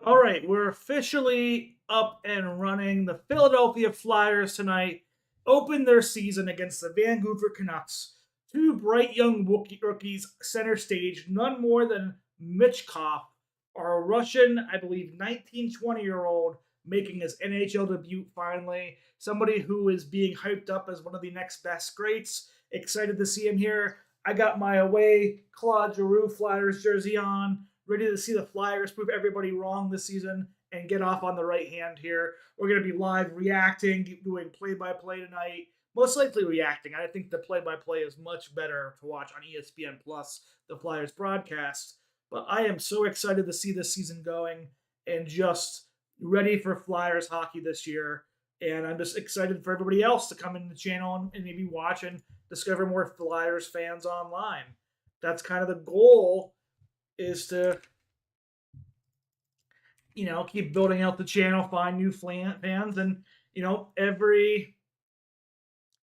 All right, we're officially up and running. The Philadelphia Flyers tonight opened their season against the Vancouver Canucks. Two bright young rookies center stage, none more than Michkov, our Russian, I believe, 19, 20-year-old, making his NHL debut finally. Somebody who is being hyped up as one of the next best greats. Excited to see him here. I got my away Claude Giroux Flyers jersey on, ready to see the Flyers prove everybody wrong this season and get off on the right hand here. We're going to be live reacting, doing play by play tonight. Most likely reacting. I think the play by play is much better to watch on ESPN Plus, the Flyers broadcast. But I am so excited to see this season going and just ready for Flyers hockey this year. And I'm just excited for everybody else to come in the channel and maybe watch and discover more Flyers fans online. That's kind of the goal, is to keep building out the channel, find new fans, and every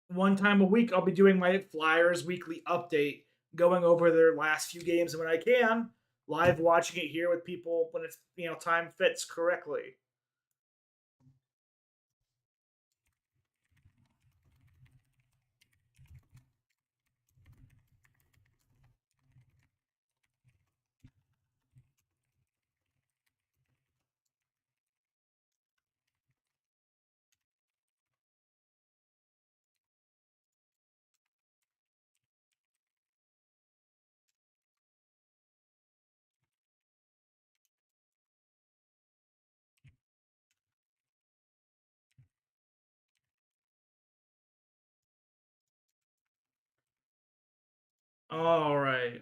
one time a week I'll be doing my Flyers weekly update, going over their last few games, and when I can, live watching it here with people when it's time fits correctly. All right.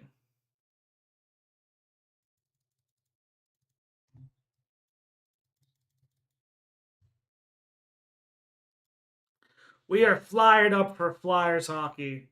We are flyered up for Flyers hockey.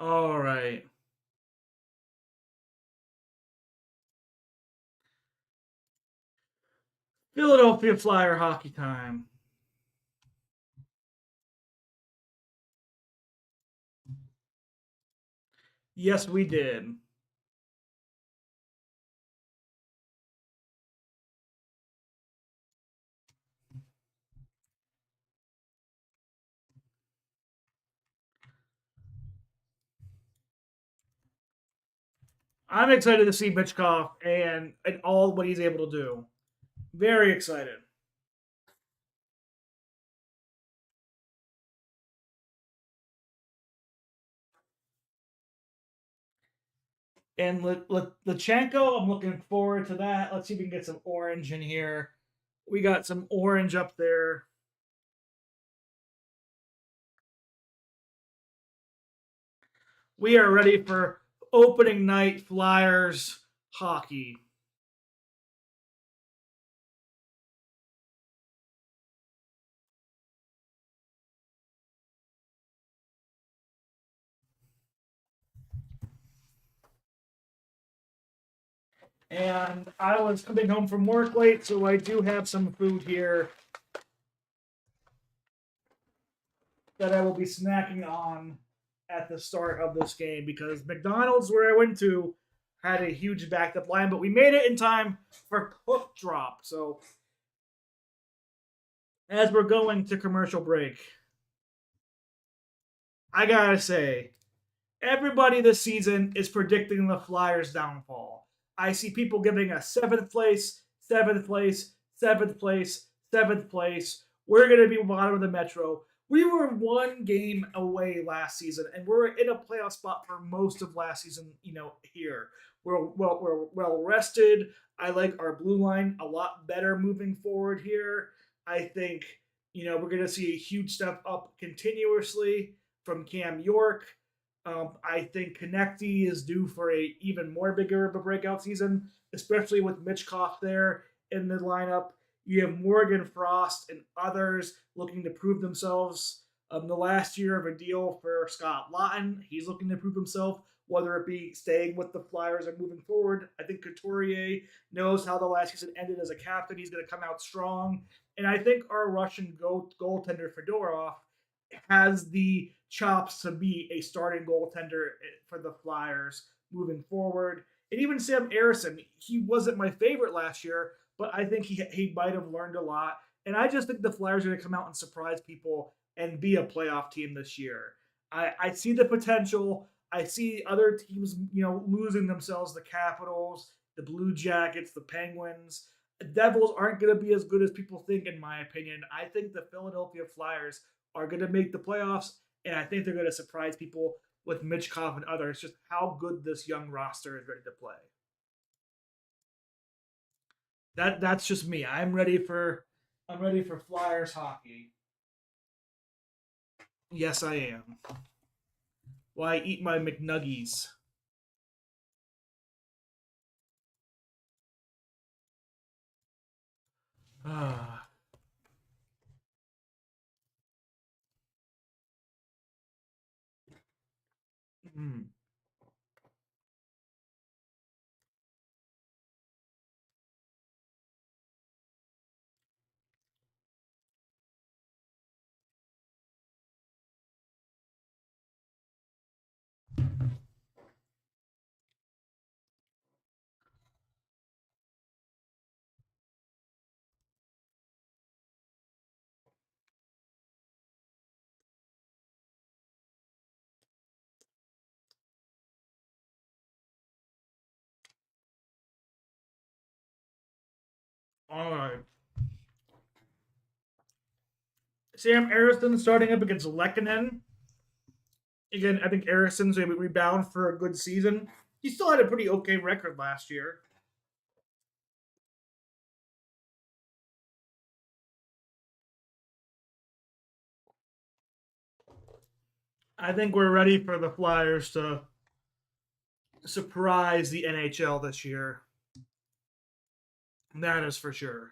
All right. Philadelphia Flyer hockey time. Yes, we did. I'm excited to see Michkov and all what he's able to do. Very excited. And Lachenko, I'm looking forward to that. Let's see if we can get some orange in here. We got some orange up there. We are ready for opening night Flyers hockey. And I was coming home from work late, so I do have some food here that I will be snacking on at the start of this game, because McDonald's, where I went to, had a huge backed up line, but we made it in time for hook drop. So as we're going to commercial break, I gotta say, everybody this season is predicting the Flyers' downfall. I see people giving us seventh place, seventh place, seventh place, seventh place. We're going to be bottom of the Metro. We were one game away last season, and we're in a playoff spot for most of last season. Here we're well rested. I like our blue line a lot better moving forward here. I think we're going to see a huge step up continuously from Cam York. I think Konecny is due for a even more bigger of a breakout season, especially with Michkov there in the lineup. You have Morgan Frost and others looking to prove themselves. The last year of a deal for Scott Lawton, he's looking to prove himself, whether it be staying with the Flyers or moving forward. I think Couturier knows how the last season ended as a captain. He's going to come out strong. And I think our Russian goaltender, Fedorov, has the chops to be a starting goaltender for the Flyers moving forward. And even Sam Erison, he wasn't my favorite last year, but I think he might have learned a lot. And I just think the Flyers are going to come out and surprise people and be a playoff team this year. I see the potential. I see other teams, losing themselves. The Capitals, the Blue Jackets, the Penguins. The Devils aren't going to be as good as people think, in my opinion. I think the Philadelphia Flyers are going to make the playoffs, and I think they're going to surprise people with Michkov and others. Just how good this young roster is ready to play. That's just me. I'm ready for Flyers hockey. Yes, I am. Why eat my McNuggies? Ah. Mm. All right. Sam Harrison starting up against Lekkonen. Again, I think Harrison's going to rebound for a good season. He still had a pretty okay record last year. I think we're ready for the Flyers to surprise the NHL this year. That is for sure.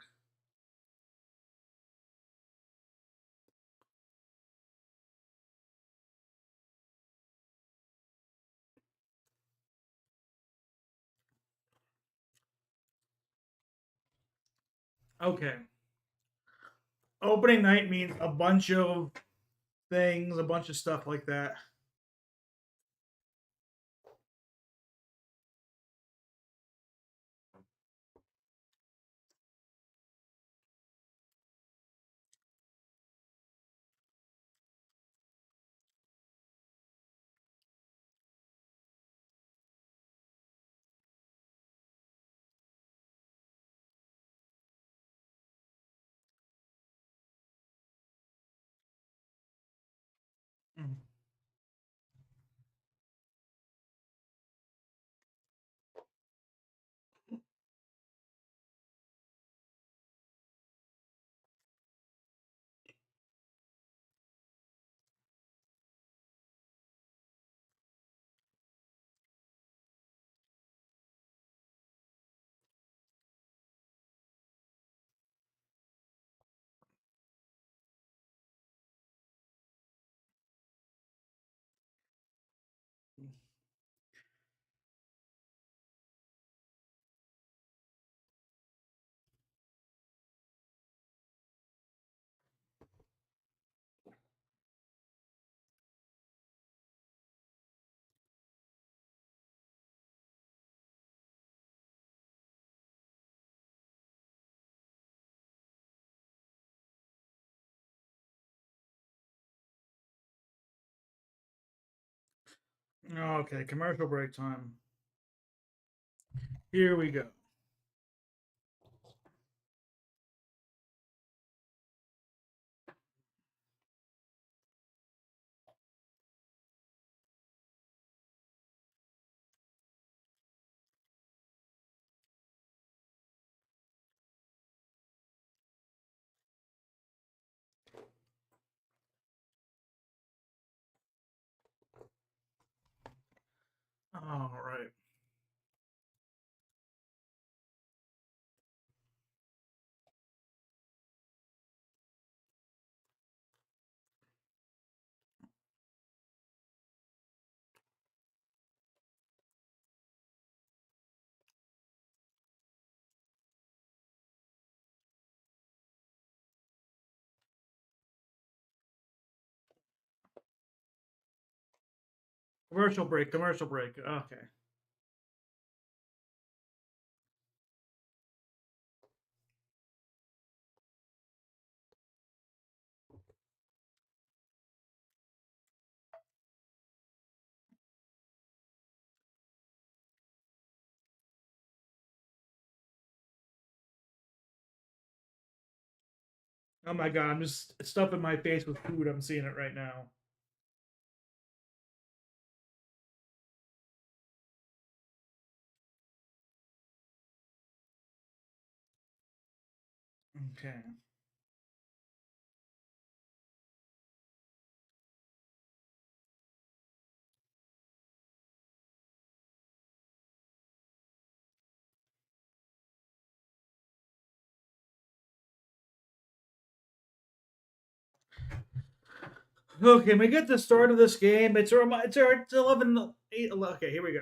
Okay. Opening night means a bunch of things, a bunch of stuff like that. Mm. Okay, commercial break time. Here we go. All right. Commercial break. Commercial break. Okay. Oh my god, I'm just stuffing my face with food. I'm seeing it right now. Okay. Okay, we get the start of this game. It's 11, 8, 11. Okay, here we go.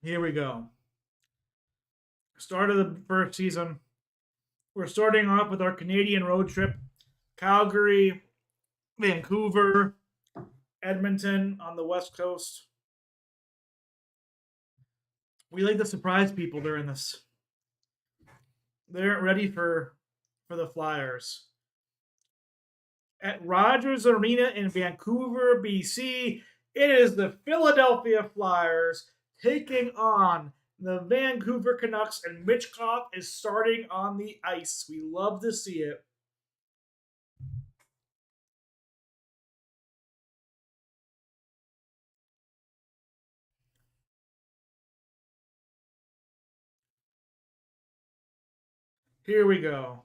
Here we go. Start of the first season. We're starting off with our Canadian road trip. Calgary, Vancouver, Edmonton on the West Coast. We like to surprise people during this. They aren't ready for the Flyers. At Rogers Arena in Vancouver, BC, it is the Philadelphia Flyers taking on the Vancouver Canucks, and Michkov is starting on the ice. We love to see it. Here we go.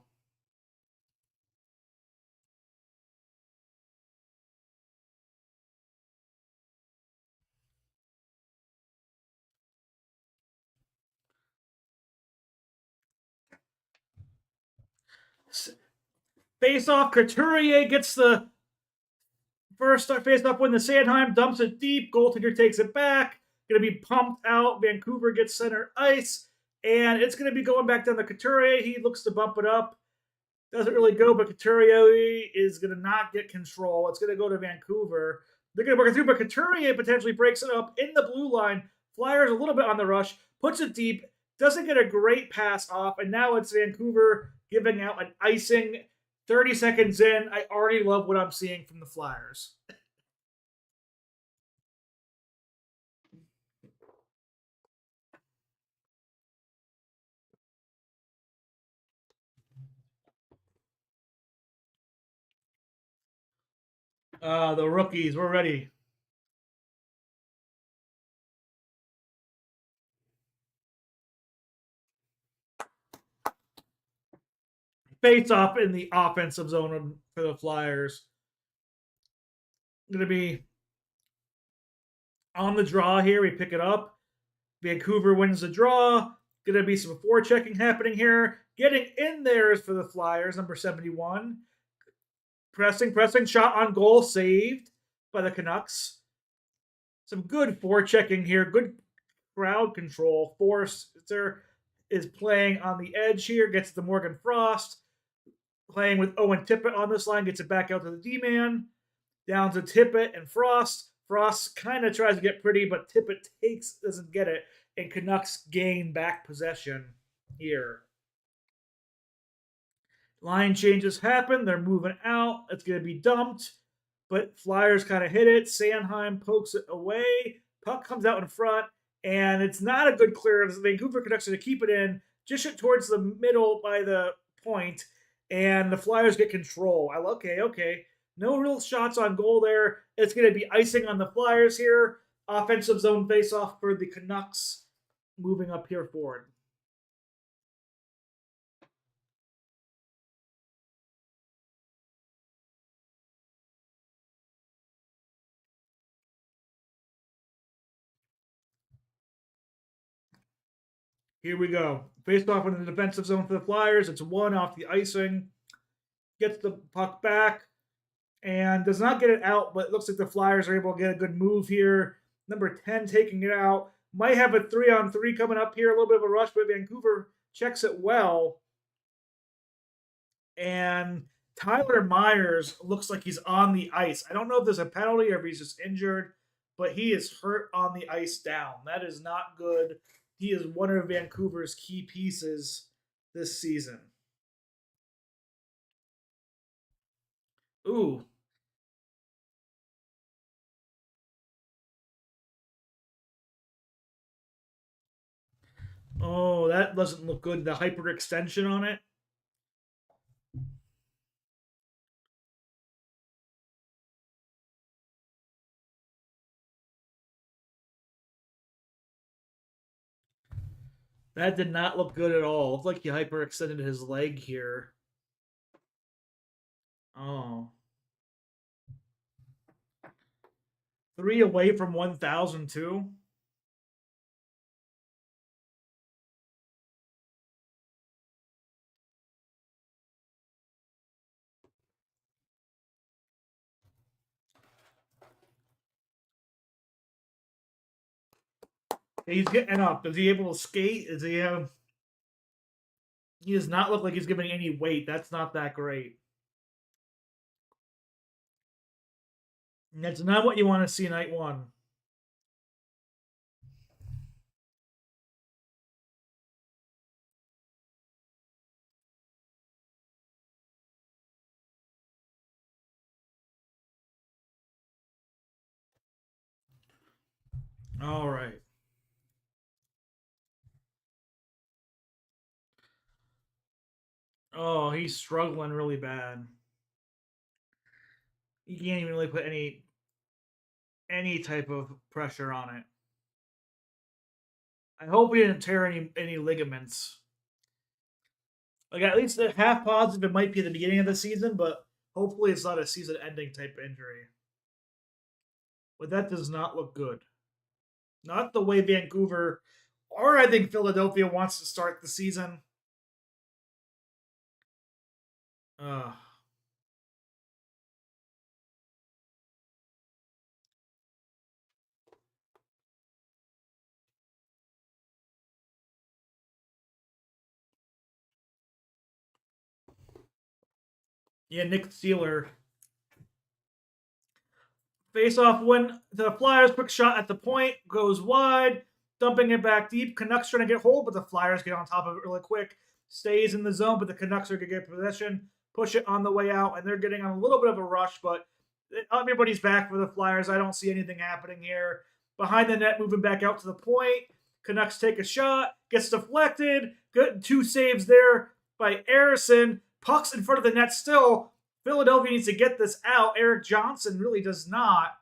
Face off, Couturier gets the first face off when the Sandheim dumps it deep. Goaltender takes it back. Going to be pumped out. Vancouver gets center ice. And it's going to be going back down to Couturier. He looks to bump it up. Doesn't really go, but Couturier is going to not get control. It's going to go to Vancouver. They're going to work it through, but Couturier potentially breaks it up in the blue line. Flyers a little bit on the rush, puts it deep, doesn't get a great pass off, and now it's Vancouver giving out an icing 30 seconds in. I already love what I'm seeing from the Flyers. The rookies, we're ready. Face off in the offensive zone for the Flyers. Going to be on the draw here. We pick it up. Vancouver wins the draw. Going to be some forechecking happening here. Getting in there is for the Flyers, number 71. Pressing, shot on goal, saved by the Canucks. Some good forechecking here. Good crowd control. Forster is playing on the edge here. Gets the Morgan Frost. Playing with Owen Tippett on this line. Gets it back out to the D-man. Down to Tippett and Frost. Frost kind of tries to get pretty, but Tippett doesn't get it, and Canucks gain back possession here. Line changes happen. They're moving out. It's going to be dumped, but Flyers kind of hit it. Sandheim pokes it away. Puck comes out in front, and it's not a good clearance. Vancouver Canucks are to keep it in, just towards the middle by the point, and the Flyers get control. Okay. No real shots on goal there. It's going to be icing on the Flyers here. Offensive zone face-off for the Canucks. Moving up here forward. Here we go. Faced off in the defensive zone for the Flyers. It's one off the icing. Gets the puck back. and does not get it out, but it looks like the Flyers are able to get a good move here. Number 10 taking it out. Might have a 3-on-3 coming up here. A little bit of a rush, but Vancouver checks it well. And Tyler Myers looks like he's on the ice. I don't know if there's a penalty or if he's just injured, but he is hurt on the ice down. That is not good. He is one of Vancouver's key pieces this season. Ooh. Oh, that doesn't look good. The hyperextension on it. That did not look good at all. It looked like he hyperextended his leg here. Oh. 3 away from 1,002. He's getting up. Is he able to skate? Is he he does not look like he's giving any weight. That's not that great. That's not what you want to see night one. All right. Oh, he's struggling really bad. He can't even really put any type of pressure on it. I hope he didn't tear any ligaments. Like at least a half positive, it might be at the beginning of the season, but hopefully it's not a season-ending type injury. But that does not look good. Not the way Vancouver or I think Philadelphia wants to start the season. Uh, yeah, Nick Sealer. Face off when the Flyers quick shot at the point goes wide, dumping it back deep. Canucks trying to get hold, but the Flyers get on top of it really quick. Stays in the zone, but the Canucks are going to get possession, push it on the way out, and they're getting on a little bit of a rush, but everybody's back for the Flyers. I don't see anything happening here. Behind the net, moving back out to the point. Canucks take a shot, gets deflected. Good 2 saves there by Harrison. Puck's in front of the net still. Philadelphia needs to get this out. Erik Johnson really does not.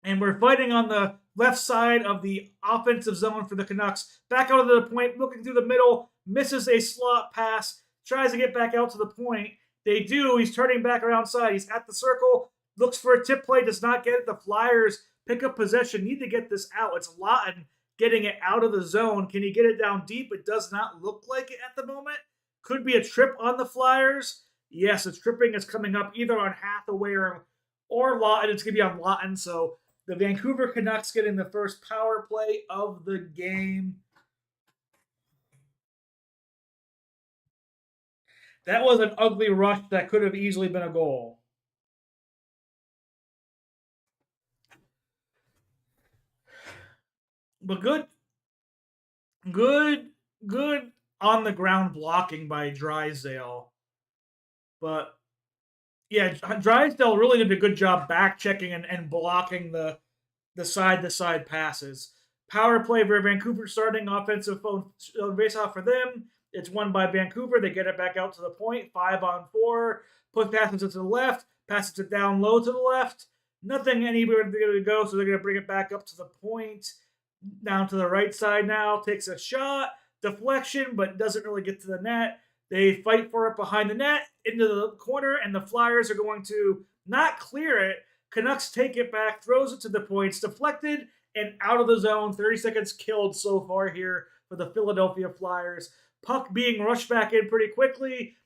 And we're fighting on the left side of the offensive zone for the Canucks. Back out of the point, looking through the middle, misses a slot pass, tries to get back out to the point. They do. He's turning back around side. He's at the circle, looks for a tip play, does not get it. The Flyers pick up possession, need to get this out. It's Lawton getting it out of the zone. Can he get it down deep? It does not look like it at the moment. Could be a trip on the Flyers. Yes, the tripping is coming up either on Hathaway or Lawton. It's going to be on Lawton. So the Vancouver Canucks getting the first power play of the game. That was an ugly rush that could have easily been a goal. But good on the ground blocking by Drysdale. But yeah, Drysdale really did a good job back checking and blocking the side to side passes. Power play for Vancouver starting offensive face off for them. It's won by Vancouver. They get it back out to the point. 5-on-4. Put passes it to the left. Passes it down low to the left. Nothing anywhere to go, so they're going to bring it back up to the point. Down to the right side now. Takes a shot. Deflection, but doesn't really get to the net. They fight for it behind the net, into the corner, and the Flyers are going to not clear it. Canucks take it back, throws it to the points, deflected, and out of the zone. 30 seconds killed so far here for the Philadelphia Flyers. Puck being rushed back in pretty quickly,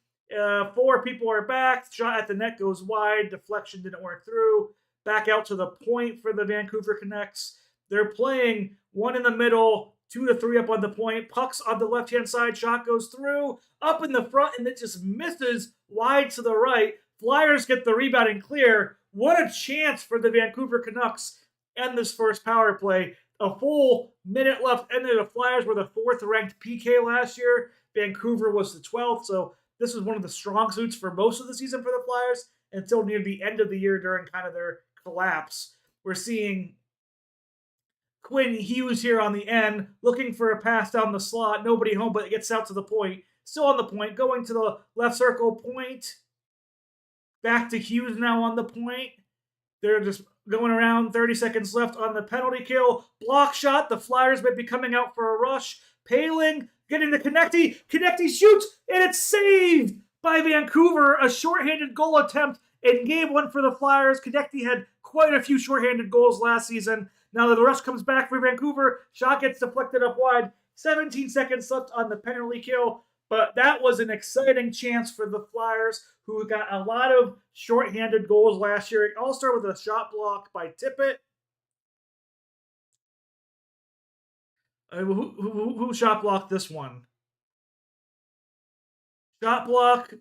Four people are back. Shot at the net goes wide. Deflection didn't work through. Back out to the point for the Vancouver Canucks. They're playing one in the middle, 2 to 3 up on the point. Puck's on the left-hand side. Shot goes through. Up in the front, and it just misses wide to the right. Flyers get the rebound and clear. What a chance for the Vancouver Canucks end this first power play. A full minute left, and the Flyers were the 4th-ranked PK last year. Vancouver was the 12th, so this was one of the strong suits for most of the season for the Flyers until near the end of the year during kind of their collapse. We're seeing Quinn Hughes here on the end, looking for a pass down the slot. Nobody home, but it gets out to the point. Still on the point, going to the left circle point. Back to Hughes now on the point. They're just going around, 30 seconds left on the penalty kill. Block shot, the Flyers might be coming out for a rush. Paling getting to Konecny. Konecny shoots, and it's saved by Vancouver. A shorthanded goal attempt in game 1 for the Flyers. Konecny had quite a few shorthanded goals last season. Now that the rush comes back for Vancouver, shot gets deflected up wide. 17 seconds left on the penalty kill. But that was an exciting chance for the Flyers, who got a lot of shorthanded goals last year. It all started with a shot block by Tippett. Who shot blocked this one? Shot block.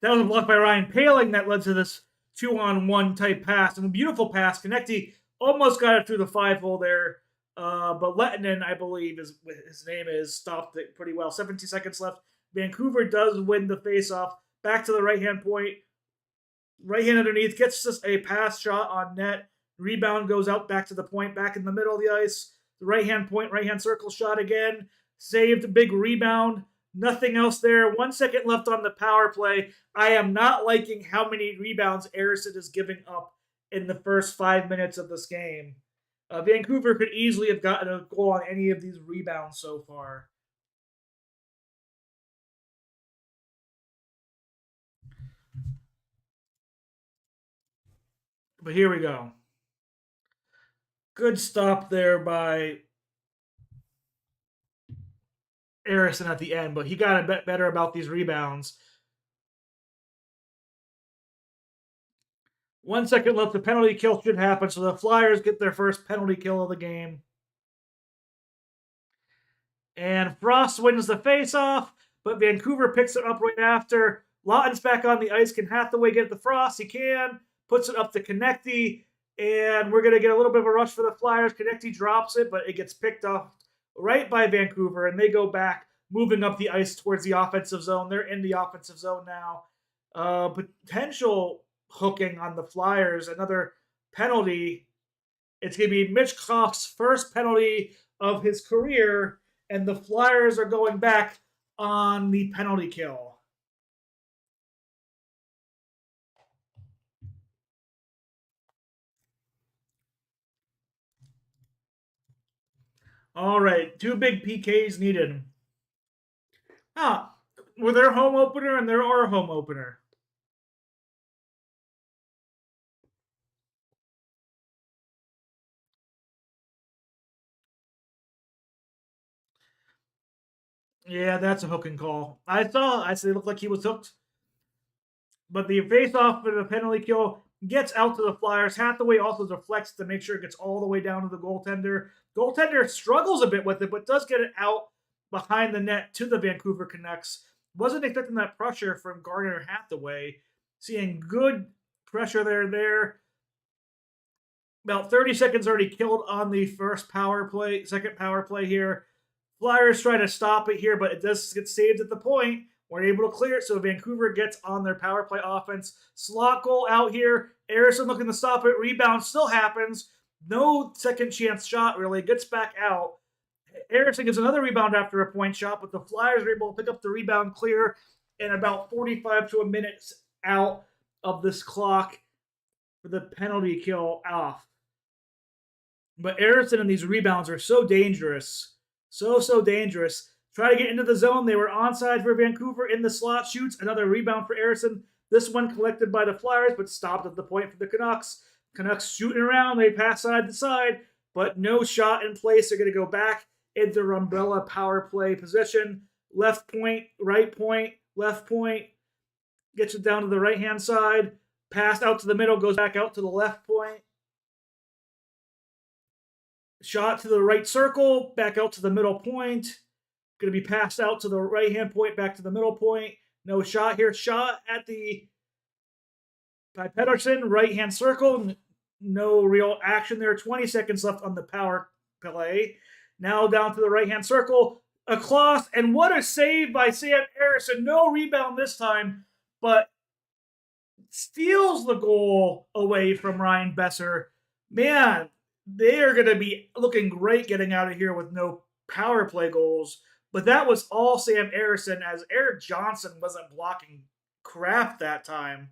That was a block by Ryan Paling that led to this 2-on-1 type pass. And a beautiful pass. Konecny almost got it through the 5-hole there. But Lettinen, I believe, is his name is, stopped it pretty well. 17 seconds left. Vancouver does win the faceoff. Back to the right-hand point. Right hand underneath. Gets just a pass shot on net. Rebound goes out back to the point. Back in the middle of the ice. The right-hand point, right-hand circle shot again. Saved. Big rebound. Nothing else there. 1 second left on the power play. I am not liking how many rebounds Ersson is giving up in the first 5 minutes of this game. Vancouver could easily have gotten a goal on any of these rebounds so far. But here we go. Good stop there by Ersson at the end, but he got a bit better about these rebounds. 1 second left. The penalty kill should happen, so the Flyers get their first penalty kill of the game. And Frost wins the faceoff, but Vancouver picks it up right after. Lawton's back on the ice. Can Hathaway get the Frost? He can. Puts it up to Konecny, and we're going to get a little bit of a rush for the Flyers. Konecny drops it, but it gets picked off right by Vancouver, and they go back, moving up the ice towards the offensive zone. They're in the offensive zone now. Potential hooking on the Flyers, another penalty. It's going to be Michkov's first penalty of his career, and the Flyers are going back on the penalty kill. All right, 2 big PKs needed. Were their home opener and there are home opener. Yeah, that's a hooking call. I said it looked like he was hooked. But the face-off for the penalty kill gets out to the Flyers. Hathaway also deflects to make sure it gets all the way down to the goaltender. Goaltender struggles a bit with it, but does get it out behind the net to the Vancouver Canucks. Wasn't expecting that pressure from Gardner Hathaway. Seeing good pressure there. About 30 seconds already killed on the second power play here. Flyers try to stop it here, but it does get saved at the point. We're able to clear it, so Vancouver gets on their power play offense. Slot goal out here. Ersson looking to stop it. Rebound still happens. No second chance shot, really. Gets back out. Ersson gets another rebound after a point shot, but the Flyers are able to pick up the rebound clear in about 45 to a minute out of this clock for the penalty kill off. But Ersson and these rebounds are so dangerous. So dangerous. Try to get into the zone. They were onside for Vancouver in the slot. Shoots. Another rebound for Ersson. This one collected by the Flyers, but stopped at the point for the Canucks. Canucks shooting around. They pass side to side, but no shot in place. They're going to go back in their umbrella power play position. Left point, right point, left point, gets it down to the right hand side. Pass out to the middle, goes back out to the left point. Shot to the right circle, back out to the middle point. Going to be passed out to the right hand point, back to the middle point. No shot here. Shot at the by Pettersson, right hand circle. No real action there. 20 seconds left on the power play. Now down to the right hand circle. Across, and what a save by Sam Harrison. No rebound this time, but steals the goal away from Ryan Besser. Man, they are going to be looking great getting out of here with no power play goals. But that was all Sam Harrison, as Erik Johnson wasn't blocking crap that time.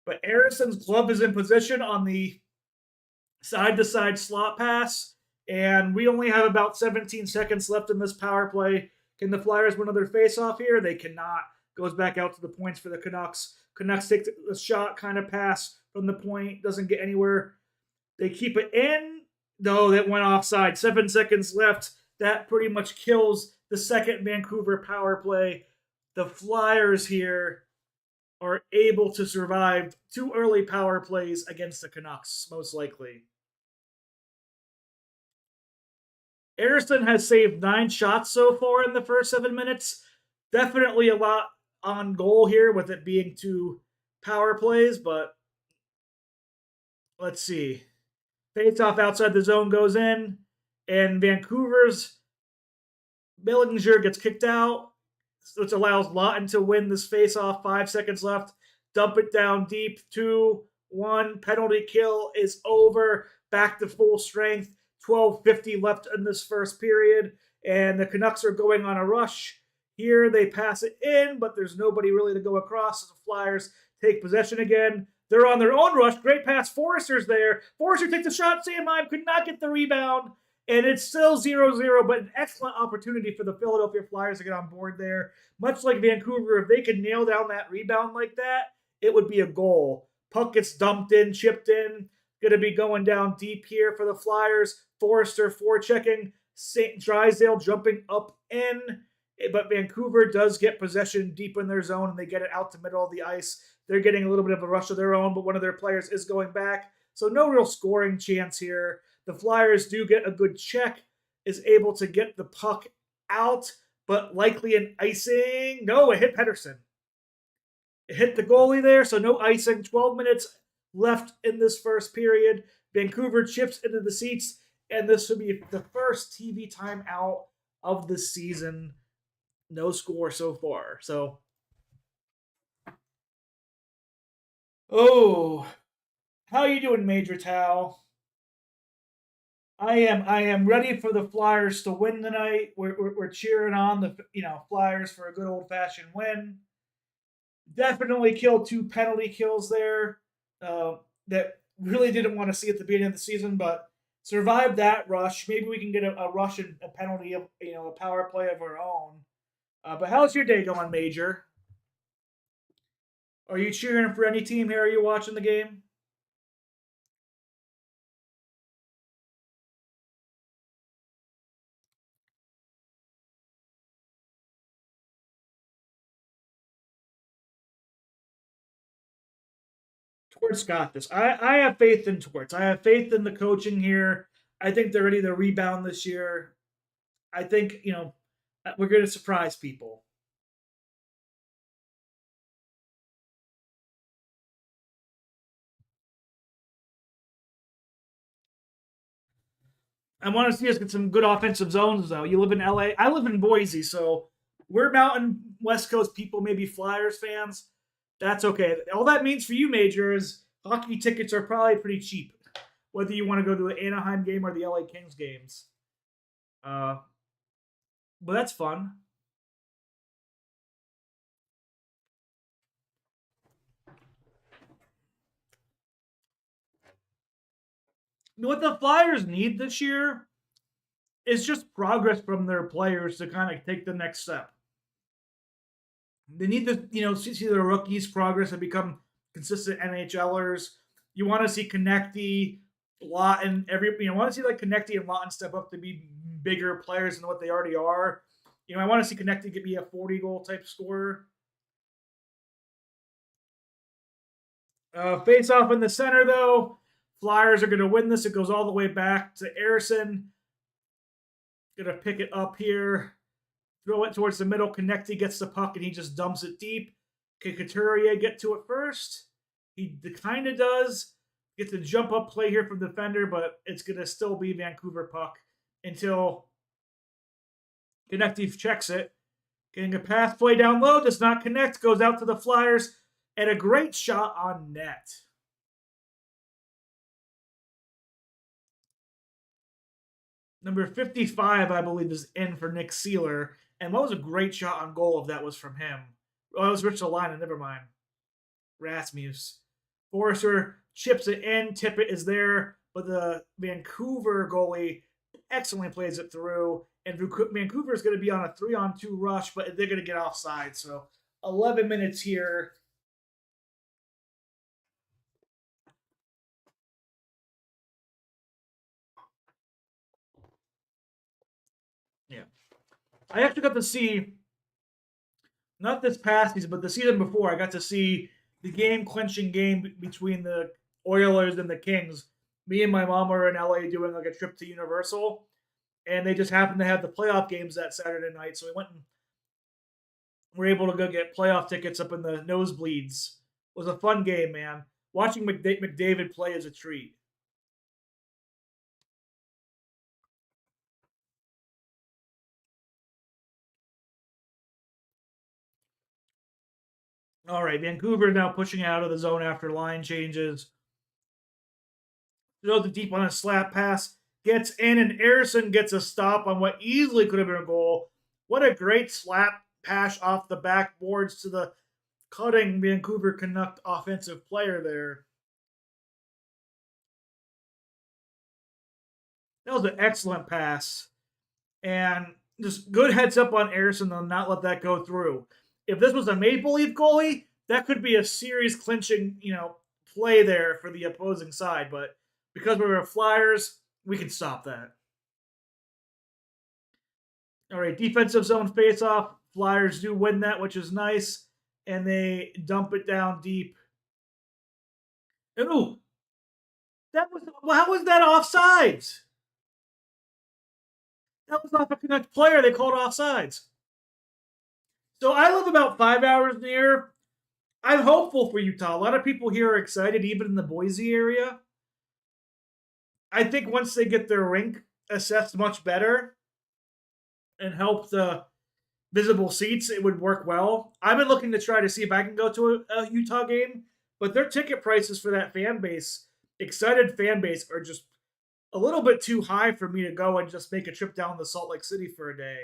But Harrison's glove is in position on the side-to-side slot pass, and we only have about 17 seconds left in this power play. Can the Flyers win another face-off here? They cannot. Goes back out to the points for the Canucks. Canucks take a shot, kind of pass from the point, doesn't get anywhere. They keep it in. No, that went offside. 7 seconds left. That pretty much kills the second Vancouver power play. The Flyers here are able to survive 2 early power plays against the Canucks, most likely. Harrison has saved 9 shots so far in the first 7 minutes. Definitely a lot on goal here with it being 2 power plays, but let's see. Face-off outside the zone goes in, and Vancouver's Billinger gets kicked out, which allows Lawton to win this face-off. 5 seconds left. Dump it down deep. 2-1. Penalty kill is over. Back to full strength. 12:50 left in this first period, and the Canucks are going on a rush. Here they pass it in, but there's nobody really to go across, so the Flyers take possession again. They're on their own rush. Great pass. Forrester's there. Forrester takes a shot. Sam Hyde could not get the rebound. And it's still 0-0, but an excellent opportunity for the Philadelphia Flyers to get on board there. Much like Vancouver, if they could nail down that rebound like that, it would be a goal. Puck gets dumped in, chipped in. Going to be going down deep here for the Flyers. Forrester forechecking. St. Drysdale jumping up in. But Vancouver does get possession deep in their zone, and they get it out the middle of the ice. They're getting a little bit of a rush of their own, but one of their players is going back. So no real scoring chance here. The Flyers do get a good check, is able to get the puck out, but likely an icing. No, it hit Pettersson. It hit the goalie there, so no icing. 12 minutes left in this first period. Vancouver chips into the seats, and this will be the first TV timeout of the season. No score so far. So, how you doing, Major Tao? I am ready for the Flyers to win tonight. We're cheering on the Flyers for a good old fashioned win. Definitely killed 2 penalty kills there that really didn't want to see at the beginning of the season, but survived that rush. Maybe we can get a rush and a penalty of a power play of our own. But how's your day going, Major? Are you cheering for any team here? Are you watching the game? Torts got this. I have faith in Torts. I have faith in the coaching here. I think they're ready to rebound this year. I think, we're going to surprise people. I want to see us get some good offensive zones, though. You live in LA. I live in Boise, so we're Mountain West Coast people, maybe Flyers fans. That's okay. All that means for you, Major, is hockey tickets are probably pretty cheap, whether you want to go to the Anaheim game or the LA Kings games. But that's fun. What the Flyers need this year is just progress from their players to kind of take the next step. They need to, see their rookies progress and become consistent NHLers. You want to see Konecny, Lawton, want to see like Konecny and Lawton step up to be bigger players than what they already are. I want to see Konechny be a 40-goal type scorer. Face off in the center, though. Flyers are going to win this. It goes all the way back to Ersson. Going to pick it up here. Throw it towards the middle. Konechny gets the puck, and he just dumps it deep. Can Couturier get to it first? He kind of does. Gets a jump up play here from the defender, but it's going to still be Vancouver puck until Konechny checks it. Getting a pass play down low, does not connect, goes out to the Flyers, and a great shot on net. Number 55, I believe, is in for Nick Seeler. And what was a great shot on goal if that was from him? Oh, it was Rich Alainen, never mind. Rasmus. Forrester chips it in, Tippett is there, but the Vancouver goalie excellently plays it through. And Vancouver is going to be on a 3-on-2 rush, but they're going to get offside. So 11 minutes here. Yeah. I actually got to see, not this past season, but the season before, I got to see the game-clinching game between the Oilers and the Kings. Me and my mom were in LA doing like a trip to Universal, and they just happened to have the playoff games that Saturday night. So we went and were able to go get playoff tickets up in the nosebleeds. It was a fun game, man. Watching McDavid play is a treat. All right, Vancouver now pushing out of the zone after line changes. Throws it deep on a slap pass. Gets in, and Ersson gets a stop on what easily could have been a goal. What a great slap pass off the backboards to the cutting Vancouver Canuck offensive player there. That was an excellent pass. And just good heads up on Ersson to not let that go through. If this was a Maple Leaf goalie, that could be a series clinching, play there for the opposing side. But because we were Flyers, we can stop that. All right, defensive zone face-off. Flyers do win that, which is nice. And they dump it down deep. And ooh, how was that offsides? That was off a Canucks player. They called offsides. So I live about 5 hours near. I'm hopeful for Utah. A lot of people here are excited, even in the Boise area. I think once they get their rink assessed much better and help the visible seats, it would work well. I've been looking to try to see if I can go to a Utah game, but their ticket prices for that fan base, excited fan base, are just a little bit too high for me to go and just make a trip down to Salt Lake City for a day.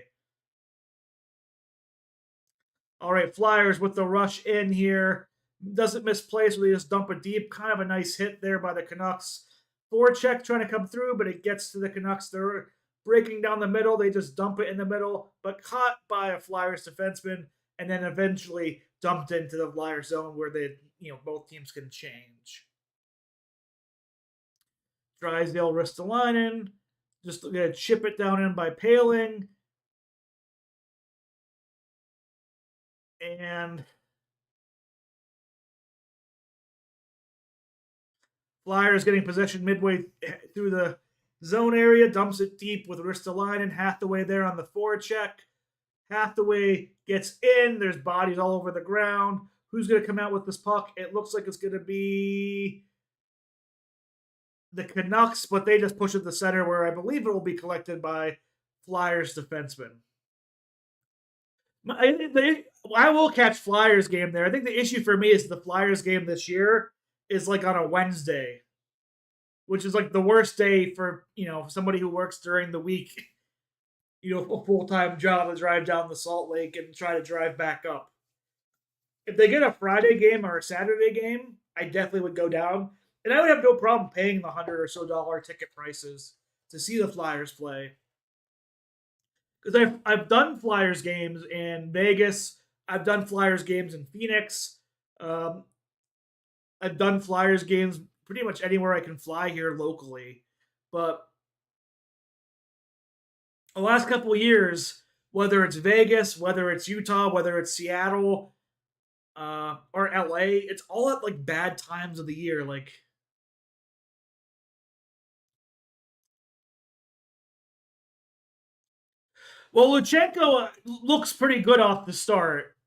All right, Flyers with the rush in here. Doesn't misplace, they just dump it deep. Kind of a nice hit there by the Canucks. Forecheck trying to come through, but it gets to the Canucks. They're breaking down the middle. They just dump it in the middle, but caught by a Flyers defenseman, and then eventually dumped into the Flyers zone where both teams can change. Drysdale Ristolainen just gonna chip it down in by Paling. And Flyers getting possession midway through the zone area, dumps it deep with Ristolainen. Hathaway there on the forecheck. Hathaway gets in. There's bodies all over the ground. Who's going to come out with this puck? It looks like it's going to be the Canucks, but they just push it to the center where I believe it will be collected by Flyers defenseman. I will catch Flyers game there. I think the issue for me is the Flyers game this year is like on a Wednesday, which is like the worst day for somebody who works during the week, a full-time job to drive down the Salt Lake and try to drive back up. If they get a Friday game or a Saturday game, I definitely would go down, and I would have no problem paying the $100 or so ticket prices to see the Flyers play. Because I've done Flyers games in Vegas, I've done Flyers games in Phoenix, I've done Flyers games pretty much anywhere I can fly here locally, but The last couple of years, whether it's Vegas, whether it's Utah, whether it's Seattle, or LA, it's all at like bad times of the year. Like, well, Luchenko looks pretty good off the start.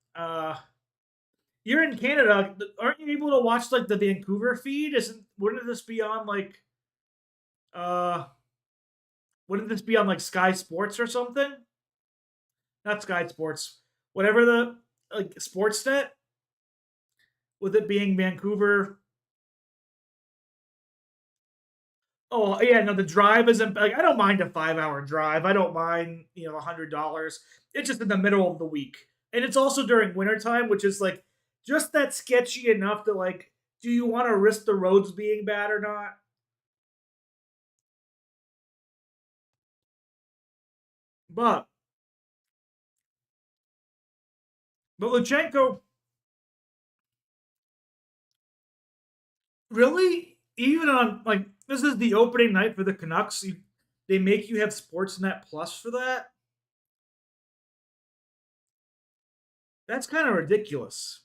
You're in Canada, aren't you able to watch like the Vancouver feed? Isn't wouldn't this be on like uh wouldn't this be on like Sky Sports or something? Not Sky Sports, whatever the like Sportsnet, with it being Vancouver. Oh yeah, no, the drive isn't like I don't mind a 5 hour drive. I don't mind, $100. It's just in the middle of the week. And it's also during wintertime, which is like just that sketchy enough to like, do you want to risk the roads being bad or not? But but Luchenko, really, even on like this is the opening night for the Canucks. They make you have Sportsnet Plus for that. That's kind of ridiculous.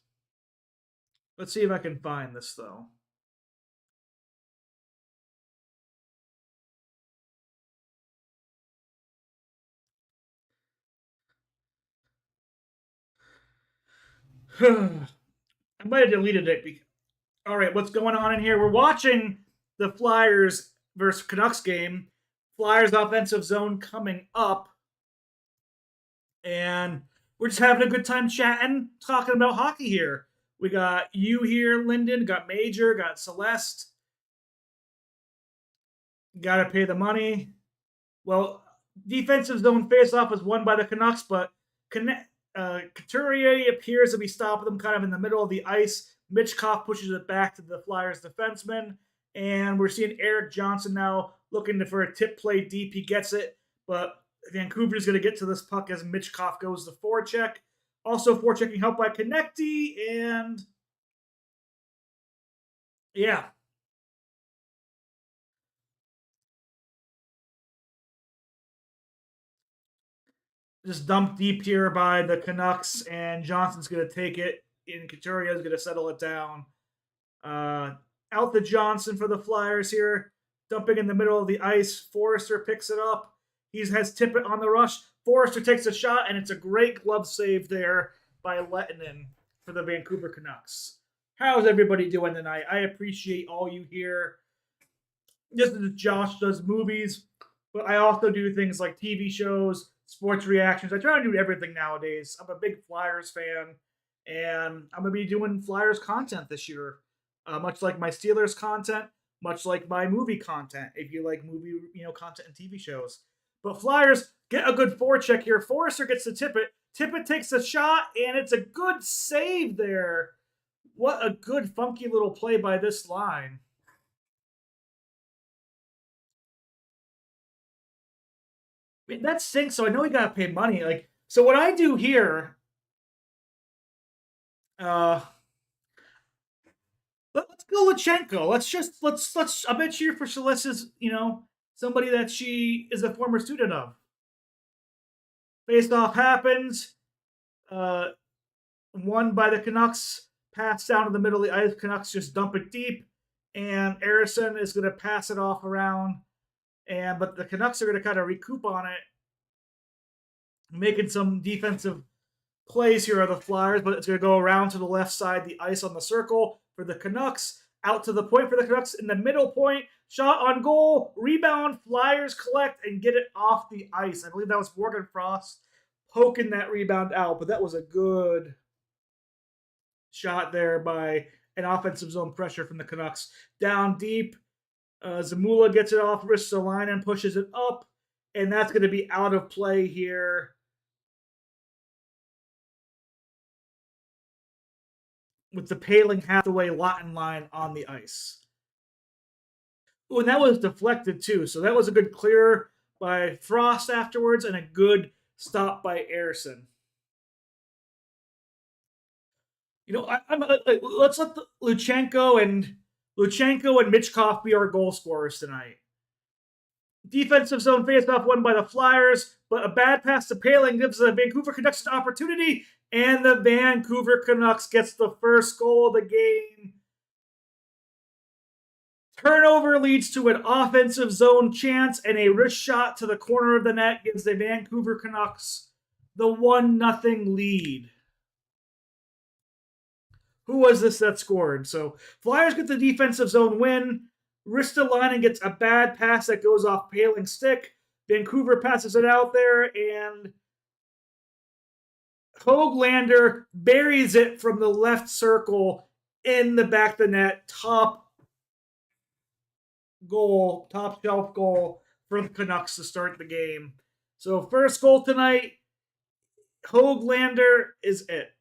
Let's see if I can find this though. I might have deleted it. All right, what's going on in here? We're watching the Flyers versus Canucks game. Flyers offensive zone coming up, and we're just having a good time chatting, talking about hockey here. We got you here, Lyndon. Got Major. Got Celeste. Got to pay the money. Well, defensive zone faceoff was won by the Canucks, but Couturier appears to be stopping them kind of in the middle of the ice. Michkov pushes it back to the Flyers defenseman, and we're seeing Erik Johnson now looking for a tip play deep. He gets it, but Vancouver's going to get to this puck as Michkov goes to forecheck. Also forechecking help by Konecny, and yeah, just dumped deep here by the Canucks, and Johnson's going to take it, and Couturier is going to settle it down. Uh, Out the Johnson for the Flyers here, dumping in the middle of the ice. Forrester picks it up. He has Tippett on the rush. Forrester takes a shot, and it's a great glove save there by Lettinen for the Vancouver Canucks. How's everybody doing tonight? I appreciate all you here. This is Josh does movies, but I also do things like TV shows, sports reactions. I try to do everything nowadays. I'm a big Flyers fan, and I'm gonna be doing Flyers content this year, much like my Steelers content, much like my movie content. If you like movie, content and TV shows, but Flyers get a good forecheck here. Forrester gets to Tippett. Tippett takes a shot, and it's a good save there. What a good, funky little play by this line. That stinks. So I know we gotta pay money. Like, so what I do here, uh, let's go Lutsenko. Let's. I bet you for Celeste's, somebody that she is a former student of. Face off happens. Uh, Won by the Canucks. Pass down to the middle of the ice. Canucks just dump it deep, and Harrison is gonna pass it off around. But the Canucks are gonna kind of recoup on it, making some defensive plays here are the Flyers, but it's going to go around to the left side, the ice on the circle for the Canucks. Out to the point for the Canucks in the middle point. Shot on goal. Rebound. Flyers collect and get it off the ice. I believe that was Morgan Frost poking that rebound out, but that was a good shot there by an offensive zone pressure from the Canucks. Down deep. Zamula gets it off, wrists the line and pushes it up, and that's going to be out of play here with the Paling Hathaway Latin line on the ice. Ooh, and that was deflected too, so that was a good clear by Frost afterwards and a good stop by Erison. Let's let Luchenko and Michkov be our goal scorers tonight. Defensive zone faceoff won by the Flyers, but a bad pass to Paling gives the Vancouver Canucks an opportunity, and the Vancouver Canucks gets the first goal of the game. Turnover leads to an offensive zone chance, and a wrist shot to the corner of the net gives the Vancouver Canucks the 1-0 lead. Who was this that scored? So Flyers get the defensive zone win. Ristolainen gets a bad pass that goes off Paling's stick. Vancouver passes it out there, and Höglander buries it from the left circle in the back of the net. Top shelf goal for the Canucks to start the game. So first goal tonight, Höglander is it.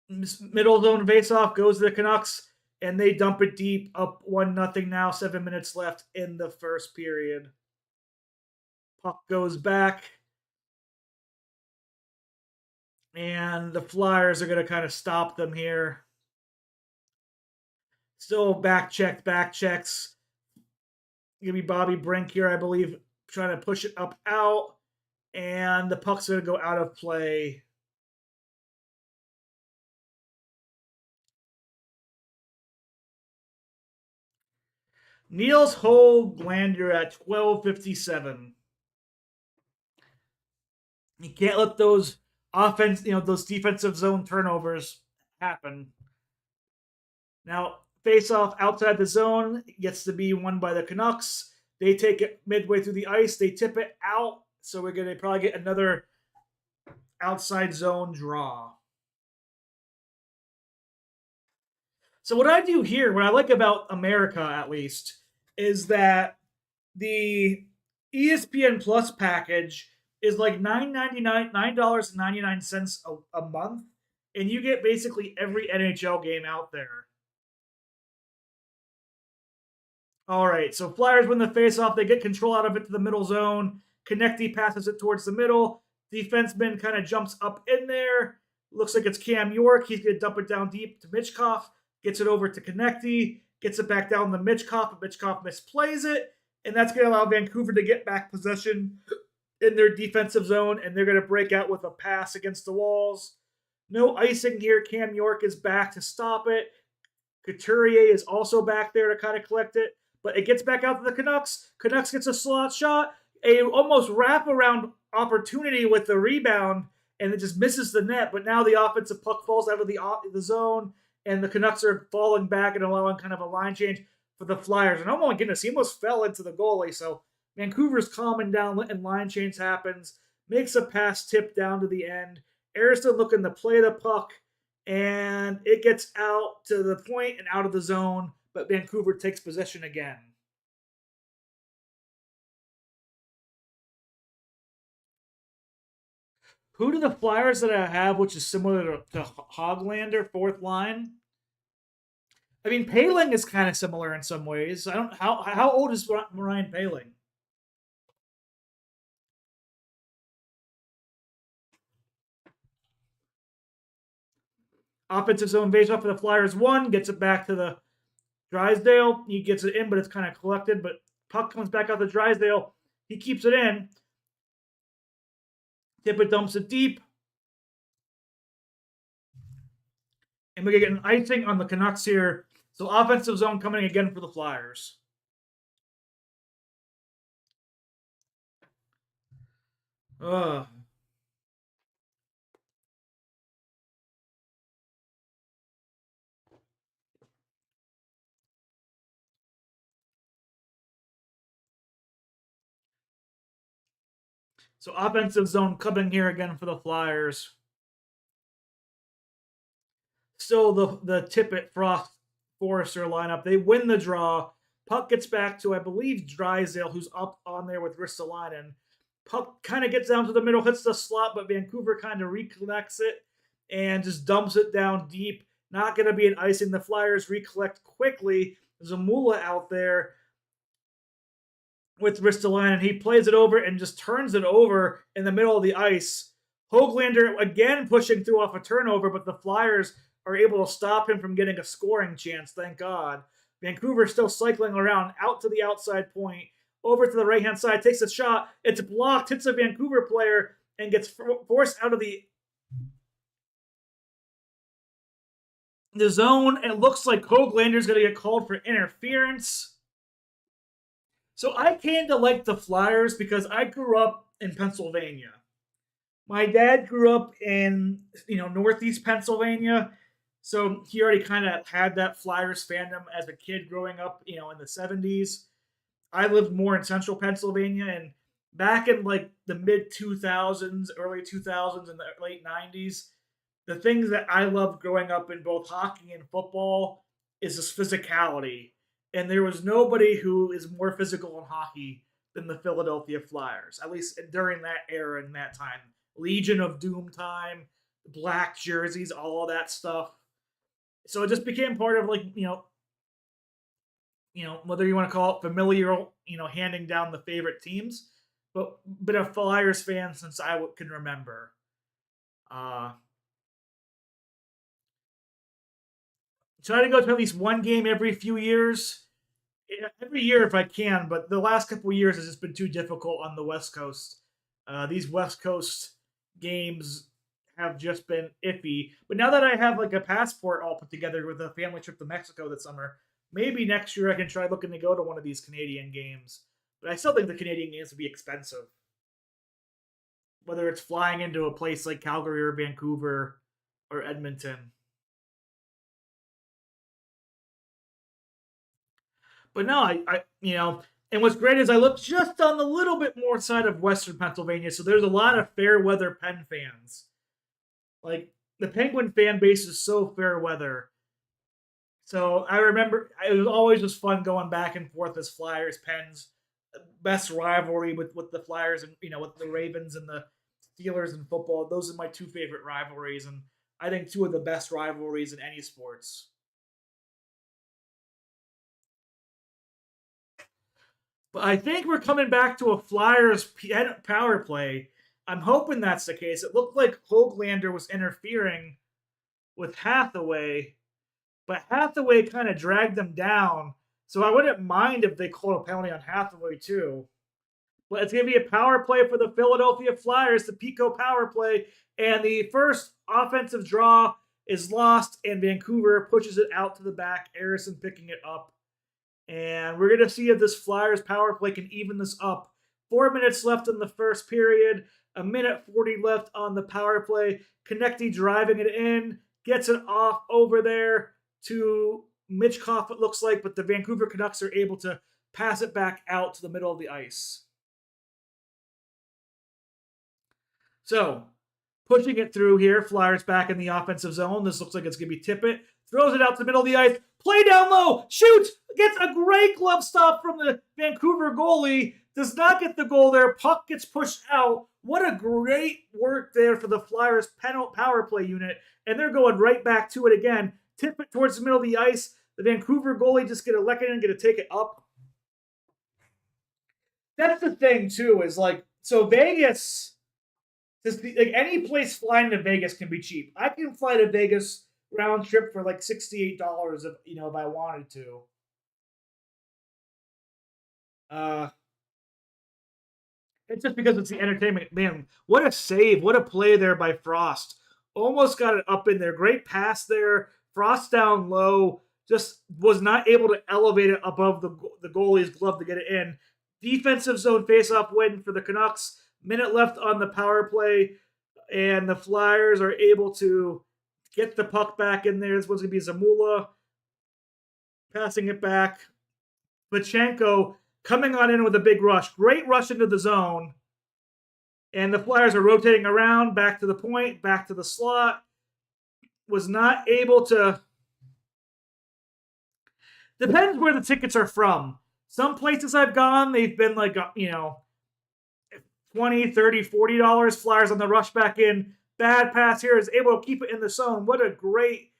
Middle zone faceoff goes to the Canucks, and they dump it deep, up 1-0 now, 7 minutes left in the first period. Puck goes back, and the Flyers are going to kind of stop them here. Still back checks. Going to be Bobby Brink here, I believe, trying to push it up out, and the puck's going to go out of play. Niels Höglander at 12:57. You can't let those those defensive zone turnovers happen. Now, face-off outside the zone gets to be won by the Canucks. They take it midway through the ice. They tip it out, so we're going to probably get another outside zone draw. So what I do here, what I like about America at least, is that the ESPN Plus package is like $9.99 a month, and you get basically every NHL game out there. All right, so Flyers win the faceoff. They get control out of it to the middle zone. Konecny passes it towards the middle. Defenseman kind of jumps up in there. Looks like it's Cam York. He's going to dump it down deep to Michkov. Gets it over to Konecny. Gets it back down to Michkov, but Michkov misplays it. And that's going to allow Vancouver to get back possession in their defensive zone, and they're going to break out with a pass against the walls. No icing here. Cam York is back to stop it. Couturier is also back there to kind of collect it, but it gets back out to the Canucks. Canucks gets a slot shot, a almost wraparound opportunity with the rebound, and it just misses the net. But now the offensive puck falls out of the zone, and the Canucks are falling back and allowing kind of a line change for the Flyers. And oh my goodness, he almost fell into the goalie. So Vancouver's calming down, and line change happens. Makes a pass tip down to the end. Ariston looking to play the puck, and it gets out to the point and out of the zone, but Vancouver takes possession again. Who do the Flyers that I have, which is similar to Höglander, fourth line? I mean, Paling is kind of similar in some ways. I don't how old is Ryan Paling? Offensive zone faceoff for the Flyers one, gets it back to the Drysdale. He gets it in, but it's kind of collected. But puck comes back out to Drysdale. He keeps it in. Tippett dumps it deep. And we get an icing on the Canucks here. So offensive zone coming again for the Flyers. Ugh. So offensive zone coming here again for the Flyers. Still the Tippett, Frost, Forrester lineup. They win the draw. Puck gets back to, I believe, Drysdale, who's up on there with Ristolainen. Puck kind of gets down to the middle, hits the slot, but Vancouver kind of recollects it and just dumps it down deep. Not going to be an icing. The Flyers recollect quickly. Zamula out there with Ristolainen. He plays it over and just turns it over in the middle of the ice. Höglander again pushing through off a turnover, but the Flyers are able to stop him from getting a scoring chance, thank God. Vancouver still cycling around out to the outside point, over to the right hand side, takes a shot. It's blocked, hits a Vancouver player, and gets forced out of the zone. And it looks like Hoaglander's going to get called for interference. So I came to like the Flyers because I grew up in Pennsylvania. My dad grew up in northeast Pennsylvania, so he already kind of had that Flyers fandom as a kid growing up, in the 70s. I lived more in central Pennsylvania, and back in like the mid 2000s, early 2000s, and the late 90s, the things that I loved growing up in both hockey and football is this physicality. And there was nobody who is more physical in hockey than the Philadelphia Flyers, at least during that era and that time. Legion of Doom time, black jerseys, all of that stuff. So it just became part of whether you want to call it familial, handing down the favorite teams, but been a Flyers fan since I can remember. Try to go to at least one game every few years. Every year if I can, but the last couple of years has just been too difficult on the West Coast. These West Coast games have just been iffy. But now that I have like a passport all put together with a family trip to Mexico this summer, maybe next year I can try looking to go to one of these Canadian games. But I still think the Canadian games would be expensive. Whether it's flying into a place like Calgary or Vancouver or Edmonton. But no, and what's great is I live just on the little bit more side of Western Pennsylvania, so there's a lot of fair weather Pen fans. Like the Penguin fan base is so fair weather. So I remember it was always just fun going back and forth as Flyers Pens. Best rivalry with the Flyers and with the Ravens and the Steelers in football. Those are my two favorite rivalries, and I think two of the best rivalries in any sports. But I think we're coming back to a Flyers power play. I'm hoping that's the case. It looked like Hoaglander was interfering with Hathaway, but Hathaway kind of dragged them down. So I wouldn't mind if they called a penalty on Hathaway too. But it's going to be a power play for the Philadelphia Flyers, the Pico power play. And the first offensive draw is lost, and Vancouver pushes it out to the back. Harrison picking it up. And we're going to see if this Flyers power play can even this up. 4 minutes left in the first period. A minute 40 left on the power play. Konecny driving it in. Gets it off over there to Michkov, it looks like. But the Vancouver Canucks are able to pass it back out to the middle of the ice. So, pushing it through here. Flyers back in the offensive zone. This looks like it's going to be Tippett. Throws it out to the middle of the ice. Play down low. Shoots. Gets a great glove stop from the Vancouver goalie. Does not get the goal there. Puck gets pushed out. What a great work there for the Flyers power play unit. And they're going right back to it again. Tippett towards the middle of the ice. The Vancouver goalie just get a leck in, get to take it up. That's the thing, too, is like, so Vegas, like any place flying to Vegas can be cheap. I can fly to Vegas round trip for like $68 if I wanted to. It's just because it's the entertainment. Man, what a save. What a play there by Frost. Almost got it up in there. Great pass there. Frost down low. Just was not able to elevate it above the goalie's glove to get it in. Defensive zone faceoff win for the Canucks. Minute left on the power play. And the Flyers are able to get the puck back in there. This one's going to be Zamula passing it back. Pachenko coming on in with a big rush. Great rush into the zone. And the Flyers are rotating around, back to the point, back to the slot. Was not able to... Depends where the tickets are from. Some places I've gone, they've been like, $20, $30, $40. Flyers on the rush back in. Bad pass here, is able to keep it in the zone. What a great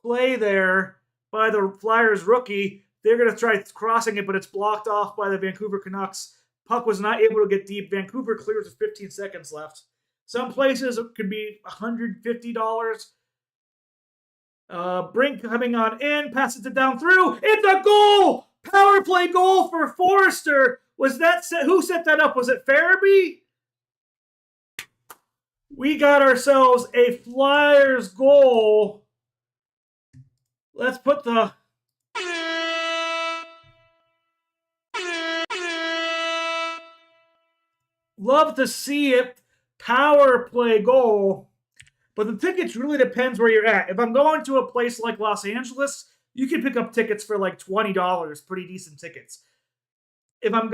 play there by the Flyers rookie. They're going to try crossing it, but it's blocked off by the Vancouver Canucks. Puck was not able to get deep. Vancouver clears with 15 seconds left. Some places it could be $150. Brink coming on in, passes it down through. It's a goal! Power play goal for Forrester. Was that who set that up? Was it Farabee? We got ourselves a Flyers goal. Let's put the love to see it. Power play goal. But the tickets really depends where you're at. If I'm going to a place like Los Angeles, you can pick up tickets for like $20, pretty decent tickets. If I'm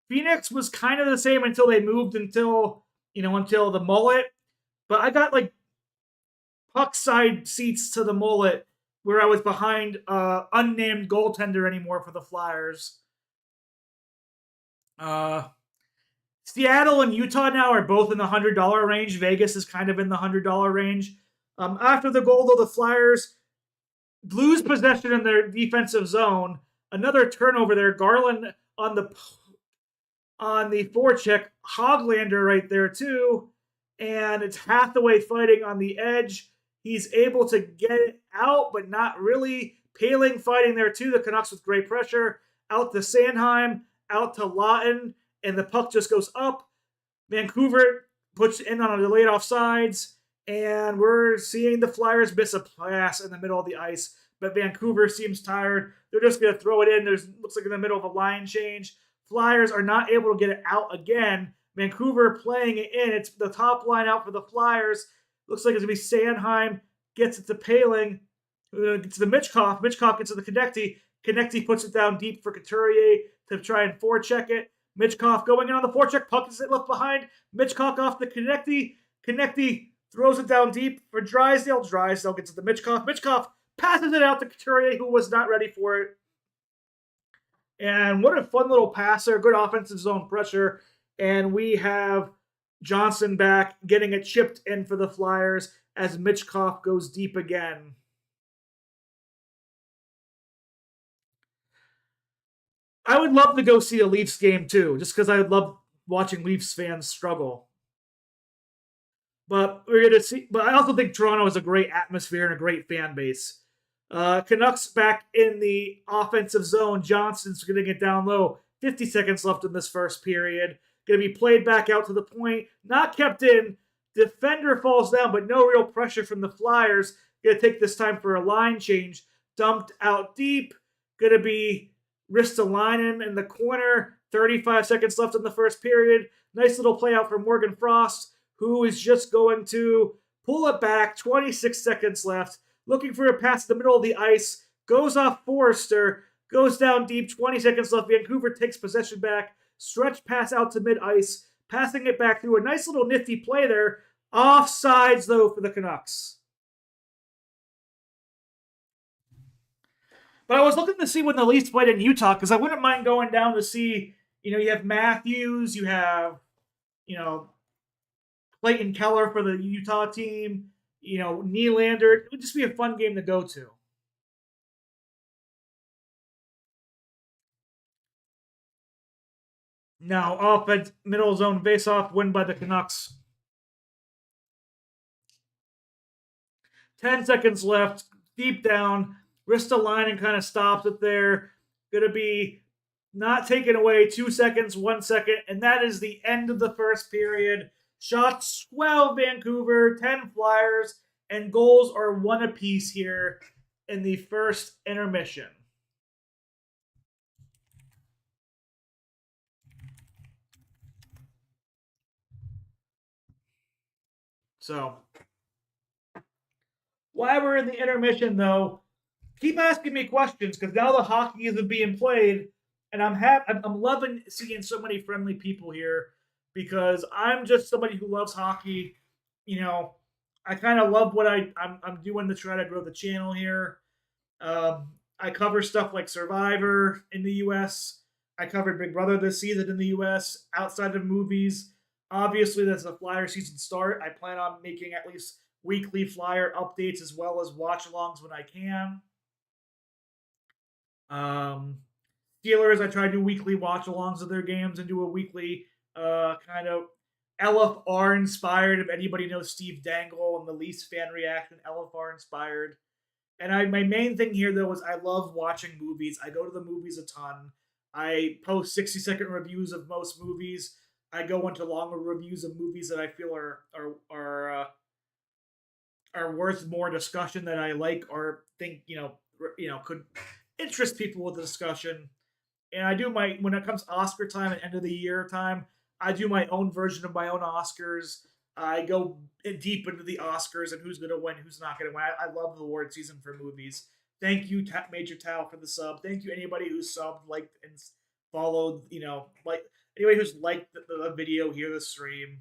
Phoenix was kind of the same until they moved until the mullet. But I got like puck side seats to the mullet where I was behind unnamed goaltender anymore for the Flyers. Seattle and Utah now are both in the $100 range. Vegas is kind of in the $100 range. After the goal, though, the Flyers lose possession in their defensive zone. Another turnover there. Garland on the forecheck. Hoglander right there too. And it's Hathaway fighting on the edge. He's able to get it out, but not really. Paling fighting there too. The Canucks with great pressure. Out to Sanheim. Out to Lawton. And the puck just goes up. Vancouver puts in on a delayed offsides. And we're seeing the Flyers miss a pass in the middle of the ice. But Vancouver seems tired. They're just going to throw it in. Looks like in the middle of a line change. Flyers are not able to get it out again. Vancouver playing it in. It's the top line out for the Flyers. Looks like it's going to be Sanheim. Gets it to Paling. Gets to the Michkov. Michkov gets to the Konecny. Konecny puts it down deep for Couturier to try and forecheck it. Michkov going in on the forecheck. Puck is left behind. Michkov off the Konecny. Konecny throws it down deep for Drysdale. Drysdale gets to the Michkov. Michkov passes it out to Couturier, who was not ready for it. And what a fun little passer. Good offensive zone pressure. And we have Johnson back, getting it chipped in for the Flyers as Michkov goes deep again. I would love to go see a Leafs game too, just because I love watching Leafs fans struggle. But we're gonna see. But I also think Toronto has a great atmosphere and a great fan base. Canucks back in the offensive zone. Johnson's getting it down low. 50 seconds left in this first period. Going to be played back out to the point. Not kept in. Defender falls down, but no real pressure from the Flyers. Going to take this time for a line change. Dumped out deep. Going to be Ristolainen in the corner. 35 seconds left in the first period. Nice little play out for Morgan Frost, who is just going to pull it back. 26 seconds left. Looking for a pass in the middle of the ice. Goes off Forrester. Goes down deep. 20 seconds left. Vancouver takes possession back. Stretch pass out to mid-ice. Passing it back through a nice little nifty play there. Offsides, though, for the Canucks. But I was looking to see when the Leafs played in Utah, because I wouldn't mind going down to see, you have Matthews, you have, Clayton Keller for the Utah team, Nylander. It would just be a fun game to go to. Now, offense, middle zone face-off, win by the Canucks. 10 seconds left, deep down. Ristolainen kind of stops it there. Going to be not taken away. 2 seconds, 1 second, and that is the end of the first period. Shots 12 Vancouver, 10 Flyers, and goals are one apiece here in the first intermission. So, while we're in the intermission, though, keep asking me questions, because now the hockey is being played, and I'm loving seeing so many friendly people here, because I'm just somebody who loves hockey. I kind of love what I'm doing to try to grow the channel here. I cover stuff like Survivor in the U.S. I covered Big Brother this season in the U.S. outside of movies. Obviously, that's the Flyer season start. I plan on making at least weekly Flyer updates as well as watch-alongs when I can. Steelers, I try to do weekly watch-alongs of their games and do a weekly kind of LFR inspired. If anybody knows Steve Dangle and the Leafs fan reaction, LFR inspired. And my main thing here though is I love watching movies. I go to the movies a ton. I post 60-second reviews of most movies. I go into longer reviews of movies that I feel are worth more discussion that I like or think could interest people with the discussion. And I do my when it comes to Oscar time and end of the year time, I do my own version of my own Oscars. I go deep into the Oscars and who's going to win, who's not going to win. I love the award season for movies. Thank you, Major Tao, for the sub. Thank you, anybody who's subbed, liked, and followed. Like anybody who's liked the video here, the stream.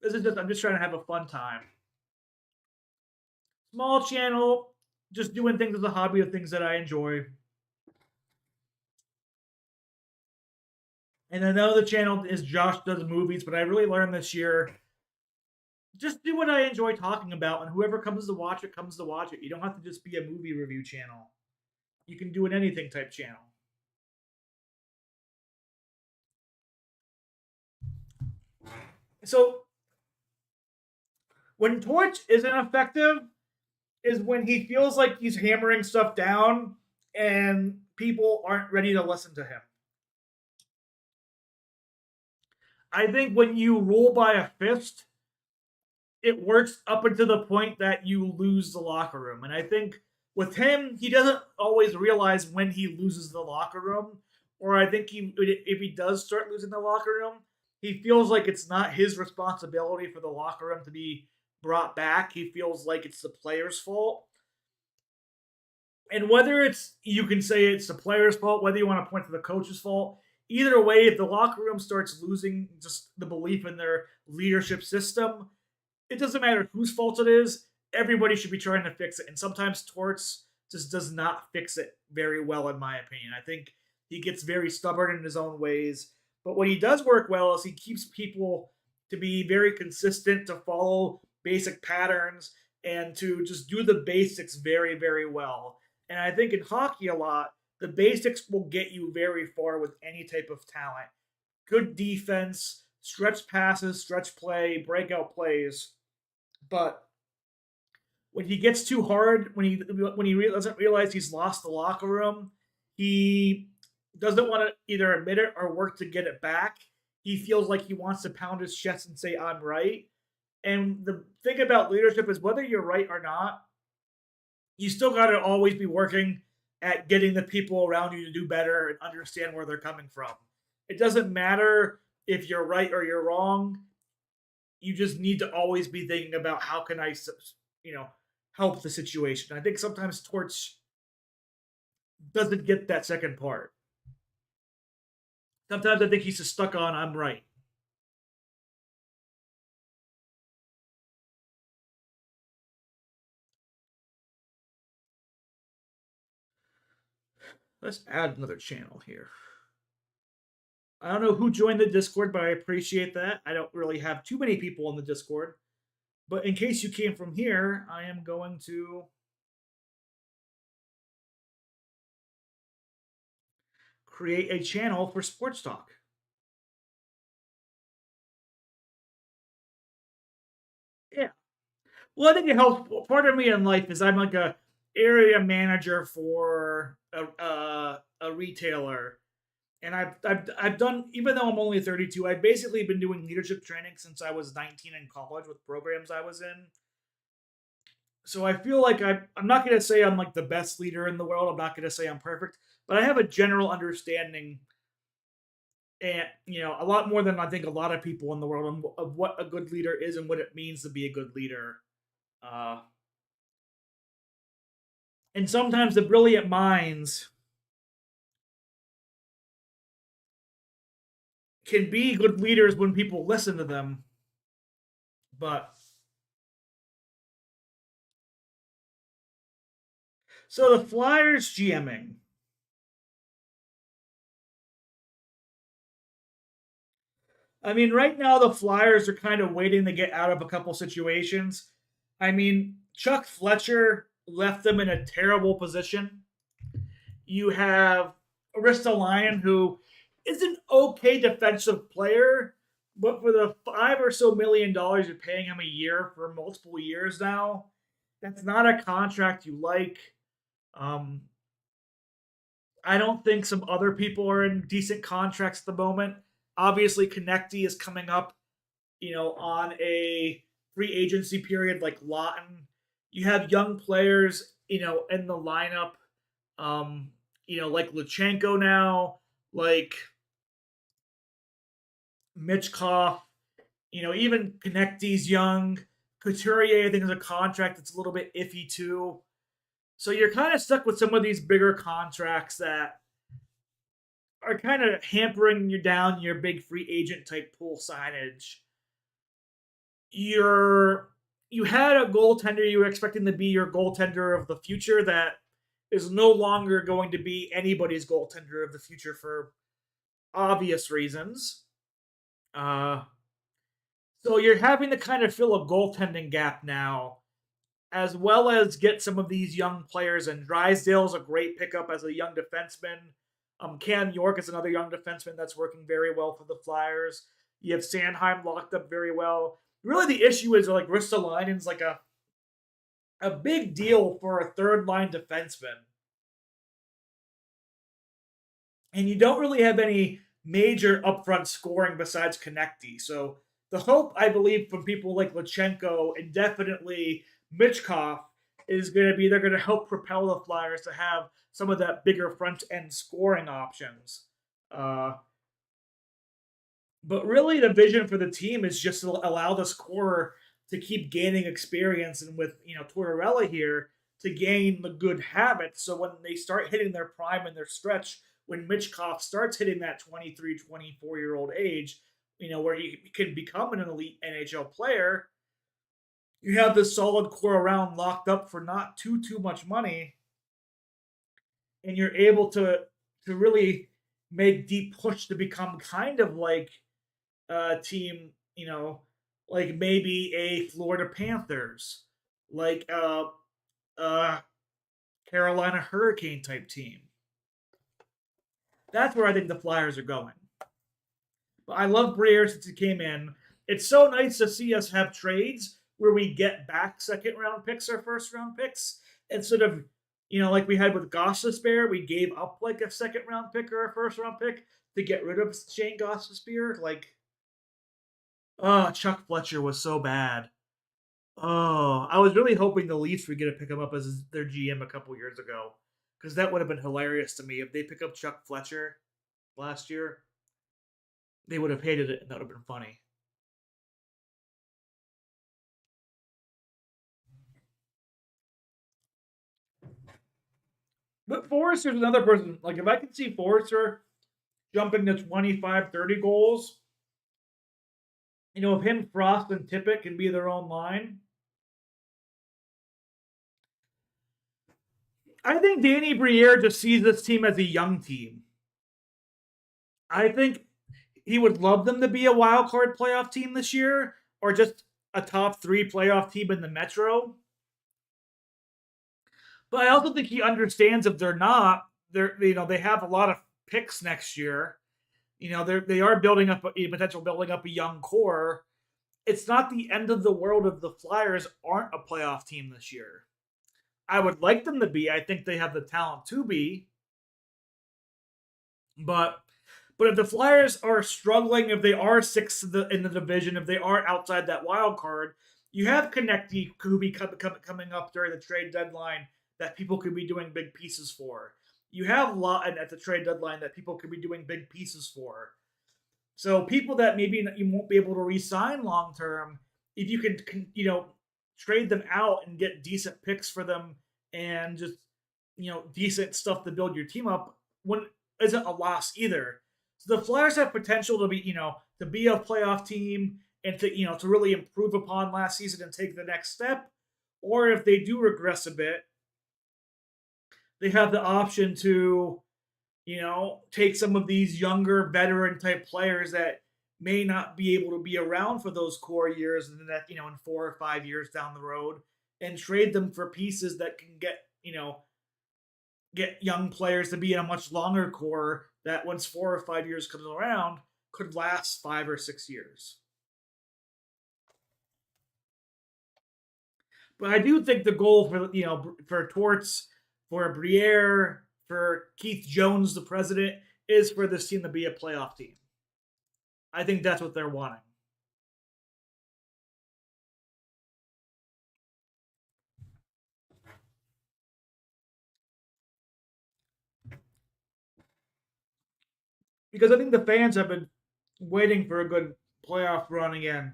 This is just I'm just trying to have a fun time. Small channel, just doing things as a hobby of things that I enjoy. And another channel is Josh Does Movies, but I really learned this year just do what I enjoy talking about, and whoever comes to watch it comes to watch it. You don't have to just be a movie review channel. You can do an anything type channel. So when Torch isn't effective is when he feels like he's hammering stuff down and people aren't ready to listen to him. I think when you rule by a fist, it works up until the point that you lose the locker room. And I think with him, he doesn't always realize when he loses the locker room. Or I think if he does start losing the locker room, he feels like it's not his responsibility for the locker room to be brought back. He feels like it's the player's fault. And whether you can say it's the player's fault, whether you want to point to the coach's fault, either way, if the locker room starts losing just the belief in their leadership system, it doesn't matter whose fault it is. Everybody should be trying to fix it. And sometimes Torts just does not fix it very well, in my opinion. I think he gets very stubborn in his own ways. But what he does work well is he keeps people to be very consistent, to follow basic patterns, and to just do the basics very, very well. And I think in hockey a lot, the basics will get you very far with any type of talent. Good defense, stretch passes, stretch play, breakout plays. But when he gets too hard, when he doesn't realize he's lost the locker room, he doesn't want to either admit it or work to get it back. He feels like he wants to pound his chest and say, I'm right. And the thing about leadership is whether you're right or not, you still got to always be working at getting the people around you to do better and understand where they're coming from. It doesn't matter if you're right or you're wrong. You just need to always be thinking about how can I, help the situation. I think sometimes Torch doesn't get that second part. Sometimes I think he's just stuck on I'm right. Let's add another channel here. I don't know who joined the Discord, but I appreciate that. I don't really have too many people in the Discord. But in case you came from here, I am going to create a channel for sports talk. Yeah. Well, I think it helps. Part of me in life is I'm like a area manager for a retailer, and I've done, even though I'm only 32, I've basically been doing leadership training since I was 19 in college with programs I was in. So I feel like I'm not going to say I'm like the best leader in the world. I'm not going to say I'm perfect, but I have a general understanding, and a lot more than I think a lot of people in the world of what a good leader is and what it means to be a good leader. Uh, and sometimes the brilliant minds can be good leaders when people listen to them, but so the Flyers GMing. I mean, right now the Flyers are kind of waiting to get out of a couple situations. I mean, Chuck Fletcher left them in a terrible position. You have Arista Lyon, who is an okay defensive player, but for the $5 or so million you're paying him a year for multiple years now, That's not a contract you like. Um, I don't think some other people are in decent contracts at the moment. Obviously, Konechny is coming up, on a free agency period like Lawton. You have young players, in the lineup, like Luchenko now, like Michkov, even Konechny's young. Couturier, I think, is a contract that's a little bit iffy too. So you're kind of stuck with some of these bigger contracts that are kind of hampering you down your big free agent type pool signage. You had a goaltender you were expecting to be your goaltender of the future that is no longer going to be anybody's goaltender of the future for obvious reasons. Uh, so you're having to kind of fill a goaltending gap now, as well as get some of these young players. And Drysdale's a great pickup as a young defenseman. Cam York is another young defenseman that's working very well for the Flyers. You have Sanheim locked up very well. Really, the issue is like Ristolainen's like a big deal for a third line defenseman, and you don't really have any major upfront scoring besides Konechny. So the hope, I believe, from people like Luchenko and definitely Michkov is going to be they're going to help propel the Flyers to have some of that bigger front end scoring options. Uh, but really, the vision for the team is just to allow the scorer to keep gaining experience, and with Tortorella here to gain the good habits. So when they start hitting their prime and their stretch, when Michkov starts hitting that 23, 24-year old age, where he can become an elite NHL player, you have this solid core around locked up for not too much money, and you're able to really make deep push to become kind of like a team, like maybe a Florida Panthers, like a Carolina Hurricane type team. That's where I think the Flyers are going. But I love Briere since he came in. It's so nice to see us have trades where we get back second round picks or first round picks instead of, like we had with Gostisbehere, we gave up like a second round pick or a first round pick to get rid of Shane Gostisbehere. Like, oh, Chuck Fletcher was so bad. Oh, I was really hoping the Leafs would get to pick him up as their GM a couple years ago, because that would have been hilarious to me if they pick up Chuck Fletcher last year. They would have hated it, and that would have been funny. But Forrester's another person. Like, if I can see Forrester jumping to 25, 30 goals, if him, Frost, and Tippett can be their own line, I think Danny Briere just sees this team as a young team. I think he would love them to be a wild card playoff team this year, or just a top three playoff team in the Metro. But I also think he understands if they're not, they have a lot of picks next year. They are building up a potential building up a young core. It's not the end of the world if the Flyers aren't a playoff team this year. I would like them to be. I think they have the talent to be. But if the Flyers are struggling, if they are sixth in the division, if they are outside that wild card, you have Konechny who be coming up during the trade deadline that people could be doing big pieces for. You have Lawton at the trade deadline that people could be doing big pieces for. So people that maybe you won't be able to re-sign long term, if you can, trade them out and get decent picks for them and just decent stuff to build your team up, when isn't a loss either. So the Flyers have potential to be to be a playoff team and to really improve upon last season and take the next step. Or if they do regress a bit, they have the option to take some of these younger veteran type players that may not be able to be around for those core years and that, in 4 or 5 years down the road, and trade them for pieces that can get young players to be in a much longer core that once 4 or 5 years comes around could last 5 or 6 years. But I do think the goal for for Torts, for Briere, for Keith Jones, the president, is for this team to be a playoff team. I think that's what they're wanting. Because I think the fans have been waiting for a good playoff run again.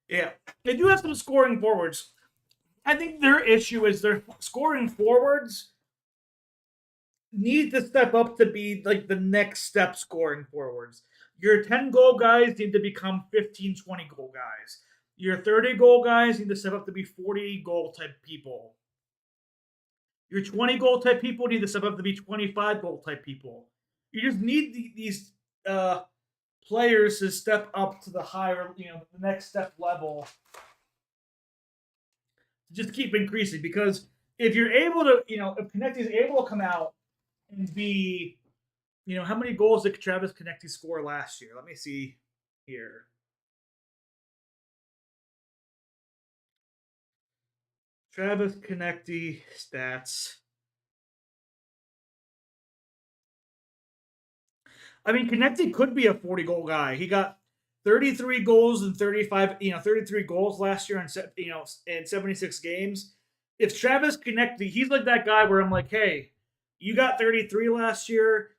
Yeah, they do have some scoring forwards. I think their issue is their scoring forwards need to step up to be like the next step scoring forwards. Your 10 goal guys need to become 15, 20 goal guys. Your 30 goal guys need to step up to be 40 goal type people. Your 20 goal type people need to step up to be 25 goal type people. You just need these players to step up to the higher, the next step level to just keep increasing. Because if you're able to, if Connecty is able to come out and be, how many goals did Travis Connecty score last year? Let me see here. Travis Connecty stats. I mean, Connecty could be a 40 goal guy. He got 33 goals and 35, 33 goals last year in 76 games. If Travis Connecty, he's like that guy where I'm like, hey, you got 33 last year.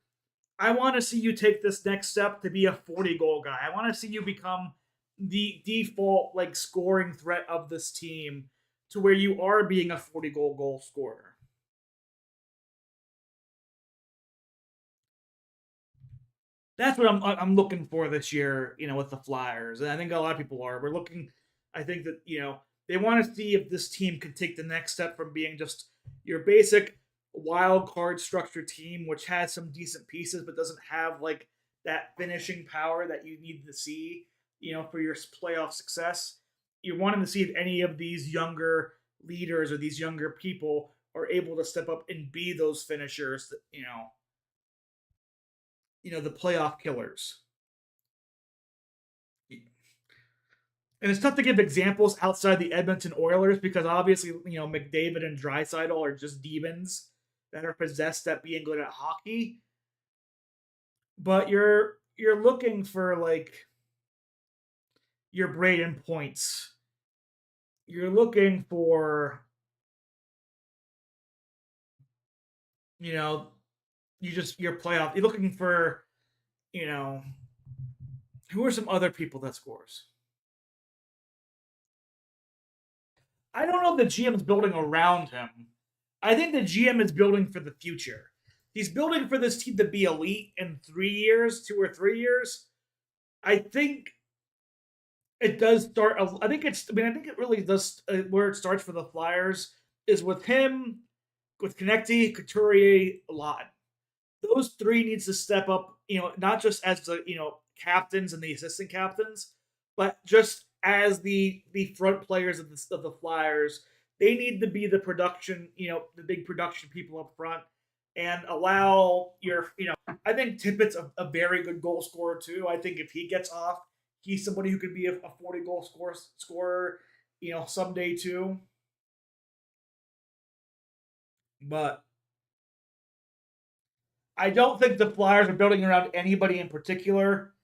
I want to see you take this next step to be a 40 goal guy. I want to see you become the default like scoring threat of this team to where you are being a 40 goal scorer. That's what I'm looking for this year, with the Flyers. And I think a lot of people are. We're looking I think that, they want to see if this team can take the next step from being just your basic wild card structure team, which has some decent pieces but doesn't have like that finishing power that you need to see, for your playoff success. You're wanting to see if any of these younger leaders or these younger people are able to step up and be those finishers that, the playoff killers. And it's tough to give examples outside the Edmonton Oilers because obviously, McDavid and Draisaitl are just demons that are possessed at being good at hockey. But you're looking for like your Braden Points. You're looking for, you know, your playoff. You're looking for, you know, who are some other people that scores? I don't know if the GM is building around him. I think the GM is building for the future. He's building for this team to be elite in 3 years, 2 or 3 years. I think it does start. I think it's. I mean, I think it really does. Where it starts for the Flyers is with him, with Connecty, Couturier, a lot. Those three needs to step up. Not just as the captains and the assistant captains, but just as the front players of the Flyers. They need to be the production. The big production people up front, and allow I think Tippett's a very good goal scorer too. I think if he gets off, he's somebody who could be a 40 goal scorer, someday too. But I don't think the Flyers are building around anybody in particular.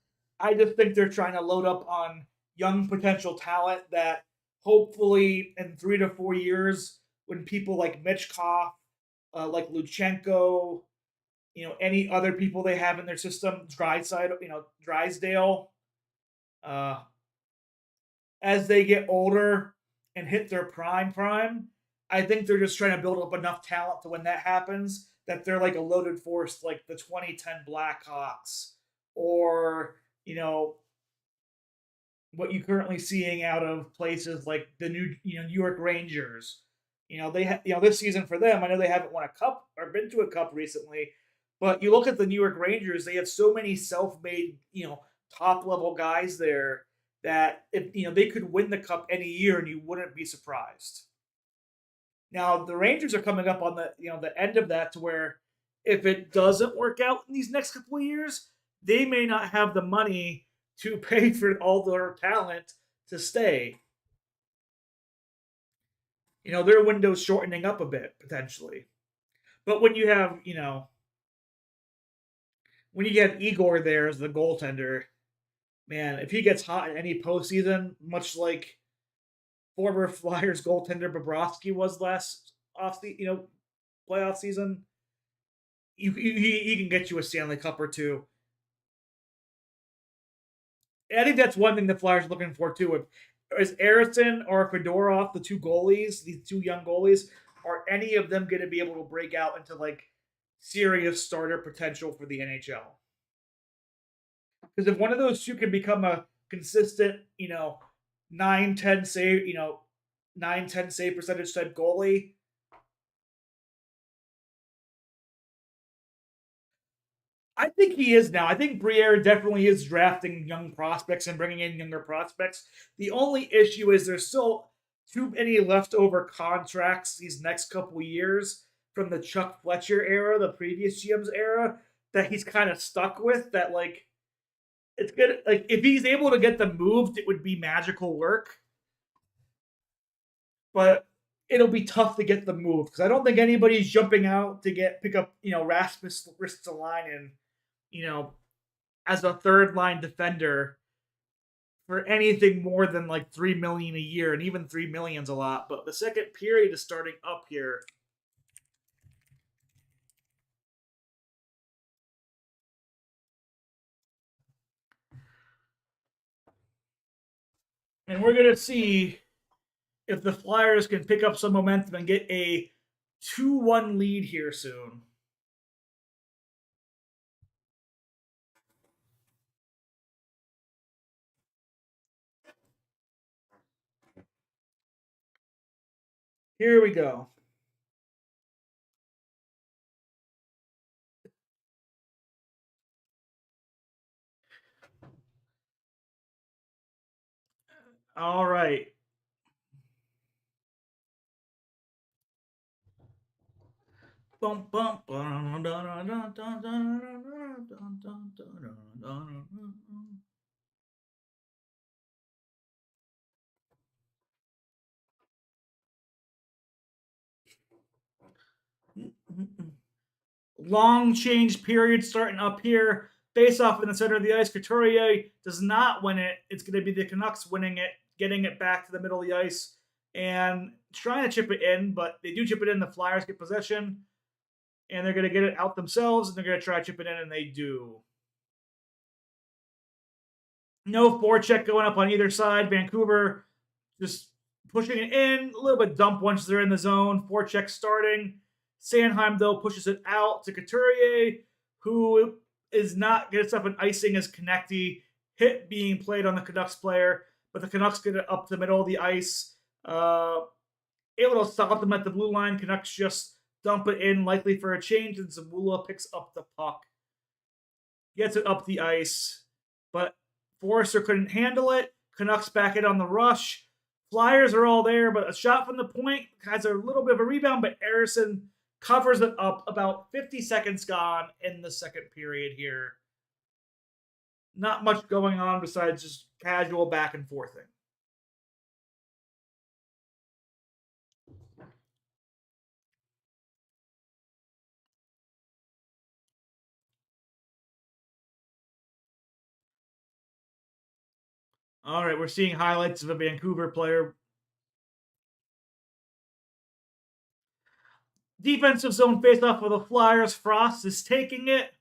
I just think they're trying to load up on young potential talent that hopefully in 3 to 4 years, when people like Michkov, like Luchenko, any other people they have in their system, Drysdale, uh, as they get older and hit their prime, I think they're just trying to build up enough talent to when that happens that they're like a loaded force like the 2010 Blackhawks or, what you're currently seeing out of places like the New York Rangers. This season for them, I know they haven't won a cup or been to a cup recently, but you look at the New York Rangers, they have so many self-made, top level guys there that if they could win the cup any year and you wouldn't be surprised. Now the Rangers are coming up on the the end of that to where if it doesn't work out in these next couple of years, they may not have the money to pay for all their talent to stay. Their window's shortening up a bit potentially. But when you have Igor there as the goaltender, man, if he gets hot in any postseason, much like former Flyers goaltender Bobrovsky was last playoff season, he can get you a Stanley Cup or two. And I think that's one thing the Flyers are looking for too. Is Eriksson or Fedorov, the two goalies, these two young goalies, are any of them going to be able to break out into like serious starter potential for the NHL? Because if one of those two can become a consistent, 9-10 save, 9-10 save percentage type goalie, I think he is now. I think Briere definitely is drafting young prospects and bringing in younger prospects. The only issue is there's still too many leftover contracts these next couple years from the Chuck Fletcher era, the previous GM's era, that he's kind of stuck with. That like it's good. Like if he's able to get them moved, it would be magical work. But it'll be tough to get them moved because I don't think anybody's jumping out to pick up Rasmus Ristolainen, you know, as a third line defender for anything more than like 3 million a year, and even 3 million's a lot. But the second period is starting up here. And we're gonna see if the Flyers can pick up some momentum and get a 2-1 lead here soon. Here we go. All right. Bum, bum, long change period starting up here. Face off in the center of the ice. Couturier does not win it. It's going to be the Canucks winning it, getting it back to the middle of the ice, and trying to chip it in, but they do chip it in. The Flyers get possession, and they're going to get it out themselves, and they're going to try to chip it in, and they do. No forecheck going up on either side. Vancouver just pushing it in. A little bit dump once they're in the zone. Forecheck starting. Sanheim, though, pushes it out to Couturier, who is not gets up an icing as Konecny. Hit being played on the Canucks player, but the Canucks get it up the middle of the ice. Able to stop them at the blue line. Canucks just dump it in, likely for a change, and Zamula picks up the puck. Gets it up the ice, but Forrester couldn't handle it. Canucks back it on the rush. Flyers are all there, but a shot from the point has a little bit of a rebound, but Eriksson covers it up. About 50 seconds gone in the second period here. Not much going on besides just casual back and forthing. All right, we're seeing highlights of a Vancouver player. Defensive zone faceoff for the Flyers. Frost is taking it.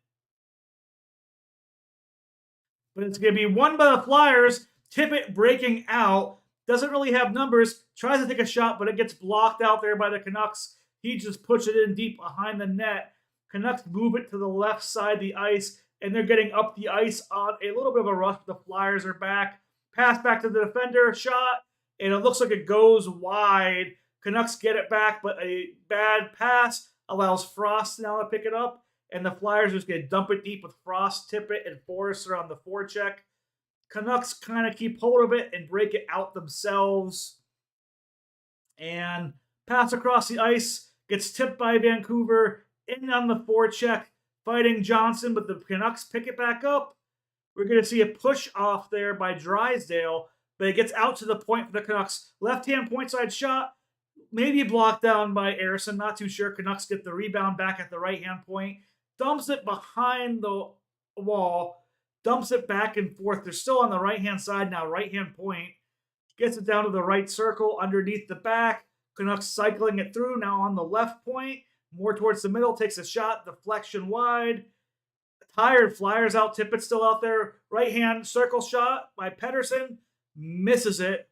But it's going to be won by the Flyers. Tippett breaking out. Doesn't really have numbers. Tries to take a shot, but it gets blocked out there by the Canucks. He just puts it in deep behind the net. Canucks move it to the left side of the ice, and they're getting up the ice on a little bit of a rush. The Flyers are back. Pass back to the defender. Shot, and it looks like it goes wide. Canucks get it back, but a bad pass allows Frost now to pick it up, and the Flyers are just going to dump it deep with Frost, Tippett, and Forrester on the forecheck. Canucks kind of keep hold of it and break it out themselves. And pass across the ice, gets tipped by Vancouver, in on the forecheck. fighting Johnson, but the Canucks pick it back up. We're going to see a push off there by Drysdale, but it gets out to the point for the Canucks. Left-hand point side shot, maybe blocked down by Ersson, not too sure. Canucks get the rebound back at the right-hand point, dumps it behind the wall, dumps it back and forth. They're still on the right-hand side now, right-hand point. Gets it down to the right circle, underneath the back. Canucks cycling it through, now on the left point, more towards the middle, takes a shot, deflection wide. Tired Flyers out, Tippett's still out there. Right-hand circle shot by Pettersson, misses it.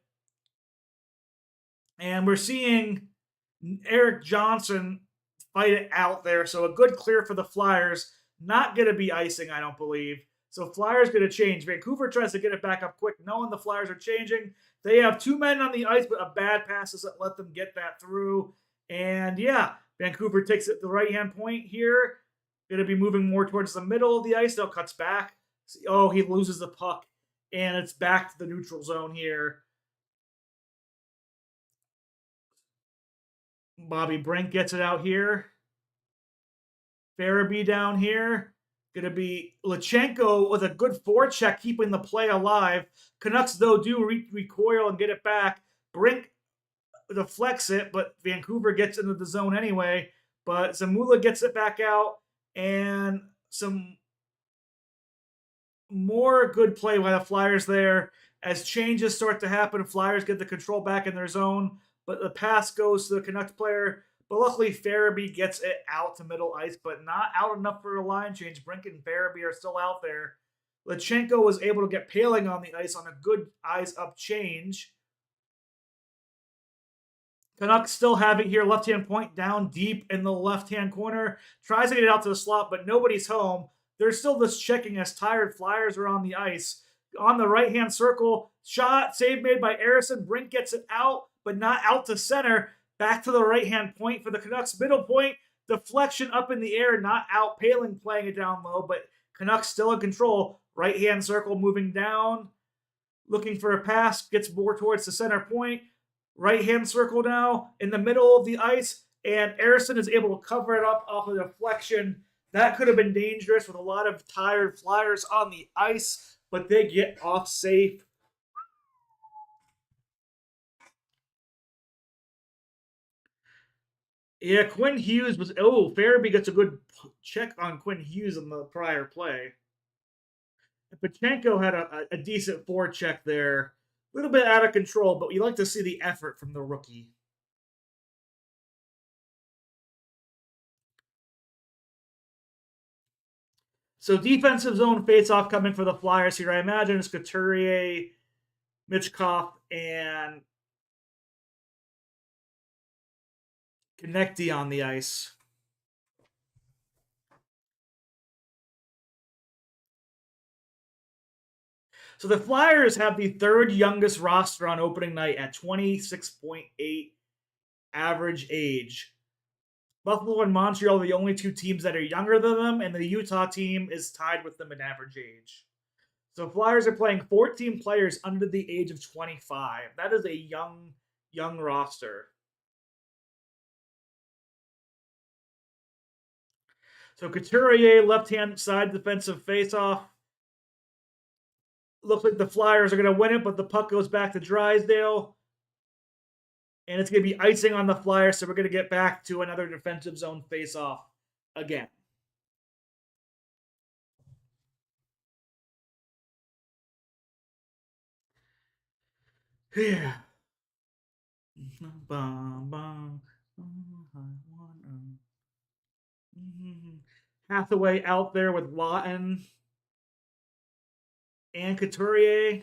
And we're seeing Erik Johnson fight it out there. So a good clear for the Flyers. Not going to be icing, I don't believe. So Flyers going to change. Vancouver tries to get it back up quick, knowing the Flyers are changing. They have 2 men on the ice, but a bad pass doesn't let them get that through. And yeah, Vancouver takes it to the right-hand point here. Going to be moving more towards the middle of the ice. Now cuts back. Oh, he loses the puck. And it's back to the neutral zone here. Bobby Brink gets it out here. Farabee down here. Going to be Lachenko with a good forecheck, keeping the play alive. Canucks, though, do recoil and get it back. Brink deflects it, but Vancouver gets into the zone anyway. But Zamula gets it back out, and some more good play by the Flyers there. As changes start to happen, Flyers get the control back in their zone, but the pass goes to the Canucks player. But luckily, Farabee gets it out to middle ice, but not out enough for a line change. Brink and Farabee are still out there. Lachenko was able to get Paling on the ice on a good eyes-up change. Canucks still have it here. Left-hand point down deep in the left-hand corner. Tries to get it out to the slot, but nobody's home. There's still this checking as tired Flyers are on the ice. On the right-hand circle, shot, save made by Ersson. Brink gets it out, but not out to center. Back to the right-hand point for the Canucks. Middle point, deflection up in the air, not out. Paling playing it down low, but Canucks still in control. Right-hand circle moving down. Looking for a pass, gets more towards the center point. Right-hand circle now in the middle of the ice, and Ersson is able to cover it up off of the deflection. That could have been dangerous with a lot of tired Flyers on the ice, but they get off safe. Yeah, Quinn Hughes was... Oh, Farabee gets a good check on Quinn Hughes in the prior play. Pachenko had a decent forecheck there. A little bit out of control, but you like to see the effort from the rookie. So defensive zone face-off coming for the Flyers here. I imagine it's Couturier, Michkov, and Konechny on the ice. So the Flyers have the 3rd youngest roster on opening night at 26.8 average age. Buffalo and Montreal are the only 2 teams that are younger than them, and the Utah team is tied with them in average age. So Flyers are playing 14 players under the age of 25. That is a young roster. So Couturier, left-hand side defensive face-off. Looks like the Flyers are going to win it, but the puck goes back to Drysdale. And it's going to be icing on the Flyers, so we're going to get back to another defensive zone face-off again. Yeah. Hathaway out there with Lawton and Couturier.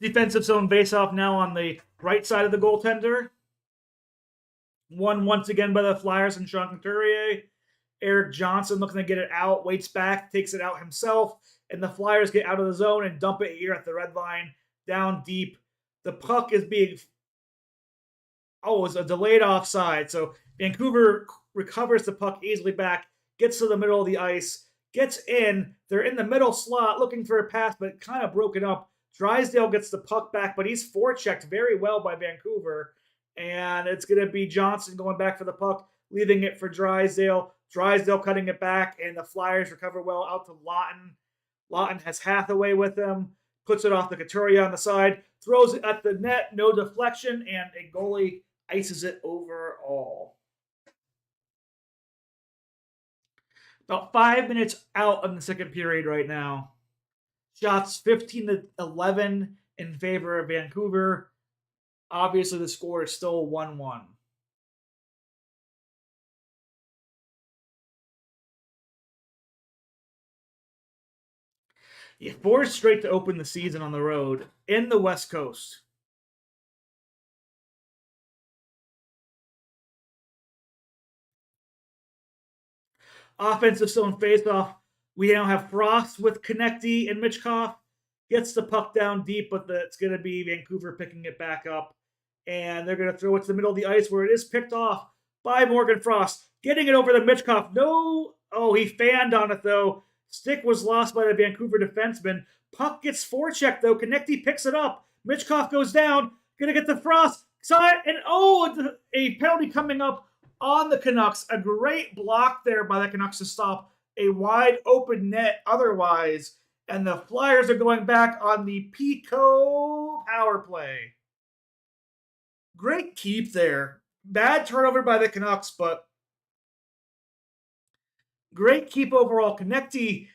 Defensive zone face-off now on the right side of the goaltender. Won once again by the Flyers and Sean Couturier. Erik Johnson looking to get it out, waits back, takes it out himself, and the Flyers get out of the zone and dump it here at the red line, down deep. The puck is being... Oh, it's a delayed offside. So Vancouver recovers the puck easily back, gets to the middle of the ice, gets in. They're in the middle slot looking for a pass, but kind of broken up. Drysdale gets the puck back, but he's forechecked very well by Vancouver. And it's going to be Johnson going back for the puck. leaving it for Drysdale. Drysdale cutting it back, and the Flyers recover well out to Lawton. Lawton has Hathaway with him, puts it off the Couturier on the side, throws it at the net, no deflection, and a goalie ices it overall. About 5 minutes out of the second period right now. Shots 15-11 in favor of Vancouver. Obviously, the score is still 1-1. Yeah, 4 straight to open the season on the road in the West Coast. Offensive zone faceoff. We now have Frost with Konecny and Michkov. Gets the puck down deep, but it's going to be Vancouver picking it back up. And they're going to throw it to the middle of the ice where it is picked off by Morgan Frost. Getting it over to Michkov. No. Oh, he fanned on it, though. Stick was lost by the Vancouver defenseman. Puck gets forechecked, though. Konecny picks it up. Michkov goes down. Going to get the Frost. And a penalty coming up on the Canucks. A great block there by the Canucks to stop a wide open net otherwise. And the Flyers are going back on the Pico power play. Great keep there. Bad turnover by the Canucks, but great keep overall. Konecny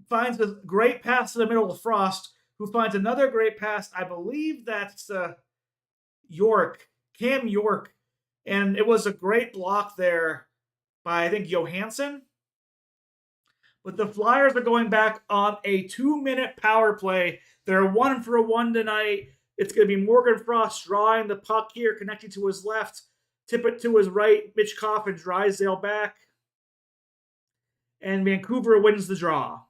finds a great pass to the middle of Frost, who finds another great pass. I believe that's Cam York. And it was a great block there by, I think, Johansson. But the Flyers are going back on a 2-minute power play. They're 1-for-1 tonight. It's going to be Morgan Frost drawing the puck here, connecting to his left, tip it to his right, Michkov and Drysdale back. And Vancouver wins the draw.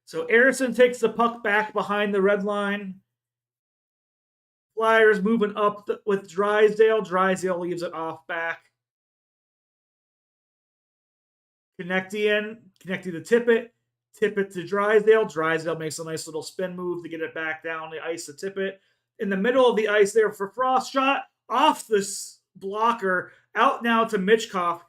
So Eriksson takes the puck back behind the red line. Flyers moving up with Drysdale. Drysdale leaves it off back. Konecny to tip it to Drysdale. Drysdale makes a nice little spin move to get it back down the ice to tip it. In the middle of the ice there for Frost, shot off this blocker, out now to Michkov,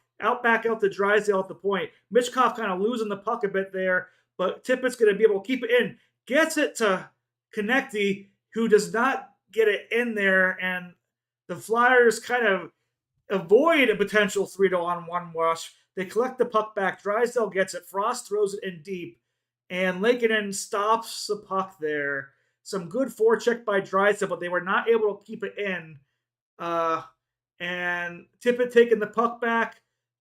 back out to Drysdale at the point. Michkov kind of losing the puck a bit there, but Tippett's going to be able to keep it in. Gets it to Konecny, who does not get it in there, and the Flyers kind of avoid a potential 3-1 rush. They collect the puck back. Drysdale gets it. Frost throws it in deep. And Lankinen stops the puck there. Some good forecheck by Drysdale, but they were not able to keep it in. And Tippett taking the puck back.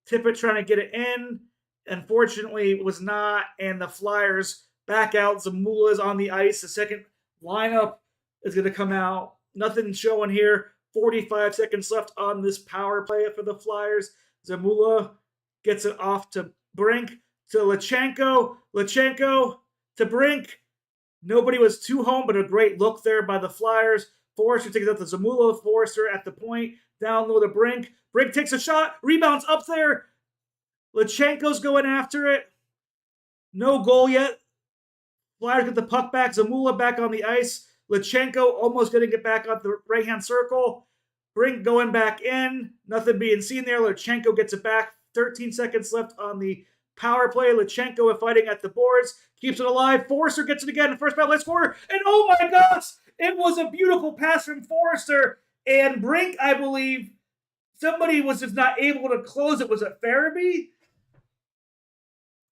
Tippett trying to get it in. Unfortunately, it was not. And the Flyers back out. Zamula's on the ice. The second lineup is going to come out. Nothing showing here. 45 seconds left on this power play for the Flyers. Zamula gets it off to Brink, to Lachenko to Brink. Nobody was too home, but a great look there by the Flyers. Forrester takes it up to Zamula. Forrester at the point, down low to Brink. Brink takes a shot, rebounds up there. Lachenko's going after it. No goal yet. Flyers get the puck back. Zamula back on the ice. Lachenko almost getting it back on the right-hand circle. Brink going back in. Nothing being seen there. Lachenko gets it back. 13 seconds left on the power play. Lachenko fighting at the boards. Keeps it alive. Forrester gets it again. First power play scorer. And oh my gosh! It was a beautiful pass from Forrester. And Brink, I believe, somebody was just not able to close it. Was it Farabee?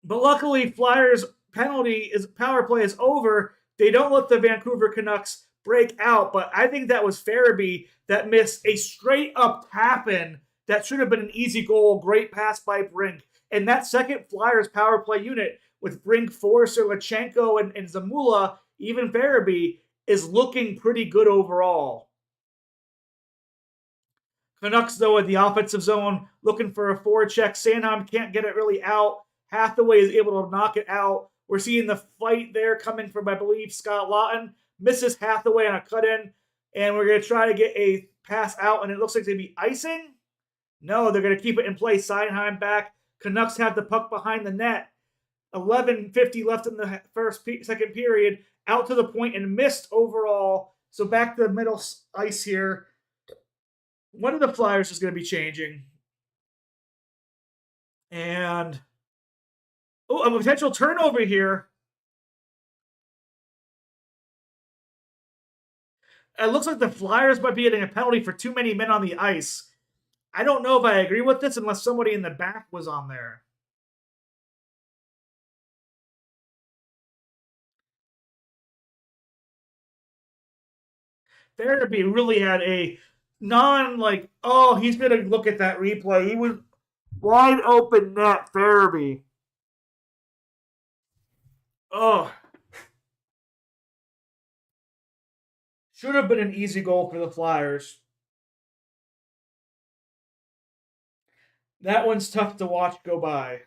But luckily, Flyers power play is over. They don't let the Vancouver Canucks break out. But I think that was Farabee that missed a straight up tap in. That should have been an easy goal. Great pass by Brink. And that second Flyers power play unit with Brink, Forrester, Lachenko, and Zamula, even Farabee, is looking pretty good overall. Canucks, though, in the offensive zone, looking for a forecheck. Sanheim can't get it really out. Hathaway is able to knock it out. We're seeing the fight there coming from, I believe, Scott Lawton. Misses Hathaway on a cut-in. And we're going to try to get a pass out, and it looks like they'd be icing. No, they're going to keep it in place. Sanheim back. Canucks have the puck behind the net. 11:50 left in the second period. Out to the point and missed overall. So back to the middle ice here. One of the Flyers is going to be changing. And, oh, a potential turnover here. It looks like the Flyers might be getting a penalty for too many men on the ice. I don't know if I agree with this unless somebody in the back was on there. Therapy really had a non like, oh, he's gonna look at that replay. He was wide open net Therapy. Oh, should have been an easy goal for the Flyers. That one's tough to watch go by.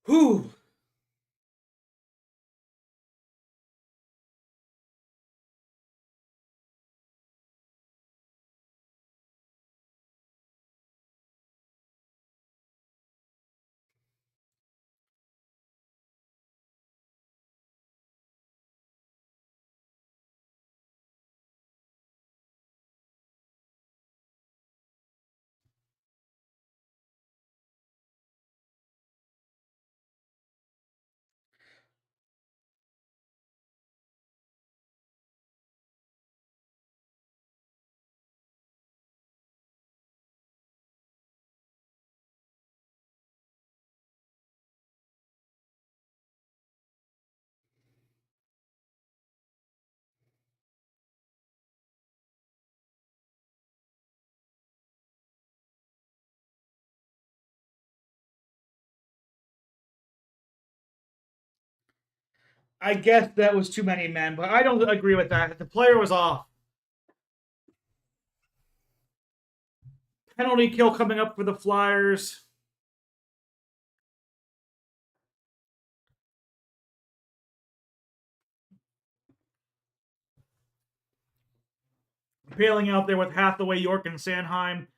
Whew. I guess that was too many men, but I don't agree with that. The player was off. Penalty kill coming up for the Flyers. Paling out there with Hathaway, York, and Sanheim.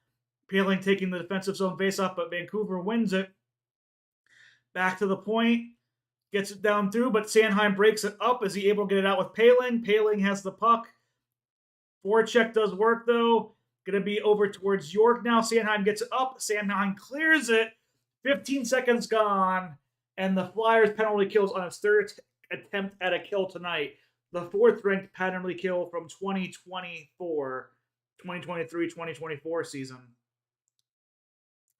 Paling taking the defensive zone faceoff, but Vancouver wins it. Back to the point. Gets it down through, but Sanheim breaks it up. Is he able to get it out with Paling? Paling has the puck. Forecheck does work, though. Going to be over towards York now. Sanheim gets it up. Sanheim clears it. 15 seconds gone. And the Flyers penalty kills on its third attempt at a kill tonight. The fourth ranked penalty kill from 2023-2024 season.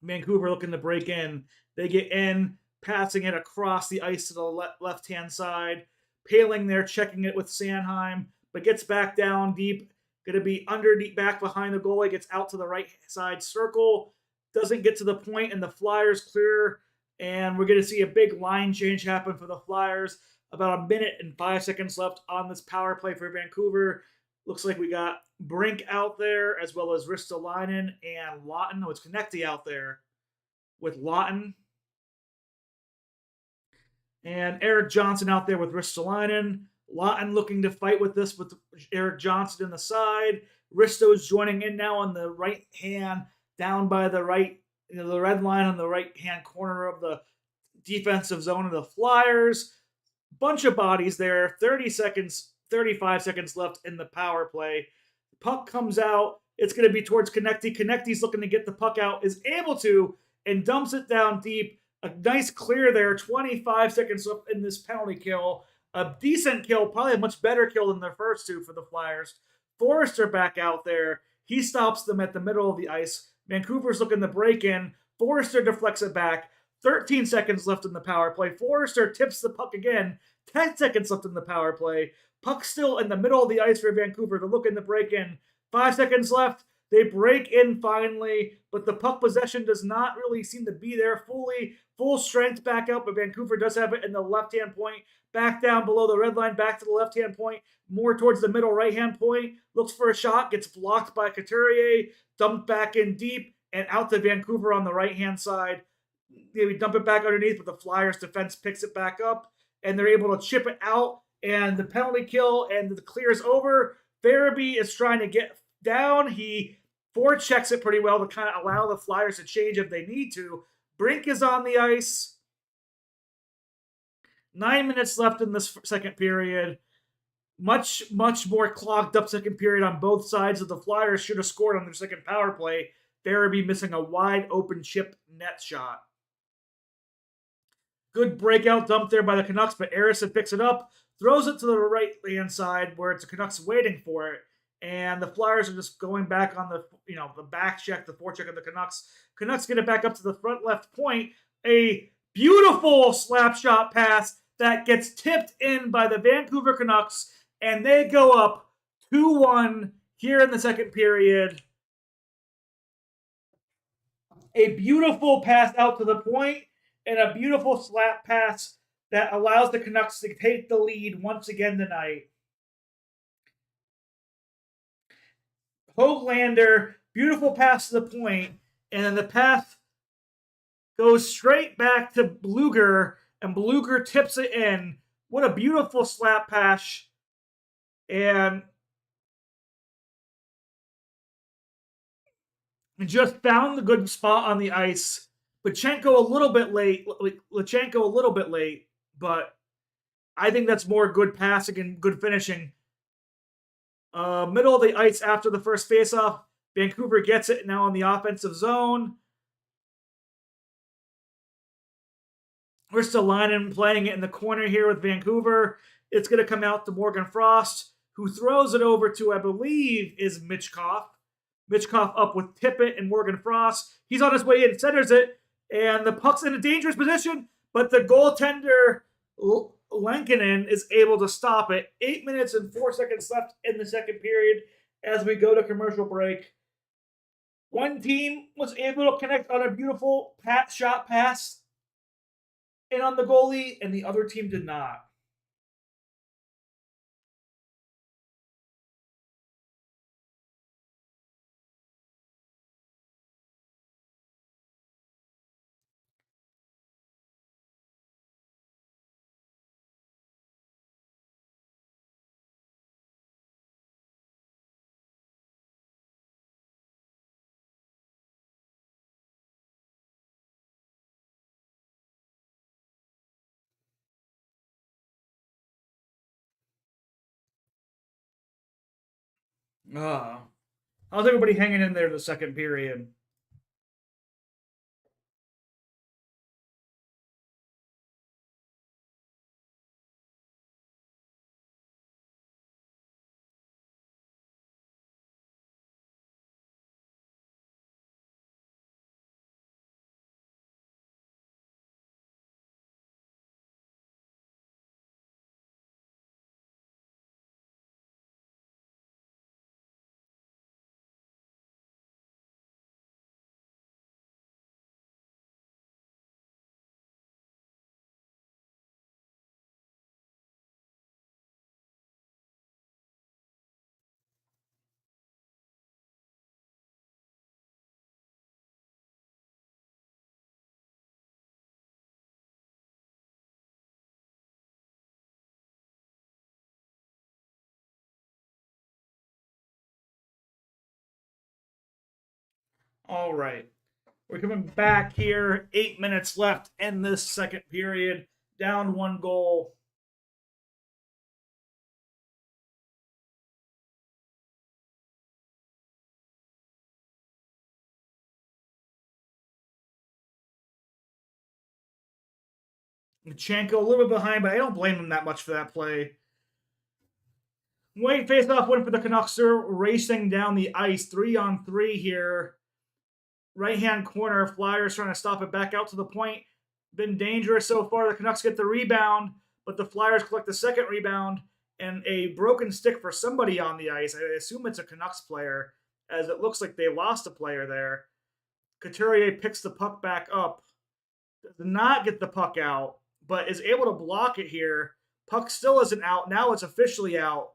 Vancouver looking to break in. They get in, passing it across the ice to the left-hand side. Paling there, checking it with Sanheim, but gets back down deep. Going to be underneath, back behind the goalie. Gets out to the right side circle. Doesn't get to the point, and the Flyers clear. And we're going to see a big line change happen for the Flyers. About a minute and 5 seconds left on this power play for Vancouver. Looks like we got Brink out there, as well as Ristolainen and Lawton. Oh, it's Konecny out there with Lawton. And Erik Johnson out there with Ristolainen. Lawton looking to fight with this with Erik Johnson in the side. Risto's joining in now on the right hand, down by the right, the red line on the right hand corner of the defensive zone of the Flyers. Bunch of bodies there. 30 seconds, 35 seconds left in the power play. Puck comes out. It's going to be towards Konecny. Konecny's looking to get the puck out, is able to, and dumps it down deep. A nice clear there. 25 seconds left in this penalty kill. A decent kill, probably a much better kill than their first two for the Flyers. Forrester back out there. He stops them at the middle of the ice. Vancouver's looking to break in. Forrester deflects it back. 13 seconds left in the power play. Forrester tips the puck again. 10 seconds left in the power play. Puck still in the middle of the ice for Vancouver. They're looking to break in. 5 seconds left. They break in finally, but the puck possession does not really seem to be there fully. Full strength back out, but Vancouver does have it in the left-hand point. Back down below the red line, back to the left-hand point. More towards the middle right-hand point. Looks for a shot, gets blocked by Couturier. Dumped back in deep, and out to Vancouver on the right-hand side. They dump it back underneath, but the Flyers defense picks it back up, and they're able to chip it out, and the penalty kill, and the clear is over. Farabee is trying to get down. He forechecks it pretty well to kind of allow the Flyers to change if they need to. Brink is on the ice. 9 minutes left in this second period. Much more clogged up second period on both sides. Of the Flyers should have scored on their second power play. Farabee missing a wide open chip net shot. Good breakout dump there by the Canucks, but Harrison picks it up, throws it to the right-hand side where it's the Canucks waiting for it, and the Flyers are just going back on the back check, the forecheck of the Canucks. Canucks get it back up to the front left point. A beautiful slap shot pass that gets tipped in by the Vancouver Canucks, and they go up 2-1 here in the second period. A beautiful pass out to the point, and a beautiful slap pass that allows the Canucks to take the lead once again tonight. Hoglander, beautiful pass to the point, and then the pass goes straight back to Bluger, and Bluger tips it in. What a beautiful slap pass. And just found the good spot on the ice. Lachenko a little bit late, but I think that's more good passing and good finishing. Middle of the ice after the first faceoff. Vancouver gets it now in the offensive zone. Ristolainen playing it in the corner here with Vancouver. It's going to come out to Morgan Frost, who throws it over to, I believe, is Michkov. Michkov up with Tippett and Morgan Frost. He's on his way in, centers it, and the puck's in a dangerous position, but the goaltender, Lankinen, is able to stop it. 8 minutes and 4 seconds left in the second period as we go to commercial break. One team was able to connect on a beautiful shot pass and on the goalie, and the other team did not. How's everybody hanging in there in the second period? All right. We're coming back here. 8 minutes left in this second period. Down 1 goal. Michkov a little bit behind, but I don't blame him that much for that play. White face-off win for the Canucks. They're racing down the ice. 3-on-3 here. Right-hand corner. Flyers trying to stop it back out to the point. Been dangerous so far. The Canucks get the rebound, but the Flyers collect the second rebound and a broken stick for somebody on the ice. I assume it's a Canucks player, as it looks like they lost a player there. Couturier picks the puck back up. Does not get the puck out, but is able to block it here. Puck still isn't out. Now it's officially out.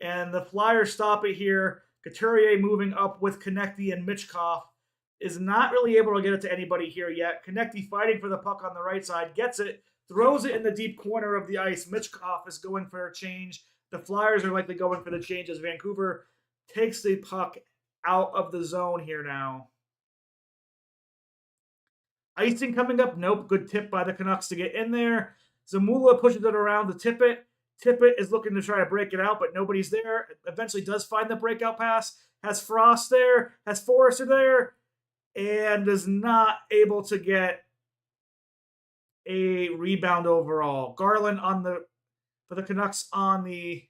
And the Flyers stop it here. Couturier moving up with Konecny and Michkov. is not really able to get it to anybody here yet. Konecny fighting for the puck on the right side, gets it, throws it in the deep corner of the ice. Michkov is going for a change. The Flyers are likely going for the change as Vancouver takes the puck out of the zone here now. Icing coming up. Nope. Good tip by the Canucks to get in there. Zamula pushes it around to tip it. Tippett is looking to try to break it out, but nobody's there. Eventually does find the breakout pass. Has Frost there. Has Forrester there. And is not able to get a rebound overall. Garland for the Canucks on the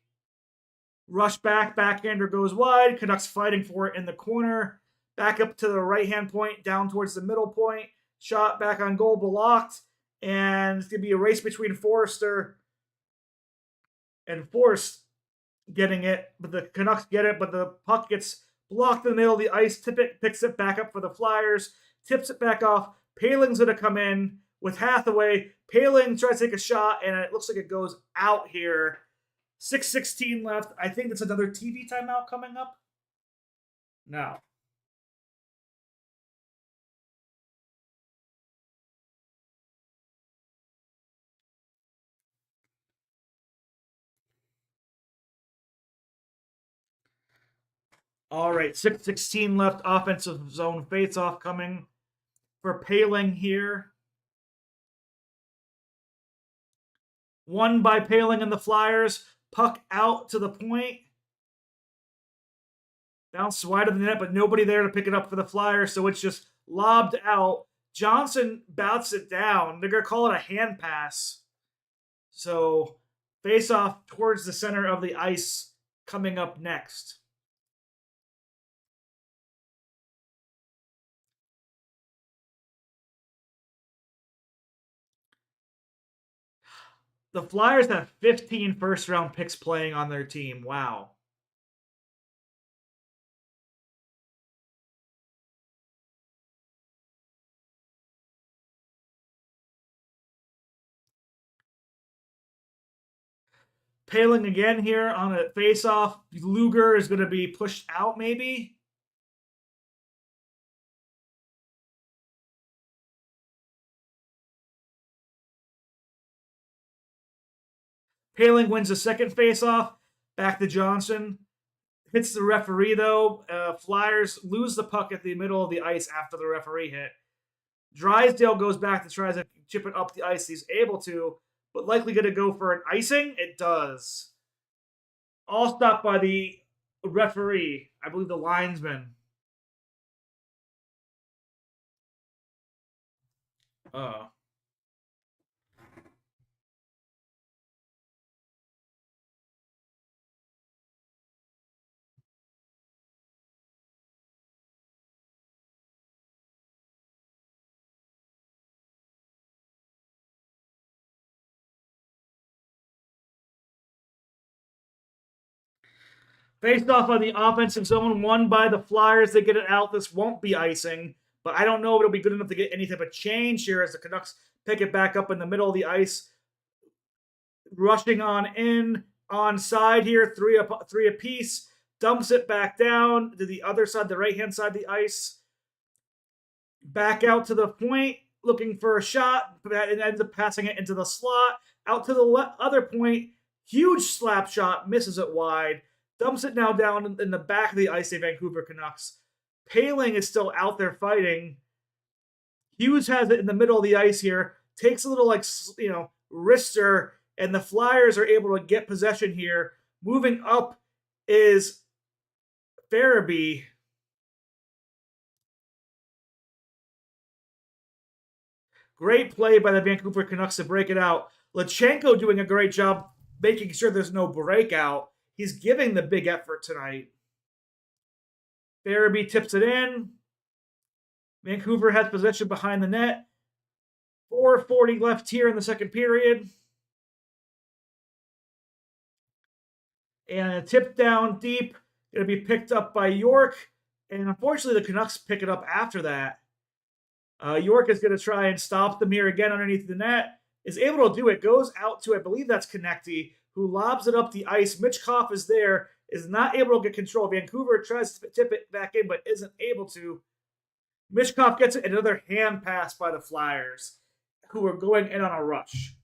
rush backhander goes wide. Canucks fighting for it in the corner. Back up to the right-hand point, down towards the middle point. Shot back on goal, blocked. And it's going to be a race between Forrester and Force getting it. But the Canucks get it, but the puck gets blocked in the middle of the ice. Tippett picks it back up for the Flyers. Tips it back off. Paling's going to come in with Hathaway. Paling tries to take a shot, and it looks like it goes out here. 6:16 left. I think that's another TV timeout coming up. No. All right, 6:16 left. Offensive zone face-off coming for Paling here. Won by Paling and the Flyers. Puck out to the point. Bounced wide of the net, but nobody there to pick it up for the Flyers, so it's just lobbed out. Johnson bounced it down. They're going to call it a hand pass. So face off towards the center of the ice coming up next. The Flyers have 15 first-round picks playing on their team. Wow. Paling again here on a face-off. Luger is going to be pushed out, maybe. Paling wins the second face-off. Back to Johnson. Hits the referee, though. Flyers lose the puck at the middle of the ice after the referee hit. Drysdale goes back to try to chip it up the ice. He's able to, but likely going to go for an icing. It does. All stopped by the referee. I believe the linesman. Faced off on the offensive zone, won by the Flyers. They get it out. This won't be icing, but I don't know if it'll be good enough to get any type of change here as the Canucks pick it back up in the middle of the ice. Rushing on in, on side here, three apiece. Dumps it back down to the other side, the right-hand side of the ice. Back out to the point, looking for a shot, but it ends up passing it into the slot. Out to the other point, huge slap shot, misses it wide. Dumps it now down in the back of the ice, the Vancouver Canucks. Paling is still out there fighting. Hughes has it in the middle of the ice here. Takes a little, wrister, and the Flyers are able to get possession here. Moving up is Farabee. Great play by the Vancouver Canucks to break it out. Lachenko doing a great job making sure there's no breakout. He's giving the big effort tonight. Farabee tips it in. Vancouver has possession behind the net. 4:40 left here in the second period. And a tip down deep. Going to be picked up by York. And unfortunately, the Canucks pick it up after that. York is going to try and stop them here again underneath the net. Is able to do it. Goes out to, I believe that's Konecny, who lobs it up the ice. Michkov is there. Is not able to get control. Vancouver tries to tip it back in, but isn't able to. Michkov gets another hand pass by the Flyers, who are going in on a rush.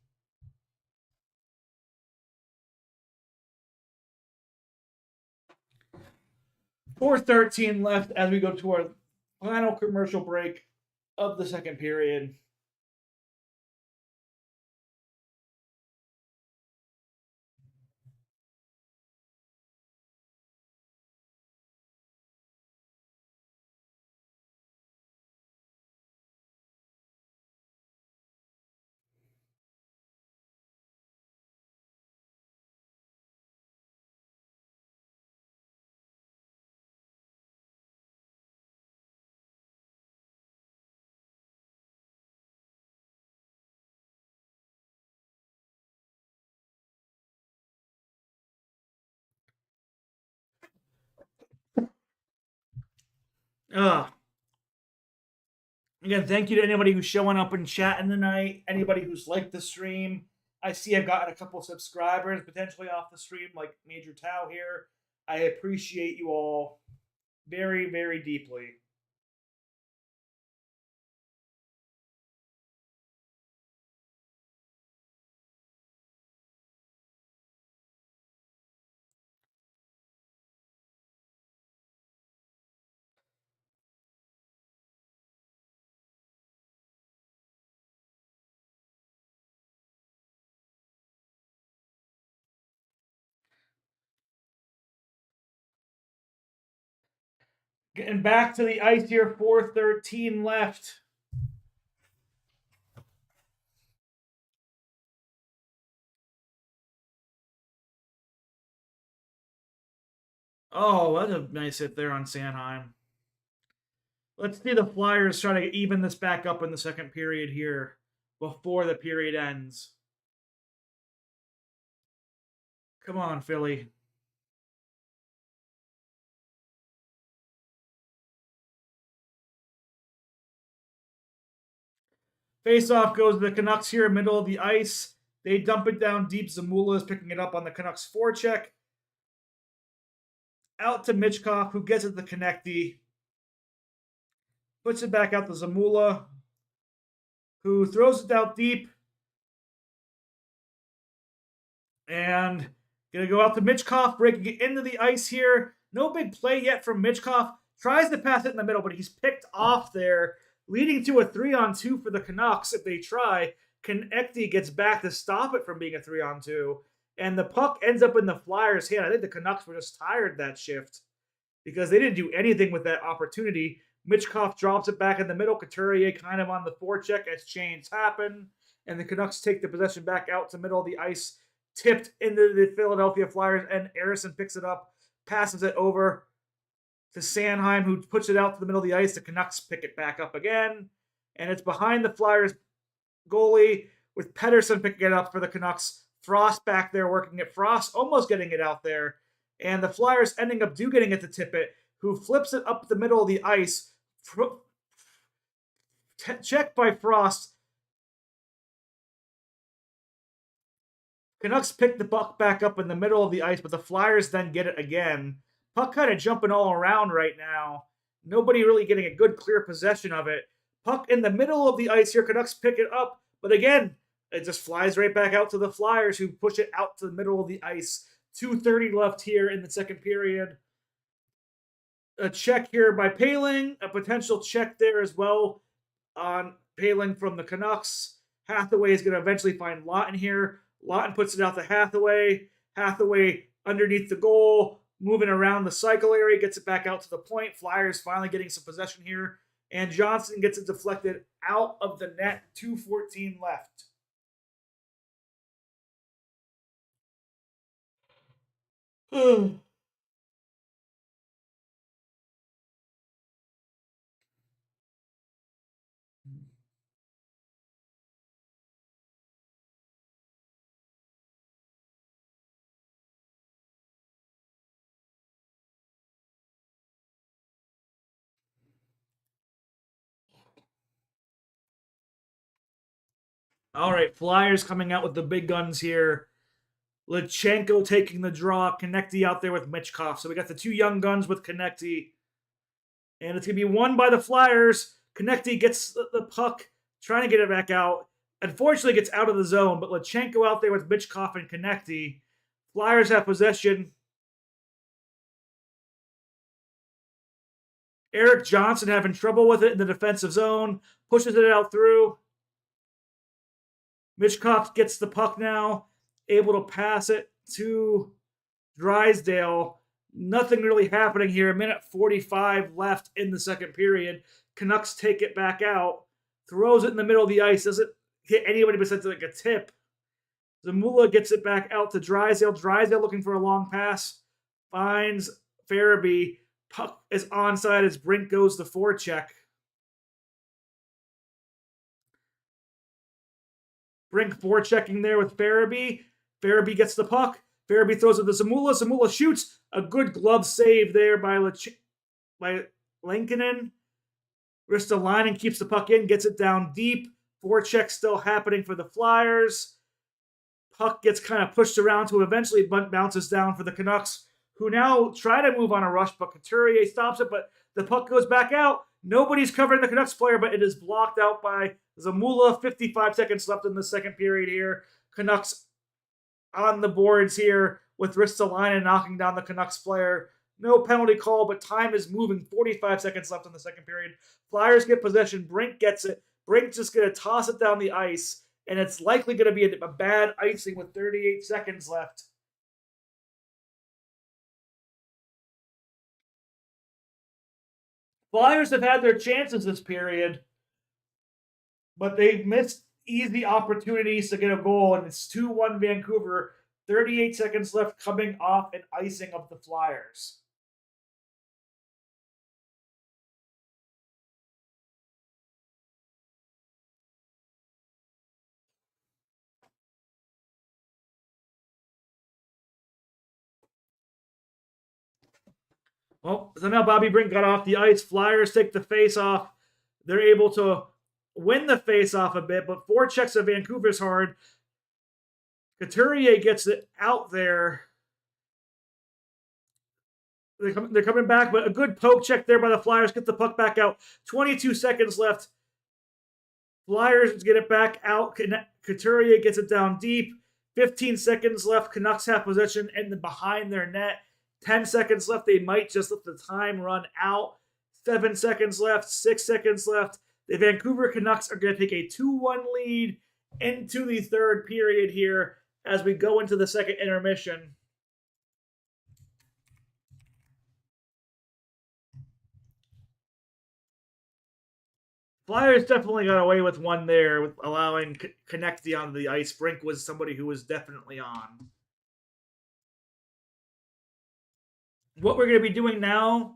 4:13 left as we go to our final commercial break of the second period. Uh, Again, thank you to anybody who's showing up and chatting tonight. Anybody who's liked the stream. I see I've gotten a couple subscribers potentially off the stream, like Major Tao here. I appreciate you all very, very deeply. Getting back to the ice here, 4:13 left. Oh, that's a nice hit there on Sanheim. Let's see the Flyers try to even this back up in the second period here before the period ends. Come on, Philly. Face-off goes to the Canucks here, middle of the ice. They dump it down deep. Zamula is picking it up on the Canucks forecheck. Out to Michkov, who gets it to Konecny. Puts it back out to Zamula, who throws it out deep. And gonna go out to Michkov, breaking it into the ice here. No big play yet from Michkov. Tries to pass it in the middle, but he's picked off there, leading to a 3-on-2 for the Canucks if they try. Konecny gets back to stop it from being a 3-on-2. And the puck ends up in the Flyers' hand. I think the Canucks were just tired that shift because they didn't do anything with that opportunity. Michkov drops it back in the middle. Couturier kind of on the forecheck as chains happen. And the Canucks take the possession back out to the middle of the ice, tipped into the Philadelphia Flyers, and Harrison picks it up, passes it over to Sanheim, who puts it out to the middle of the ice. The Canucks pick it back up again, and it's behind the Flyers goalie with Pettersson picking it up for the Canucks. Frost back there working it. Frost almost getting it out there, and the Flyers ending up getting it to Tippett, who flips it up the middle of the ice. Checked by Frost. Canucks pick the puck back up in the middle of the ice, but the Flyers then get it again. Puck kind of jumping all around right now. Nobody really getting a good clear possession of it. Puck in the middle of the ice here. Canucks pick it up, but again, it just flies right back out to the Flyers, who push it out to the middle of the ice. 2:30 left here in the second period. A check here by Poehling. A potential check there as well on Poehling from the Canucks. Hathaway is going to eventually find Lawton here. Lawton puts it out to Hathaway. Hathaway underneath the goal, moving around the cycle area, gets it back out to the point. Flyers finally getting some possession here. And Johnson gets it deflected out of the net. 2:14 left. All right, Flyers coming out with the big guns here. Lutsenko taking the draw. Konecny out there with Michkov. So we got the two young guns with Konecny. And it's going to be won by the Flyers. Konechny gets the puck, trying to get it back out. Unfortunately, gets out of the zone, but Lachenko out there with Michkov and Konechny. Flyers have possession. Erik Johnson having trouble with it in the defensive zone, pushes it out through. Michkov gets the puck now, able to pass it to Drysdale. Nothing really happening here. A minute 45 left in the second period. Canucks take it back out, throws it in the middle of the ice, doesn't hit anybody besides like a tip. Zamula gets it back out to Drysdale. Drysdale looking for a long pass, finds Farabee. Puck is onside as Brink goes to forecheck. Brink forechecking there with Farabee. Farabee gets the puck. Farabee throws it to Zamula. Zamula shoots. A good glove save there by Lankinen. Ristolainen keeps the puck in, gets it down deep. Forecheck still happening for the Flyers. Puck gets kind of pushed around to eventually bounces down for the Canucks, who now try to move on a rush, but Couturier stops it, but the puck goes back out. Nobody's covering the Canucks player, but it is blocked out by Zamula. 55 seconds left in the second period here. Canucks on the boards here with Ristolainen knocking down the Canucks player. No penalty call, but time is moving. 45 seconds left in the second period. Flyers get possession. Brink gets it. Brink's just going to toss it down the ice, and it's likely going to be a bad icing with 38 seconds left. Flyers have had their chances this period, but they've missed easy opportunities to get a goal, and it's 2-1 Vancouver. 38 seconds left coming off an icing of the Flyers. Well, somehow Bobby Brink got off the ice. Flyers take the face off. They're able to win the face off a bit, but forechecks of Vancouver's hard. Couturier gets it out there. They're coming back, but a good poke check there by the Flyers. Get the puck back out. 22 seconds left. Flyers get it back out. Couturier gets it down deep. 15 seconds left. Canucks have possession and behind their net. 10 seconds left. They might just let the time run out. 7 seconds left. 6 seconds left. The Vancouver Canucks are going to take a 2-1 lead into the third period here as we go into the second intermission. Flyers definitely got away with one there with allowing Konechny onto the ice. Brink was somebody who was definitely on. What we're going to be doing now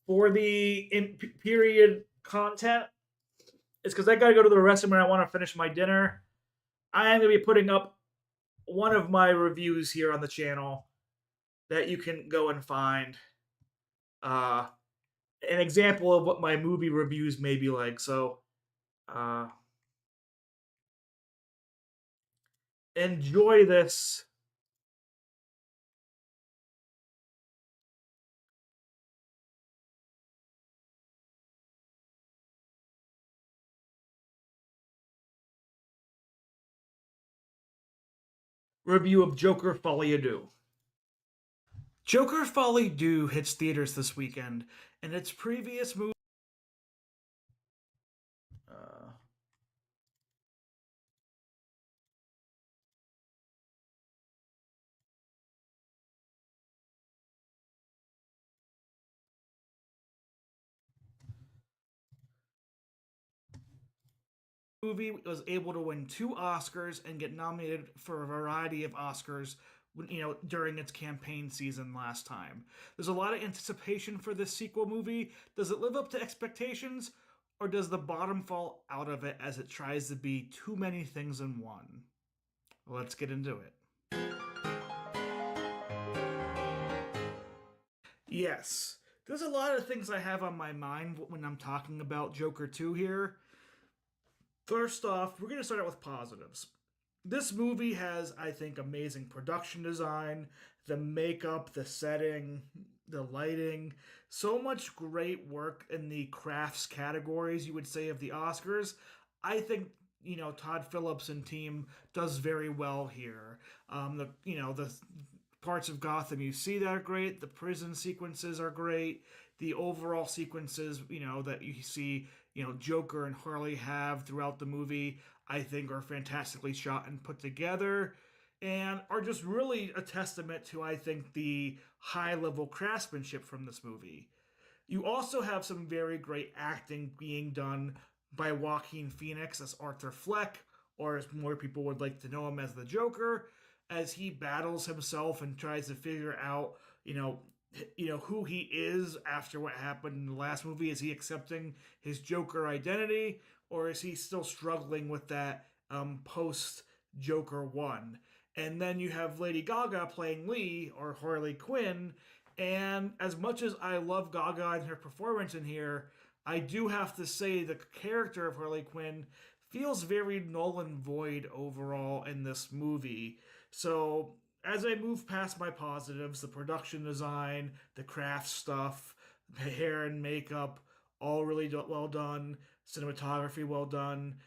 for the period content is because I got to go to the restroom and I want to finish my dinner. I am going to be putting up one of my reviews here on the channel that you can go and find. An example of what my movie reviews may be like. So, enjoy this. Review of Joker Folie à Deux. Joker Folie à Deux hits theaters this weekend, and its previous movie. Movie was able to win 2 Oscars and get nominated for a variety of Oscars, during its campaign season last time. There's a lot of anticipation for this sequel movie. Does it live up to expectations, or does the bottom fall out of it as it tries to be too many things in one? Let's get into it. Yes, there's a lot of things I have on my mind when I'm talking about Joker 2 here. First off, we're going to start out with positives. This movie has, I think, amazing production design. the makeup, the setting, the lighting, so much great work in the crafts categories, you would say, of the Oscars. I think Todd Phillips and team does very well here. The parts of Gotham you see that are great. The prison sequences are great. The overall sequences, that you see, Joker and Harley have throughout the movie, I think are fantastically shot and put together and are just really a testament to, I think, the high level craftsmanship from this movie. You also have some very great acting being done by Joaquin Phoenix as Arthur Fleck, or as more people would like to know him as the Joker, as he battles himself and tries to figure out, who he is after what happened in the last movie. Is he accepting his Joker identity, or is he still struggling with that post Joker 1? And then you have Lady Gaga playing Lee, or Harley Quinn. And as much as I love Gaga and her performance in here, I do have to say the character of Harley Quinn feels very null and void overall in this movie. So as I move past my positives, the production design, the craft stuff, the hair and makeup, all really well done, cinematography well done,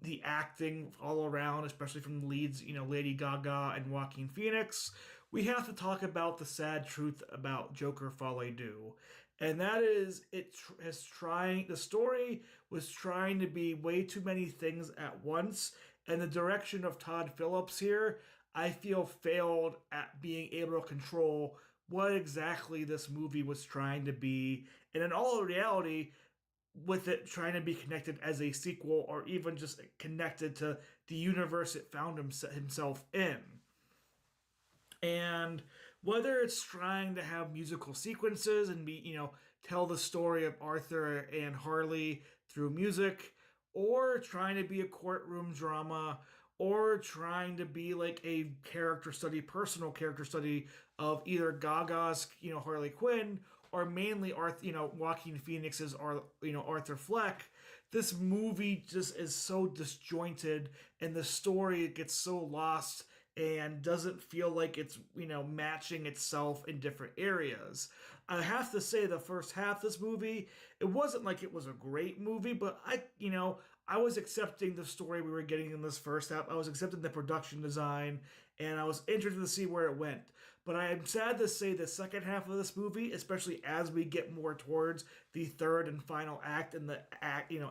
the acting all around, especially from the leads, Lady Gaga and Joaquin Phoenix, we have to talk about the sad truth about Joker Folie Deux. And that is, the story was trying to be way too many things at once, and the direction of Todd Phillips here, I feel, failed at being able to control what exactly this movie was trying to be. And in all reality, with it trying to be connected as a sequel or even just connected to the universe it found himself in. And whether it's trying to have musical sequences and tell the story of Arthur and Harley through music, or trying to be a courtroom drama, or trying to be like a personal character study of either Gaga's, Harley Quinn, or mainly Joaquin Phoenix's, Arthur Fleck. This movie just is so disjointed, and the story gets so lost and doesn't feel like it's matching itself in different areas. I have to say, the first half of this movie, it wasn't like it was a great movie, but I was accepting the story we were getting in this first half. I was accepting the production design, and I was interested to see where it went. But I am sad to say the second half of this movie, especially as we get more towards the third and final act and the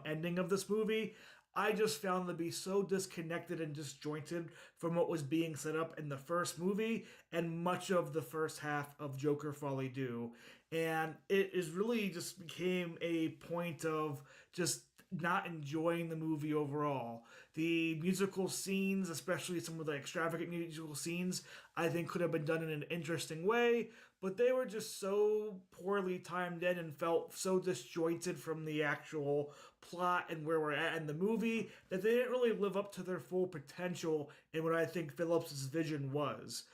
ending of this movie, I just found to be so disconnected and disjointed from what was being set up in the first movie and much of the first half of Joker Folie Deux. And it is really just became a point of just not enjoying the movie overall. The musical scenes, especially some of the extravagant musical scenes, I think could have been done in an interesting way, but they were just so poorly timed in and felt so disjointed from the actual plot and where we're at in the movie that they didn't really live up to their full potential in what I think Phillips' vision was.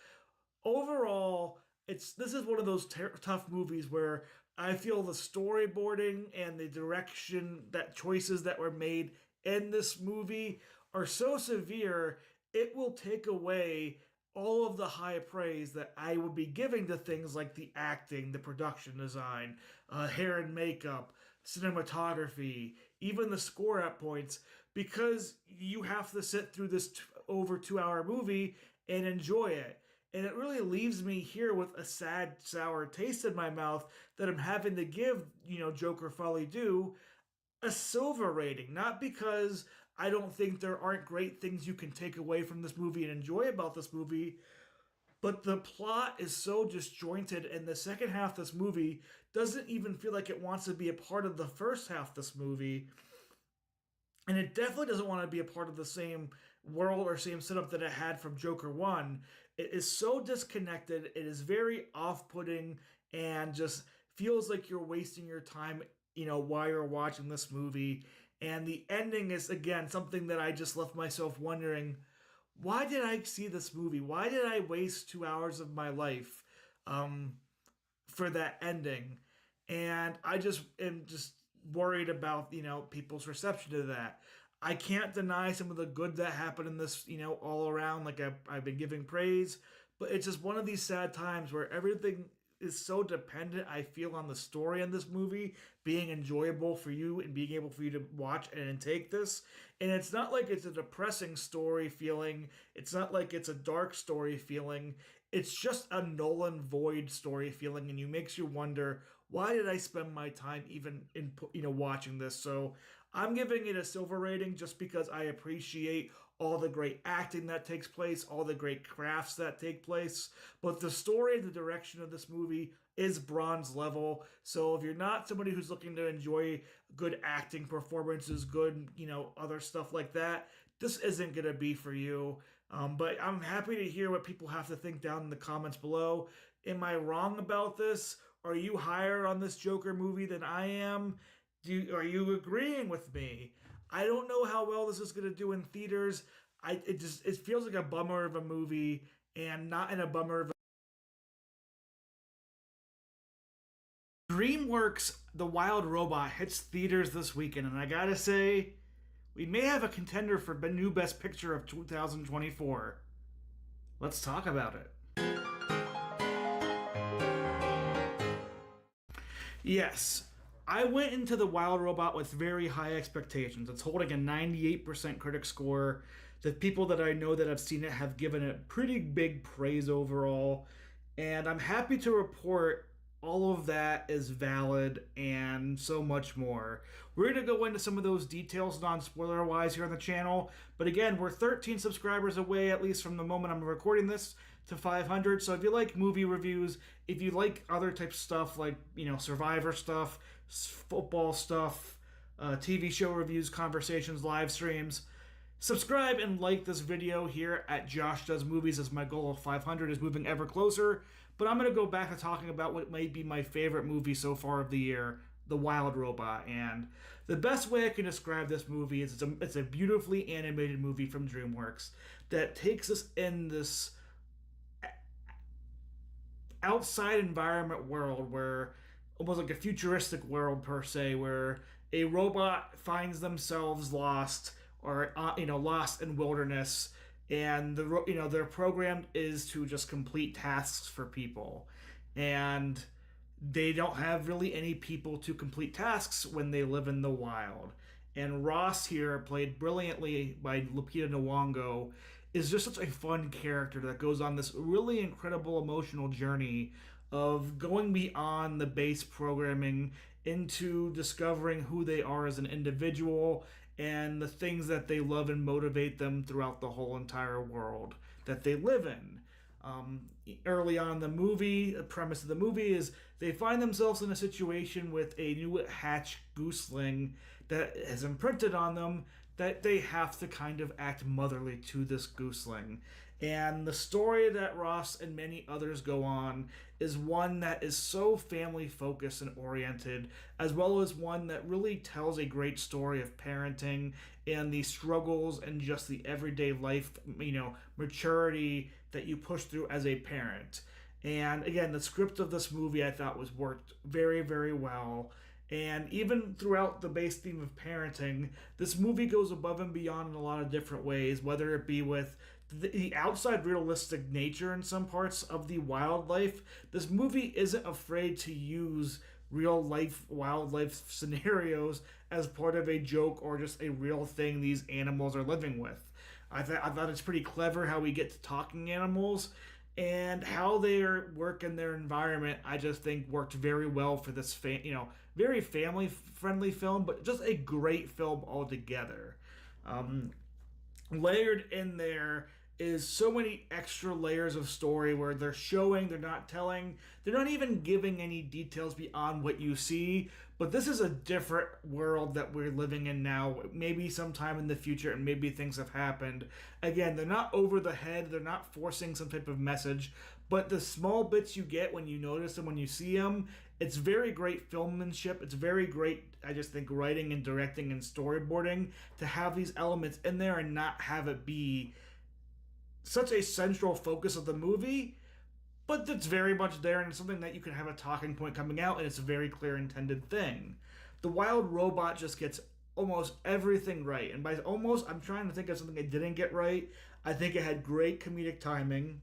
Overall, this is one of those tough movies where I feel the storyboarding and the direction, that choices that were made in this movie are so severe, it will take away all of the high praise that I would be giving to things like the acting, the production design, hair and makeup, cinematography, even the score at points, because you have to sit through this over 2 hour movie and enjoy it. And it really leaves me here with a sad, sour taste in my mouth that I'm having to give, Joker Folie Deux a silver rating. Not because I don't think there aren't great things you can take away from this movie and enjoy about this movie, but the plot is so disjointed, and the second half of this movie doesn't even feel like it wants to be a part of the first half of this movie. And it definitely doesn't want to be a part of the same world or same setup that it had from Joker 1. It is so disconnected. It is very off-putting and just feels like you're wasting your time, while you're watching this movie. And the ending is, again, something that I just left myself wondering, why did I see this movie? Why did I waste 2 hours of my life for that ending? And I just am just worried about, people's reception to that. I can't deny some of the good that happened in this, all around. Like I've been giving praise, but it's just one of these sad times where everything is so dependent, I feel, on the story in this movie being enjoyable for you and being able for you to watch and take this. And it's not like it's a depressing story feeling, it's not like it's a dark story feeling. It's just a null and void story feeling, and you makes you wonder, why did I spend my time even in watching this? So I'm giving it a silver rating just because I appreciate all the great acting that takes place, all the great crafts that take place. But the story and the direction of this movie is bronze level. So if you're not somebody who's looking to enjoy good acting performances, good, other stuff like that, this isn't going to be for you. But I'm happy to hear what people have to think down in the comments below. Am I wrong about this? Are you higher on this Joker movie than I am? Are you agreeing with me? I don't know how well this is going to do in theaters. It feels like a bummer of a movie, and not in a bummer of a... DreamWorks The Wild Robot hits theaters this weekend, and I gotta say, we may have a contender for new Best Picture of 2024. Let's talk about it. Yes, I went into The Wild Robot with very high expectations. It's holding a 98% critic score. The people that I know that have seen it have given it pretty big praise overall. And I'm happy to report all of that is valid and so much more. We're going to go into some of those details non-spoiler wise here on the channel. But again, we're 13 subscribers away, at least from the moment I'm recording this, to 500. So if you like movie reviews, if you like other types of stuff like, Survivor stuff, football stuff, TV show reviews, conversations, live streams, subscribe and like this video here at Josh Does Movies, as my goal of 500 is moving ever closer. But I'm going to go back to talking about what may be my favorite movie so far of the year, The Wild Robot. And the best way I can describe this movie is it's a beautifully animated movie from DreamWorks that takes us in this outside environment world, where almost like a futuristic world per se, where a robot finds themselves lost, or lost in wilderness, and their program is to just complete tasks for people, and they don't have really any people to complete tasks when they live in the wild. And Ross here, played brilliantly by Lupita Nyong'o, is just such a fun character that goes on this really incredible emotional journey of going beyond the base programming into discovering who they are as an individual and the things that they love and motivate them throughout the whole entire world that they live in. Early on in the movie, the premise of the movie is they find themselves in a situation with a new hatch gooseling that has imprinted on them that they have to kind of act motherly to this gooseling. And the story that Ross and many others go on is one that is so family focused and oriented, as well as one that really tells a great story of parenting and the struggles and just the everyday life, maturity that you push through as a parent. And again, the script of this movie I thought was worked very, very well. And even throughout the base theme of parenting, this movie goes above and beyond in a lot of different ways, whether it be with the outside realistic nature in some parts of the wildlife. This movie isn't afraid to use real life wildlife scenarios as part of a joke or just a real thing these animals are living with. I thought it's pretty clever how we get to talking animals, and how they work in their environment. I just think worked very well for this very family friendly film, but just a great film altogether. Layered in there is so many extra layers of story where they're showing, they're not telling, they're not even giving any details beyond what you see. But this is a different world that we're living in now. Maybe sometime in the future, and maybe things have happened. Again, they're not over the head, they're not forcing some type of message, but the small bits you get when you notice them, when you see them, it's very great filmmanship. It's very great, I just think, writing and directing and storyboarding to have these elements in there and not have it be such a central focus of the movie, but it's very much there, and it's something that you can have a talking point coming out, and it's a very clear intended thing. The Wild Robot just gets almost everything right, and by almost, I'm trying to think of something it didn't get right. I think it had great comedic timing.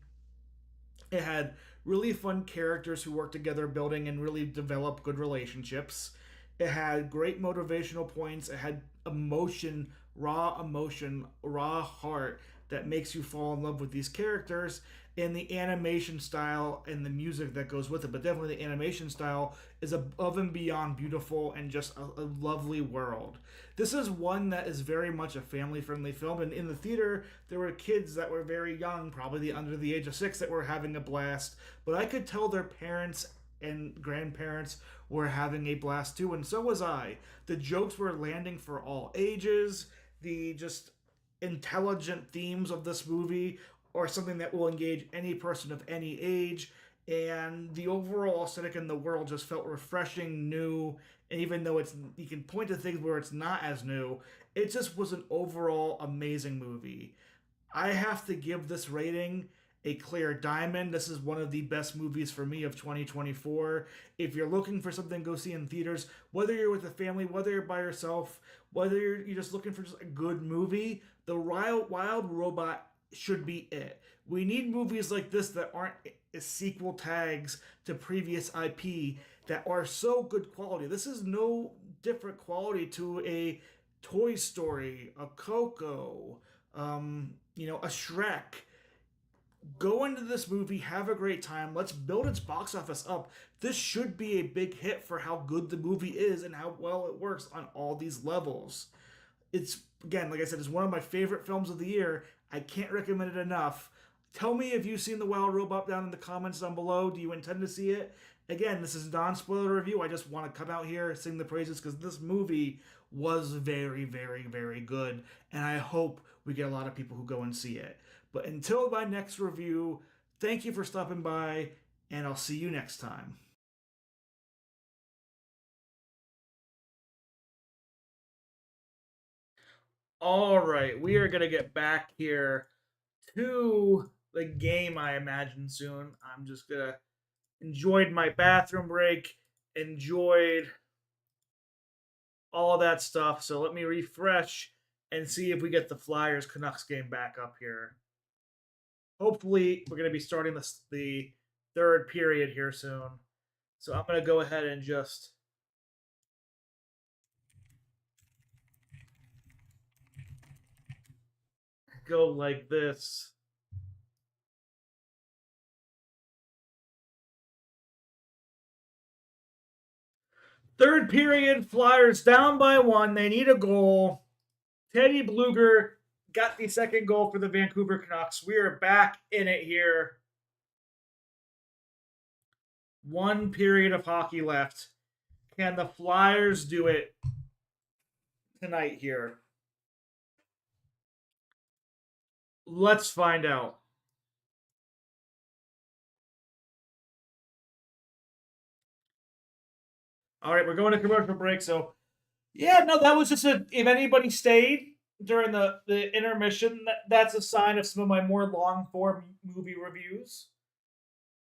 It had really fun characters who worked together, building and really develop good relationships. It had great motivational points. It had emotion, raw heart that makes you fall in love with these characters, and the animation style and the music that goes with it. But definitely the animation style is above and beyond beautiful and just a lovely world. This is one that is very much a family friendly film. And in the theater, there were kids that were very young, probably under the age of 6, that were having a blast. But I could tell their parents and grandparents were having a blast too, and so was I. The jokes were landing for all ages. The just intelligent themes of this movie are something that will engage any person of any age. And the overall aesthetic in the world just felt refreshing, new, and even though it's you can point to things where it's not as new, it just was an overall amazing movie. I have to give this rating a clear diamond. This is one of the best movies for me of 2024. If you're looking for something to go see in theaters, whether you're with a family, whether you're by yourself, whether you're just looking for just a good movie, The Wild Robot should be it. We need movies like this that aren't sequel tags to previous IP that are so good quality. This is no different quality to a Toy Story, a Coco, a Shrek. Go into this movie, have a great time. Let's build its box office up. This should be a big hit for how good the movie is and how well it works on all these levels. It's, again, like I said, it's one of my favorite films of the year. I can't recommend it enough. Tell me if you've seen The Wild Robot down in the comments down below. Do you intend to see it? Again, this is non-spoiler review. I just want to come out here, sing the praises, because this movie was very, very, very good. And I hope we get a lot of people who go and see it. But until my next review, thank you for stopping by, and I'll see you next time. All right, we are going to get back here to the game, I imagine, soon. I'm just going to enjoyed my bathroom break, enjoyed all that stuff. So let me refresh and see if we get the Flyers Canucks game back up here. Hopefully, we're going to be starting the third period here soon. So I'm going to go ahead and just go like this. Third period, Flyers down by 1. They need a goal. Teddy Bluger got the second goal for the Vancouver Canucks. We are back in it here. One period of hockey left. Can the Flyers do it tonight here? Let's find out. All right, we're going to commercial break. So, yeah, no, that was just if anybody stayed during the intermission, that's a sign of some of my more long form movie reviews.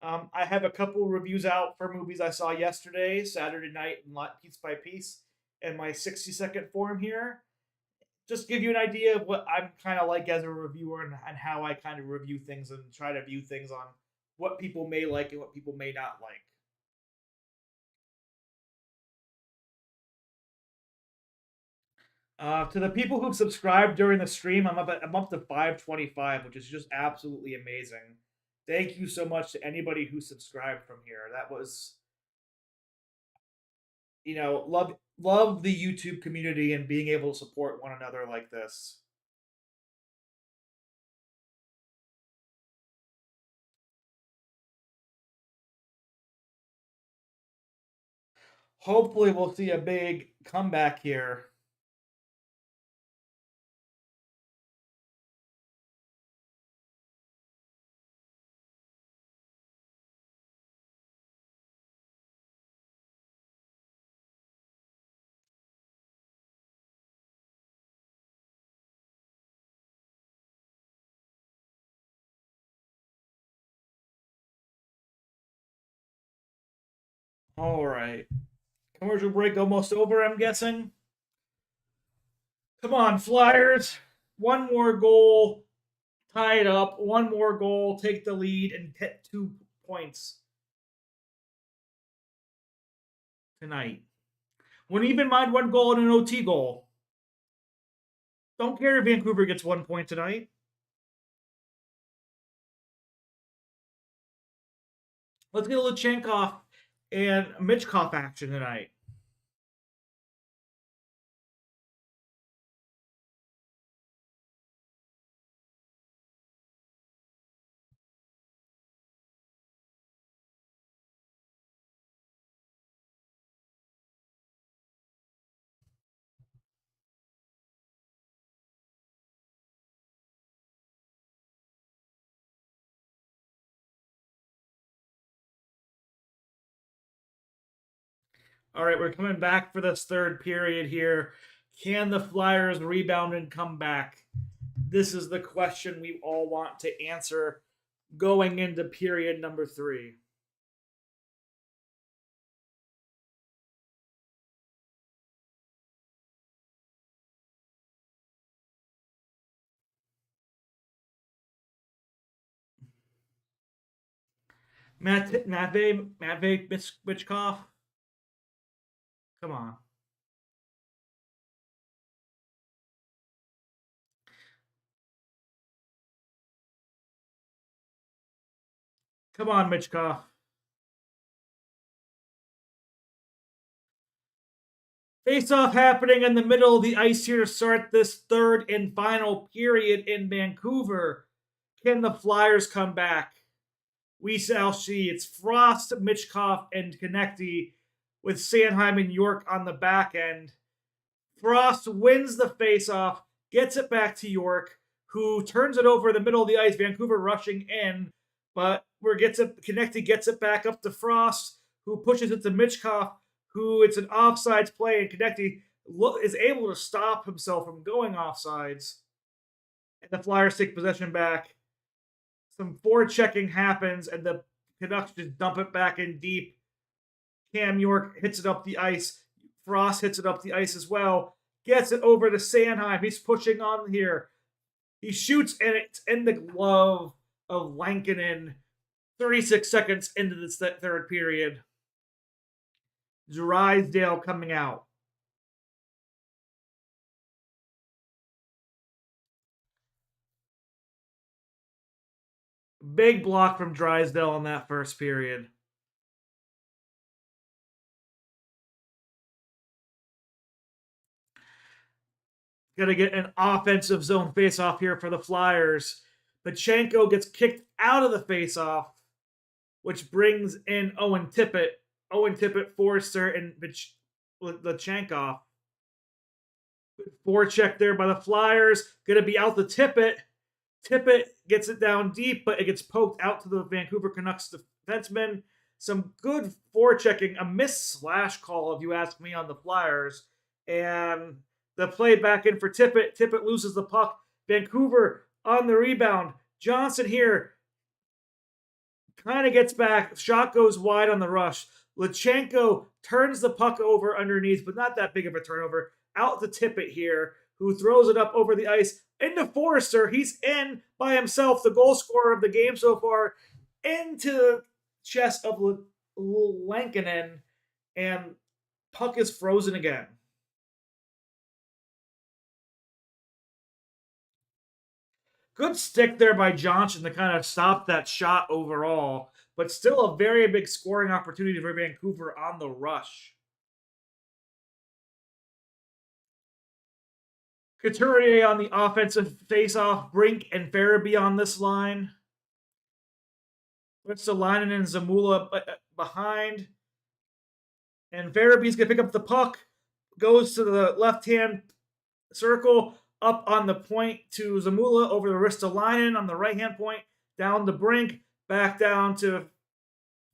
I have a couple reviews out for movies I saw yesterday, Saturday night, and piece by piece, in my 60-second form here. Just give you an idea of what I'm kind of like as a reviewer and how I kind of review things and try to view things on what people may like and what people may not like. To the people who've subscribed during the stream, I'm up to 525, which is just absolutely amazing. Thank you so much to anybody who subscribed from here. That was, love the YouTube community and being able to support one another like this. Hopefully, we'll see a big comeback here. All right. Commercial break almost over, I'm guessing. Come on, Flyers. One more goal. tie it up. One more goal, take the lead, and get 2 points tonight. Wouldn't even mind one goal and an OT goal. Don't care if Vancouver gets 1 point tonight. Let's get a Michkov and Michkov action tonight. All right, we're coming back for this third period here. Can the Flyers rebound and come back? This is the question we all want to answer going into period number 3. Matvey Michkov. Come on. Come on, Michkov. Face-off happening in the middle of the ice here to start this third and final period in Vancouver. Can the Flyers come back? We shall see. It's Frost, Michkov, and Konecny with Sanheim and York on the back end. Frost wins the face-off, gets it back to York, who turns it over in the middle of the ice. Vancouver rushing in, but Konecny gets it back up to Frost, who pushes it to Michkov, who it's an offsides play, and Konecny is able to stop himself from going offsides. And the Flyers take possession back. Some forechecking happens, and the Canucks just dump it back in deep. Cam York hits it up the ice. Frost hits it up the ice as well. Gets it over to Sanheim. He's pushing on here. He shoots, and it's in the glove of Lankinen. 36 seconds into this third period. Drysdale coming out. Big block from Drysdale in that first period. Got to get an offensive zone faceoff here for the Flyers. Pachenko gets kicked out of the faceoff, which brings in Owen Tippett. Owen Tippett, Forster, and Michkov. Forecheck there by the Flyers. Going to be out to Tippett. Tippett gets it down deep, but it gets poked out to the Vancouver Canucks defenseman. Some good forechecking, a miss slash call, if you ask me, on the Flyers. And the play back in for Tippett. Tippett loses the puck. Vancouver on the rebound. Johnson here kind of gets back. Shot goes wide on the rush. Lutsenko turns the puck over underneath, but not that big of a turnover. Out to Tippett here, who throws it up over the ice into Forrester. He's in by himself, the goal scorer of the game so far, into the chest of Lankinen, and puck is frozen again. Good stick there by Johnson to kind of stop that shot overall, but still a very big scoring opportunity for Vancouver on the rush. Couturier on the offensive faceoff, Brink and Farabee on this line. Puts the line and Zamula behind. And Farabee's going to pick up the puck, goes to the left-hand circle, up on the point to Zamula, over the wrist to Linen on the right-hand point, down to Brink, back down to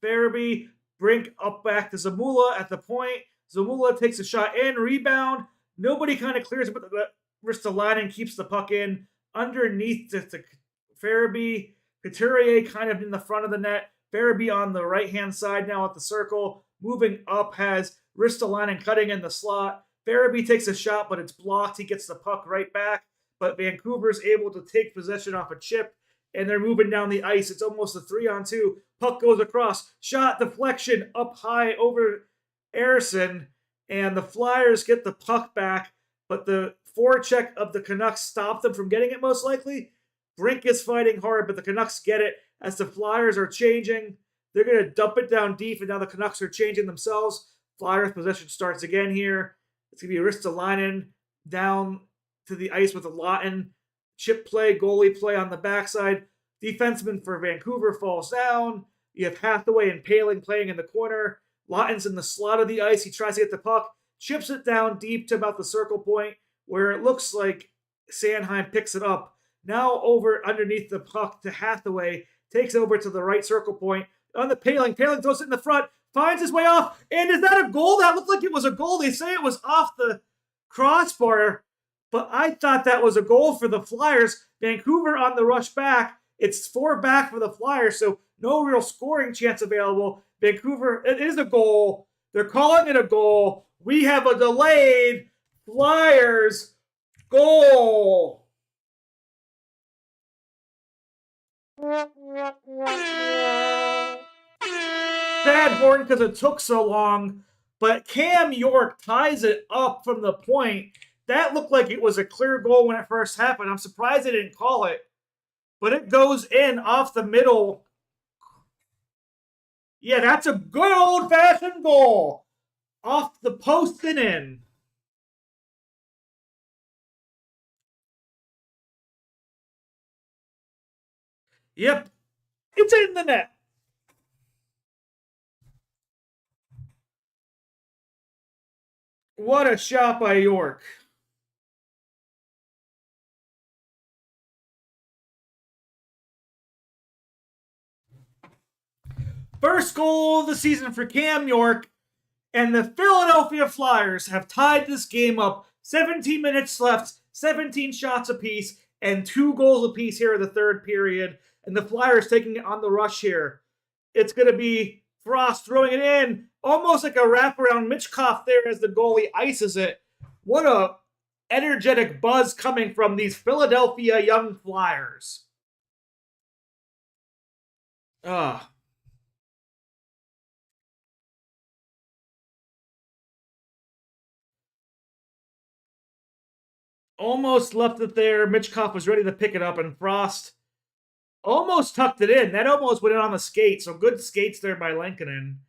Farabee, Brink up back to Zamula at the point. Zamula takes a shot in, rebound. Nobody kind of clears it, but the wrist to Linen keeps the puck in underneath to Farabee. Couturier kind of in the front of the net. Farabee on the right-hand side now at the circle. Moving up has Ristolainen cutting in the slot. Farabee takes a shot, but it's blocked. He gets the puck right back. but Vancouver's able to take possession off a chip, and they're moving down the ice. It's almost a 3-on-2. Puck goes across. Shot deflection up high over Eriksson, and the Flyers get the puck back, but the forecheck of the Canucks stopped them from getting it most likely. Brink is fighting hard, but the Canucks get it as the Flyers are changing. They're going to dump it down deep, and now the Canucks are changing themselves. Flyers possession starts again here. It's going to be Ristolainen down to the ice with a Lawton. Chip play, goalie play on the backside. Defenseman for Vancouver falls down. You have Hathaway and Paling playing in the corner. Lawton's in the slot of the ice. He tries to get the puck, chips it down deep to about the circle point, where it looks like Sanheim picks it up. Now over underneath the puck to Hathaway, takes over to the right circle point. On the Paling, Paling throws it in the front, finds his way off, and is that a goal? That looked like it was a goal. They say it was off the crossbar, but I thought that was a goal for the Flyers. Vancouver on the rush back. It's 4 back for the Flyers, so no real scoring chance available. Vancouver, it is a goal. They're calling it a goal. We have a delayed Flyers goal. Sad horn because it took so long, but Cam York ties it up from the point. That looked like it was a clear goal when it first happened. I'm surprised they didn't call it, but it goes in off the middle. Yeah, that's a good old-fashioned goal. Off the post and in. Yep, it's in the net. What a shot by York. First goal of the season for Cam York, and the Philadelphia Flyers have tied this game up. 17 minutes left, 17 shots apiece, and 2 goals apiece here in the third period. And the Flyers taking it on the rush here. It's going to be Frost throwing it in, almost like a wraparound Michkov there as the goalie ices it. What a energetic buzz coming from these Philadelphia young Flyers. Almost left it there. Michkov was ready to pick it up, and Frost almost tucked it in. That almost went in on the skate, so good skates there by Lankinen.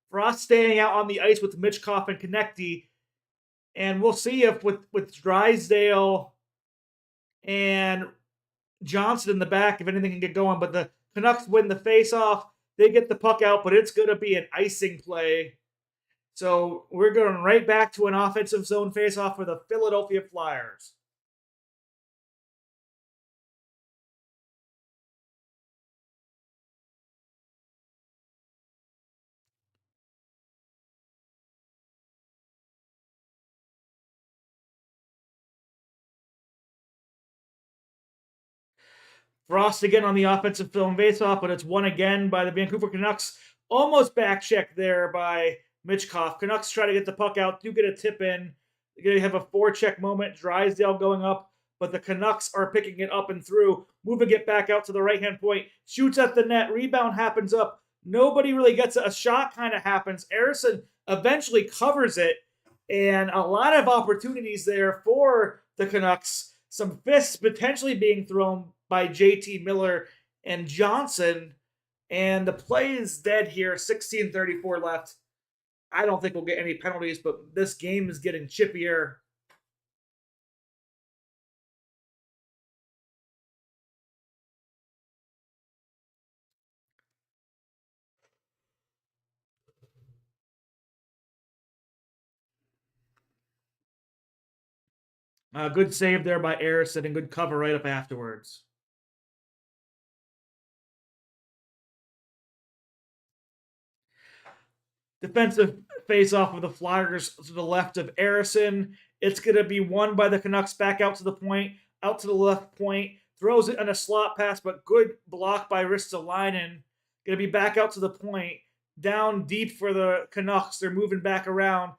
Frost staying out on the ice with Michkov and Konecny, and we'll see if with Drysdale and Johnson in the back, if anything can get going. But the Canucks win the face-off. They get the puck out, but it's going to be an icing play. So we're going right back to an offensive zone face-off for the Philadelphia Flyers. Frost again on the offensive film face-off, but it's won again by the Vancouver Canucks. Almost back check there by Michkov. Canucks try to get the puck out, do get a tip in. They're going to have a forecheck moment. Drysdale going up, but the Canucks are picking it up and through, moving it back out to the right-hand point. Shoots at the net. Rebound happens up. Nobody really gets it. A shot kind of happens. Eriksson eventually covers it, and a lot of opportunities there for the Canucks. Some fists potentially being thrown by JT Miller and Johnson, and the play is dead here. 16:34 left. I don't think we'll get any penalties, but this game is getting chippier. Good save there by Eriksson and good cover right up afterwards. Defensive face-off with the Flyers to the left of Eriksson. It's going to be won by the Canucks back out to the point, out to the left point. Throws it on a slot pass, but good block by Ristolainen. Going to be back out to the point. Down deep for the Canucks. They're moving back around.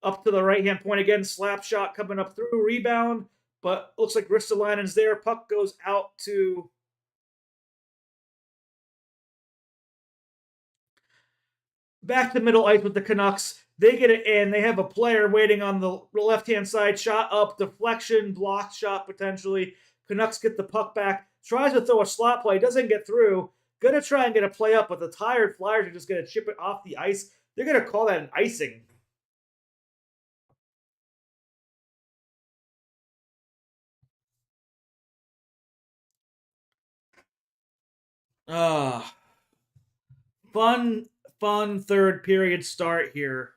Up to the right-hand point again. Slap shot coming up through. Rebound but looks like Ristolainen's there. Puck goes out to back to middle ice with the Canucks. They get it in. They have a player waiting on the left hand side. Shot up, deflection, block shot potentially. Canucks get the puck back. Tries to throw a slot play, doesn't get through. Gonna try and get a play up, but the tired Flyers are just gonna chip it off the ice. They're gonna call that an icing. Ah, fun, fun third period start here.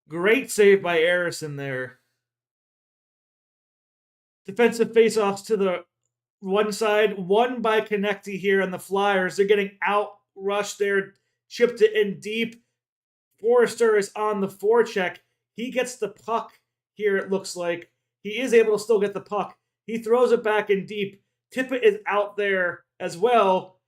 Great save by Harrison there. Defensive faceoffs to the one side, one by Konecny here on the Flyers. They're getting out rushed there, chipped it in deep. Forrester is on the forecheck. He gets the puck here, it looks like. He is able to still get the puck. He throws it back in deep. Tippett is out there as well.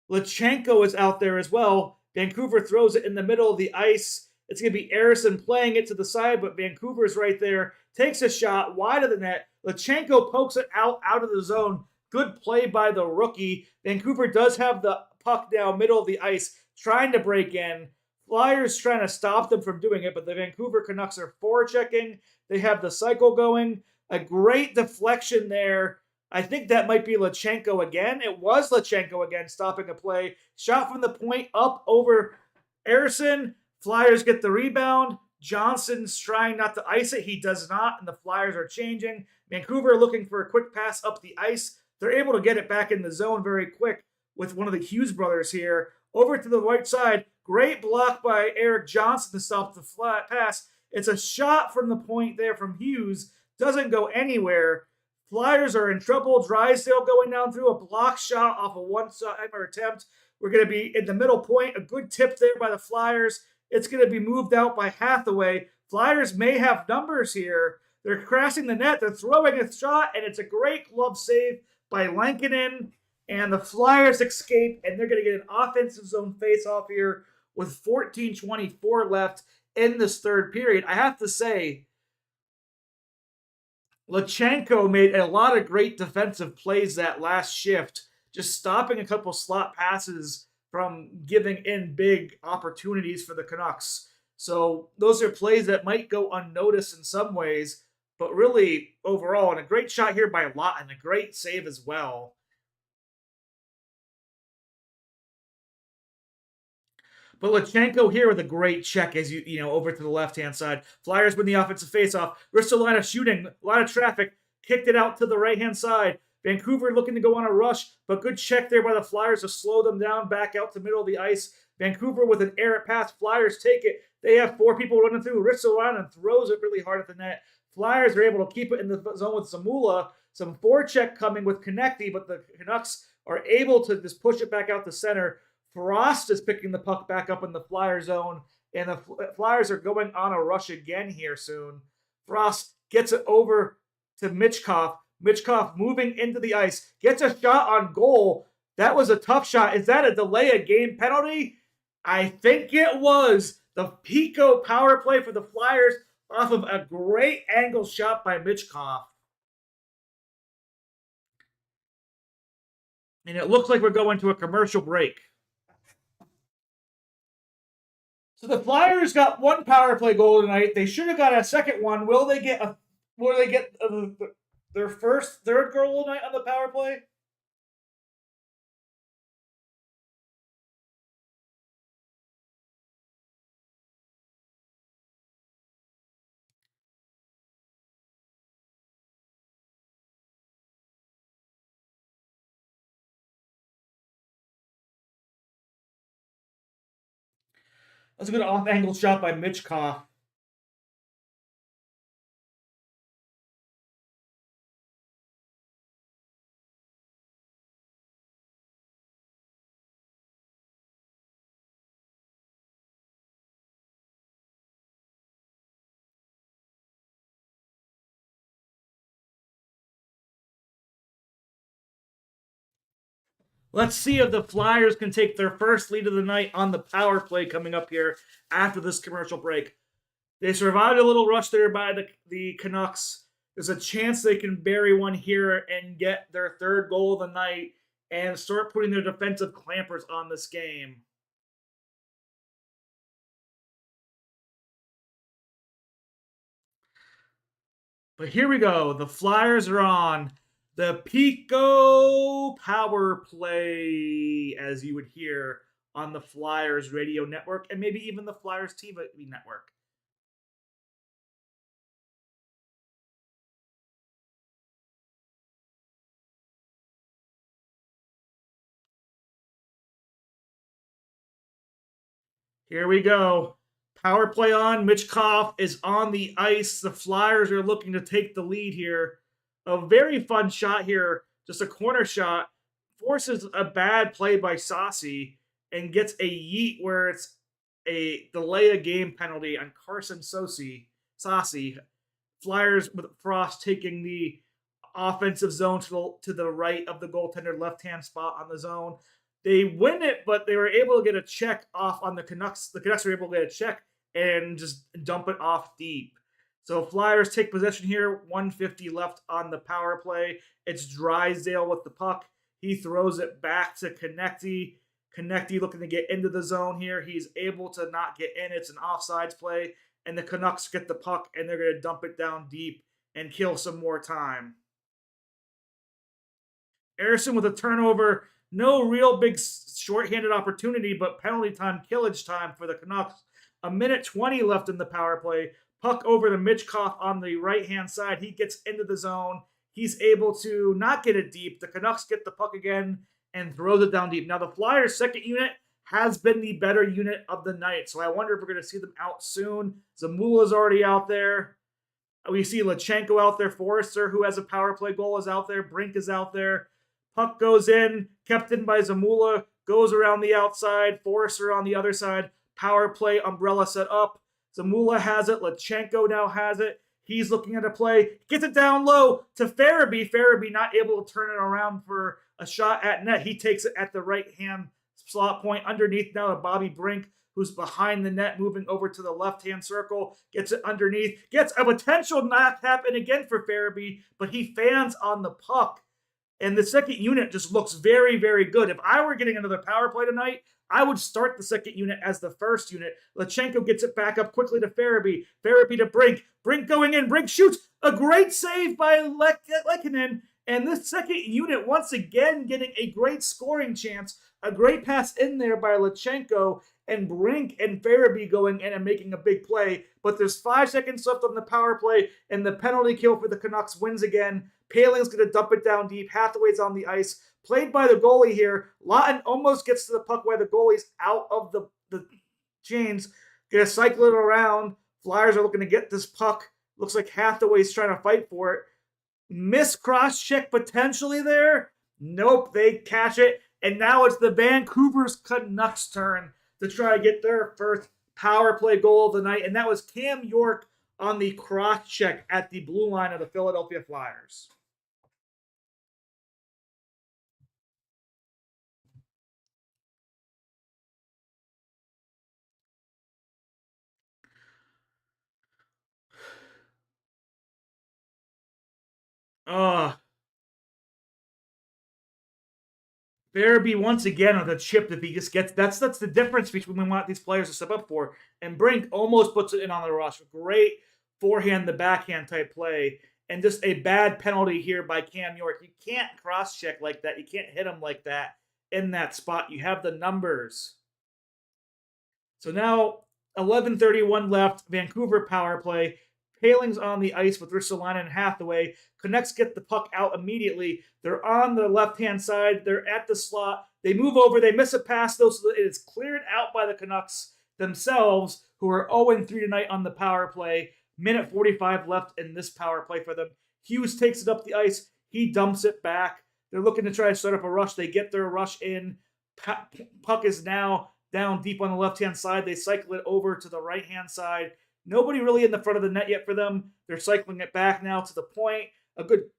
Lachenko is out there as well. Vancouver throws it in the middle of the ice. It's going to be Harrison playing it to the side, but Vancouver's right there. Takes a shot wide of the net. Lachenko pokes it out of the zone. Good play by the rookie. Vancouver does have the puck now, middle of the ice, trying to break in. Flyers trying to stop them from doing it, but the Vancouver Canucks are forechecking. They have the cycle going. A great deflection there. I think that might be Lachenko again. It was Lachenko again, stopping a play. Shot from the point up over Harrison. Flyers get the rebound. Johnson's trying not to ice it. He does not, and the Flyers are changing. Vancouver looking for a quick pass up the ice. They're able to get it back in the zone very quick with one of the Hughes brothers here. Over to the right side. Great block by Erik Johnson to stop the flat pass. It's a shot from the point there from Hughes. Doesn't go anywhere. Flyers are in trouble. Drysdale going down through a block shot off a one-timer attempt. We're going to be in the middle point. A good tip there by the Flyers. It's going to be moved out by Hathaway. Flyers may have numbers here. They're crashing the net. They're throwing a shot, and it's a great glove save by Lankinen. And the Flyers escape, and they're going to get an offensive zone face-off here with 14:24 left in this third period. I have to say, Lachenko made a lot of great defensive plays that last shift, just stopping a couple slot passes from giving in big opportunities for the Canucks. So those are plays that might go unnoticed in some ways, but really overall, and a great shot here by Lott and a great save as well. But Lachenko here with a great check as you know over to the left hand side. Flyers win the offensive faceoff. Ristolainen shooting, a lot of traffic, kicked it out to the right hand side. Vancouver looking to go on a rush, but good check there by the Flyers to slow them down back out to middle of the ice. Vancouver with an errant pass. Flyers take it. They have four people running through. Ristolainen throws it really hard at the net. Flyers are able to keep it in the zone with Zamula. Some forecheck coming with Konecny, but the Canucks are able to just push it back out to center. Frost is picking the puck back up in the Flyer zone, and the Flyers are going on a rush again here soon. Frost gets it over to Michkov. Michkov moving into the ice, gets a shot on goal. That was a tough shot. Is that a delay of game penalty? I think it was. The Pico power play for the Flyers off of a great angle shot by Michkov. And it looks like we're going to a commercial break. So the Flyers got one power play goal tonight. They should have got a second one. Will they get their third goal tonight on the power play? That's a good off-angle shot by Michkov. Let's see if the Flyers can take their first lead of the night on the power play coming up here after this commercial break. They survived a little rush there by the Canucks. There's a chance they can bury one here and get their third goal of the night and start putting their defensive clampers on this game. But here we go. The Flyers are on the Pico power play, as you would hear on the Flyers radio network and maybe even the Flyers TV network. Here we go. Power play on. Michkov is on the ice. The Flyers are looking to take the lead here. A very fun shot here. Just a corner shot. Forces a bad play by Saucy and gets a yeet where it's a delay a game penalty on Carson Saucy. Flyers with Frost taking the offensive zone to the right of the goaltender, left-hand spot on the zone. They win it, but they were able to get a check off on the Canucks. The Canucks were able to get a check and just dump it off deep. So Flyers take possession here. 150 left on the power play. It's Drysdale with the puck. He throws it back to Konecny. Konecny looking to get into the zone here. He's able to not get in. It's an offsides play. And the Canucks get the puck, and they're going to dump it down deep and kill some more time. Ersson with a turnover. No real big shorthanded opportunity, but penalty time, killage time for the Canucks. 1:20 left in the power play. Puck over to Michkov on the right-hand side. He gets into the zone. He's able to not get it deep. The Canucks get the puck again and throws it down deep. Now, the Flyers' second unit has been the better unit of the night, so I wonder if we're going to see them out soon. Zamula's already out there. We see Lachenko out there. Forrester, who has a power play goal, is out there. Brink is out there. Puck goes in, kept in by Zamula, goes around the outside. Forrester on the other side. Power play umbrella set up. Zamula has it. Lachenko now has it. He's looking at a play. Gets it down low to Farabee. Farabee not able to turn it around for a shot at net. He takes it at the right-hand slot point. Underneath now to Bobby Brink, who's behind the net, moving over to the left-hand circle. Gets it underneath. Gets a potential knock happen again for Farabee, but he fans on the puck. And the second unit just looks very, very good. If I were getting another power play tonight, I would start the second unit as the first unit. Lachenko gets it back up quickly to Farabee. Farabee to Brink. Brink going in. Brink shoots. A great save by Lehkonen. And this second unit once again getting a great scoring chance. A great pass in there by Lachenko. And Brink and Farabee going in and making a big play. But there's 5 seconds left on the power play. And the penalty kill for the Canucks wins again. Paling's going to dump it down deep. Hathaway's on the ice. Played by the goalie here. Lawton almost gets to the puck while the goalie's out of the chains. Going to cycle it around. Flyers are looking to get this puck. Looks like Hathaway's trying to fight for it. Miss cross check potentially there. Nope, they catch it. And now it's the Vancouver Canucks' turn to try to get their first power play goal of the night. And that was Cam York on the cross check at the blue line of the Philadelphia Flyers. Farabee once again with a chip that he just gets. That's the difference between we want these players to step up for. And Brink almost puts it in on the rush. Great forehand, the backhand type play. And just a bad penalty here by Cam York. You can't cross check like that. You can't hit him like that in that spot. You have the numbers. So now 11:31 left. Vancouver power play. Paling's on the ice with Ristolainen and Hathaway. Canucks get the puck out immediately. They're on the left-hand side. They're at the slot. They move over. They miss a pass, though, so it is cleared out by the Canucks themselves, who are 0-3 tonight on the power play. 1:45 left in this power play for them. Hughes takes it up the ice. He dumps it back. They're looking to try to start up a rush. They get their rush in. Puck is now down deep on the left-hand side. They cycle it over to the right-hand side. Nobody really in the front of the net yet for them. They're cycling it back now to the point. A good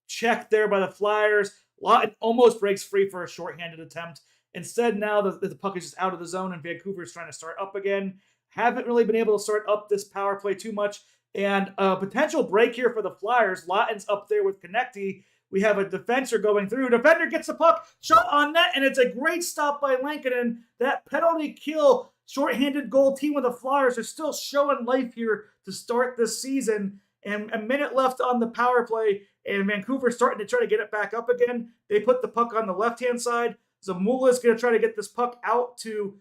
check there by the Flyers. Lawton almost breaks free for a shorthanded attempt. Instead, now the puck is just out of the zone, and Vancouver's trying to start up again. Haven't really been able to start up this power play too much. And a potential break here for the Flyers. Lawton's up there with Konecny. We have a defender going through. Defender gets the puck, shot on net, and it's a great stop by Lankinen. That penalty kill, shorthanded goal team with the Flyers are still showing life here to start this season. And a minute left on the power play, and Vancouver starting to try to get it back up again. They put the puck on the left-hand side. Zamula is going to try to get this puck out to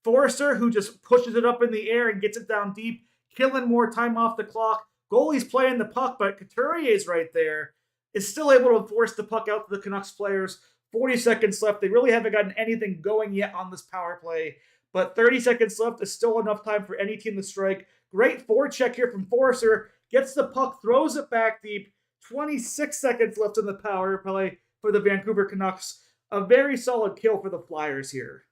Forrester, who just pushes it up in the air and gets it down deep, killing more time off the clock. Goalie's playing the puck, but Couturier's right there. Is still able to force the puck out to the Canucks players. 40 seconds left. They really haven't gotten anything going yet on this power play, but 30 seconds left is still enough time for any team to strike. Great forecheck here from Forrester. Gets the puck, throws it back deep. 26 seconds left in the power play for the Vancouver Canucks. A very solid kill for the Flyers here.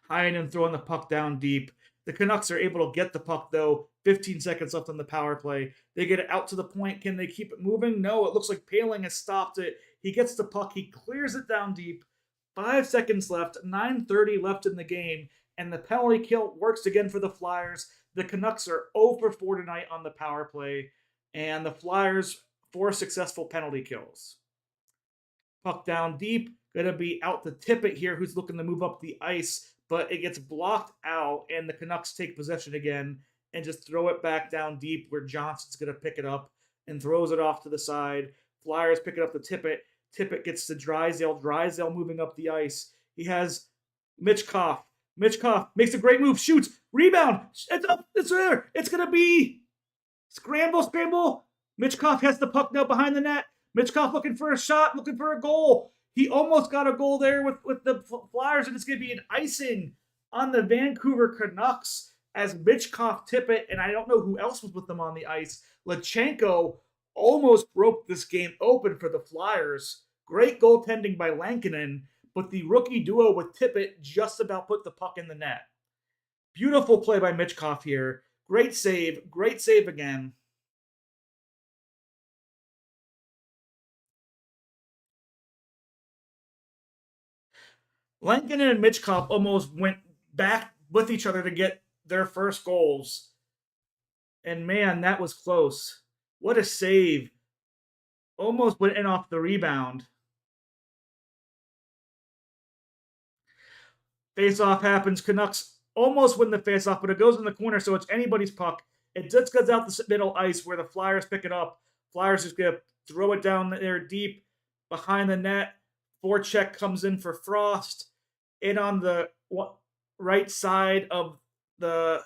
Heinen throwing the puck down deep. The Canucks are able to get the puck, though. 15 seconds left on the power play. They get it out to the point. Can they keep it moving? No, it looks like Paling has stopped it. He gets the puck. He clears it down deep. 5 seconds left. 9:30 left in the game. And the penalty kill works again for the Flyers. The Canucks are 0 for 4 tonight on the power play. And the Flyers, 4 successful penalty kills. Puck down deep. Going to be out to Tippett here, who's looking to move up the ice. But it gets blocked out, and the Canucks take possession again and just throw it back down deep where Johnson's going to pick it up and throws it off to the side. Flyers pick it up to Tippett. Tippett gets to Drysdale. Drysdale moving up the ice. He has Michkov. Michkov makes a great move, shoots, rebound. It's up. It's there. It's going to be scramble. Michkov has the puck now behind the net. Michkov looking for a shot, looking for a goal. He almost got a goal there with the Flyers, and it's going to be an icing on the Vancouver Canucks as Michkov, Tippett, and I don't know who else was with them on the ice. Lachenko almost broke this game open for the Flyers. Great goaltending by Lankinen, but the rookie duo with Tippett just about put the puck in the net. Beautiful play by Michkov here. Great save again. Lankinen and Michkov almost went back with each other to get their first goals. And man, that was close. What a save. Almost went in off the rebound. Face-off happens. Canucks almost win the face-off, but it goes in the corner, so it's anybody's puck. It just goes out the middle ice where the Flyers pick it up. Flyers just going to throw it down there deep behind the net. Forecheck comes in for Frost. In on the right side of the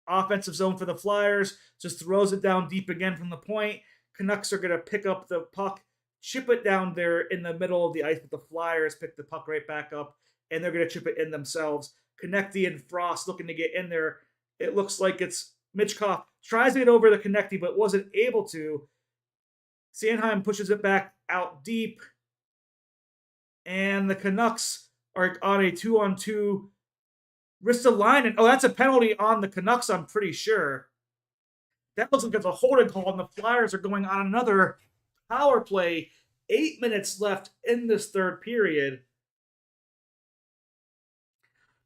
offensive zone for the Flyers. Just throws it down deep again from the point. Canucks are going to pick up the puck, chip it down there in the middle of the ice, but the Flyers pick the puck right back up, and they're going to chip it in themselves. Konecny and Frost looking to get in there. It looks like it's Michkov tries to get over the Konecny, but wasn't able to. Sanheim pushes it back out deep, and the Canucks are on a 2-on-2. Ristolainen. Oh, that's a penalty on the Canucks, I'm pretty sure. That looks like it's a holding call, and the Flyers are going on another power play. 8 minutes left in this third period.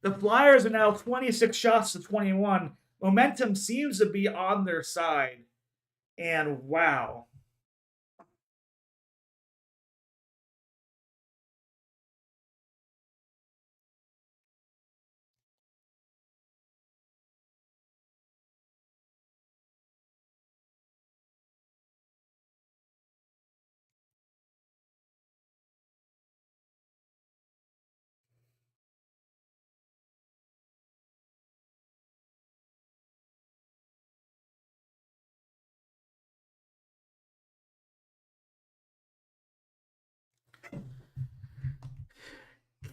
The Flyers are now 26 shots to 21. Momentum seems to be on their side. And wow.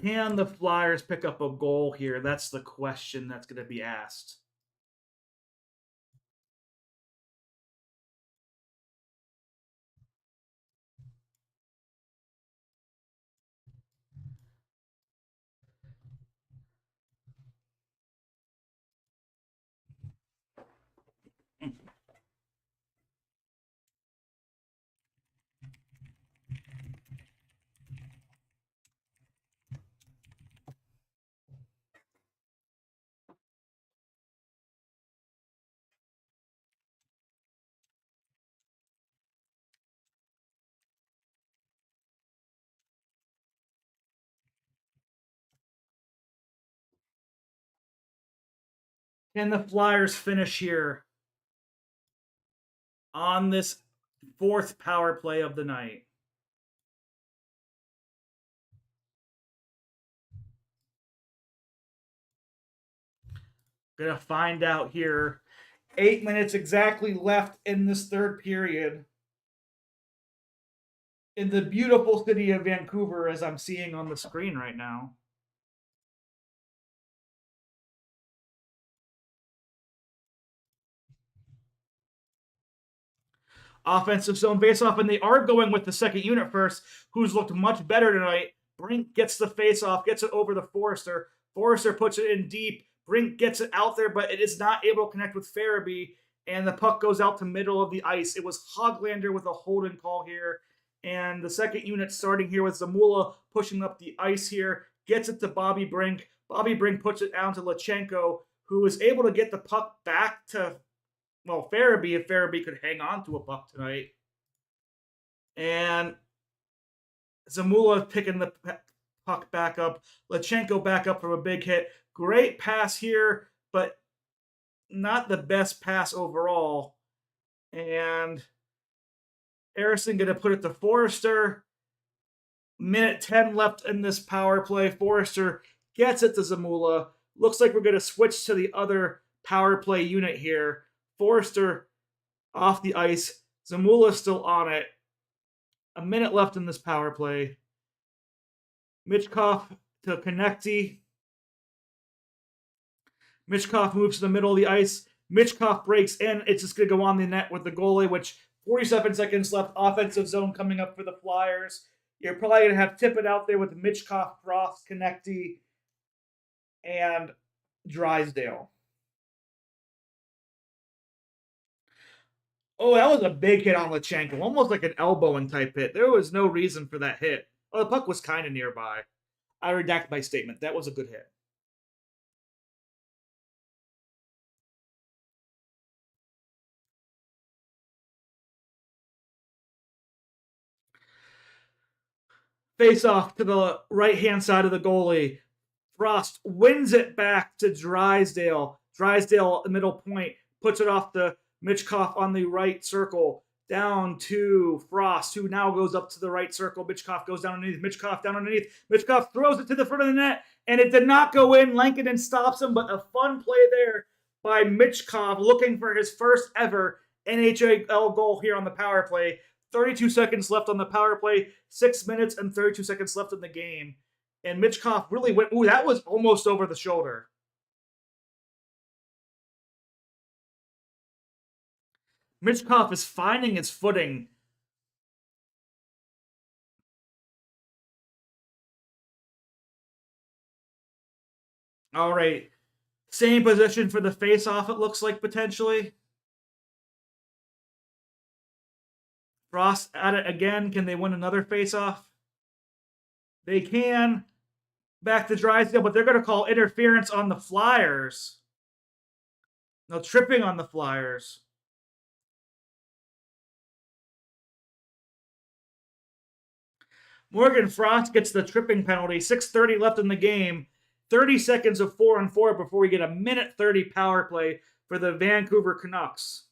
Can the Flyers pick up a goal here? That's the question that's going to be asked. Can the Flyers finish here on this fourth power play of the night? Gonna find out here. 8 minutes exactly left in this third period in the beautiful city of Vancouver, as I'm seeing on the screen right now. Offensive zone faceoff, and they are going with the second unit first, who's looked much better tonight. Brink gets the faceoff, gets it over the Forrester. Forrester puts it in deep. Brink gets it out there, but it is not able to connect with Farabee, and the puck goes out to middle of the ice. It was Hoglander with a holding call here, and the second unit starting here with Zamula pushing up the ice here, gets it to Bobby Brink. Bobby Brink puts it down to Lachenko, who is able to get the puck back to Farabee, if Farabee could hang on to a puck tonight. And Zamula picking the puck back up. Lachenko back up from a big hit. Great pass here, but not the best pass overall. And Harrison going to put it to Forrester. Minute 10 left in this power play. Forrester gets it to Zamula. Looks like we're going to switch to the other power play unit here. Forrester off the ice. Zamula's still on it. A minute left in this power play. Michkov to Konecny. Michkov moves to the middle of the ice. Michkov breaks in. It's just going to go on the net with the goalie, which 47 seconds left. Offensive zone coming up for the Flyers. You're probably going to have Tippett out there with Michkov, Frost, Konecny, and Drysdale. Oh, that was a big hit on Lachenko, almost like an elbowing type hit. There was no reason for that hit. Oh, the puck was kind of nearby. I redact my statement. That was a good hit. Face off to the right hand side of the goalie. Frost wins it back to Drysdale. Drysdale, the middle point, puts it off to Michkov on the right circle. Down to Frost, who now goes up to the right circle. Michkov goes down underneath. Michkov down underneath. Michkov throws it to the front of the net, and it did not go in. Lankinen stops him, but a fun play there by Michkov, looking for his first ever NHL goal here on the power play. 32 seconds left on the power play. 6 minutes and 32 seconds left in the game. And Michkov really went, ooh, that was almost over the shoulder. Michkov is finding his footing. All right. Same position for the face-off, it looks like, potentially. Frost at it again. Can they win another face-off? They can. Back to Drysdale, but they're going to call interference on the Flyers. No, tripping on the Flyers. Morgan Frost gets the tripping penalty. 6:30 left in the game. 30 seconds of 4-on-4 before we get a minute 30 power play for the Vancouver Canucks.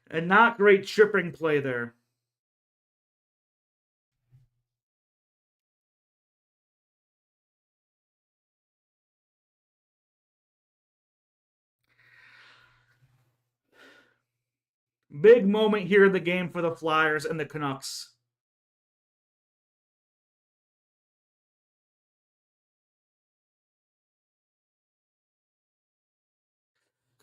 And not great tripping play there. Big moment here in the game for the Flyers and the Canucks.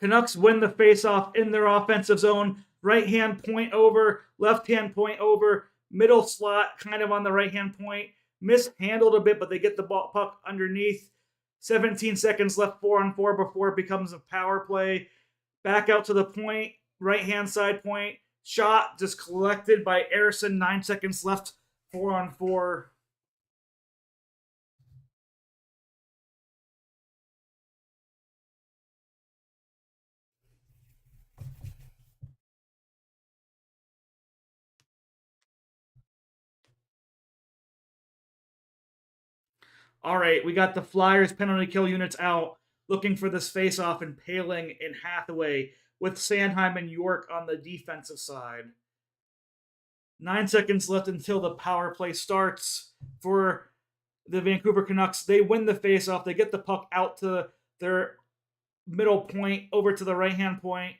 Canucks win the faceoff in their offensive zone. Right hand point over, left hand point over, middle slot kind of on the right hand point. Mishandled a bit, but they get the puck underneath. 17 seconds left, 4-on-4 before it becomes a power play. Back out to the point, right hand side point. Shot just collected by Harrison. 9 seconds left, 4-on-4. All right, we got the Flyers penalty kill units out, looking for this face-off, and Paling and Hathaway with Sanheim and York on the defensive side. 9 seconds left until the power play starts for the Vancouver Canucks. They win the face-off. They get the puck out to their middle point, over to the right-hand point.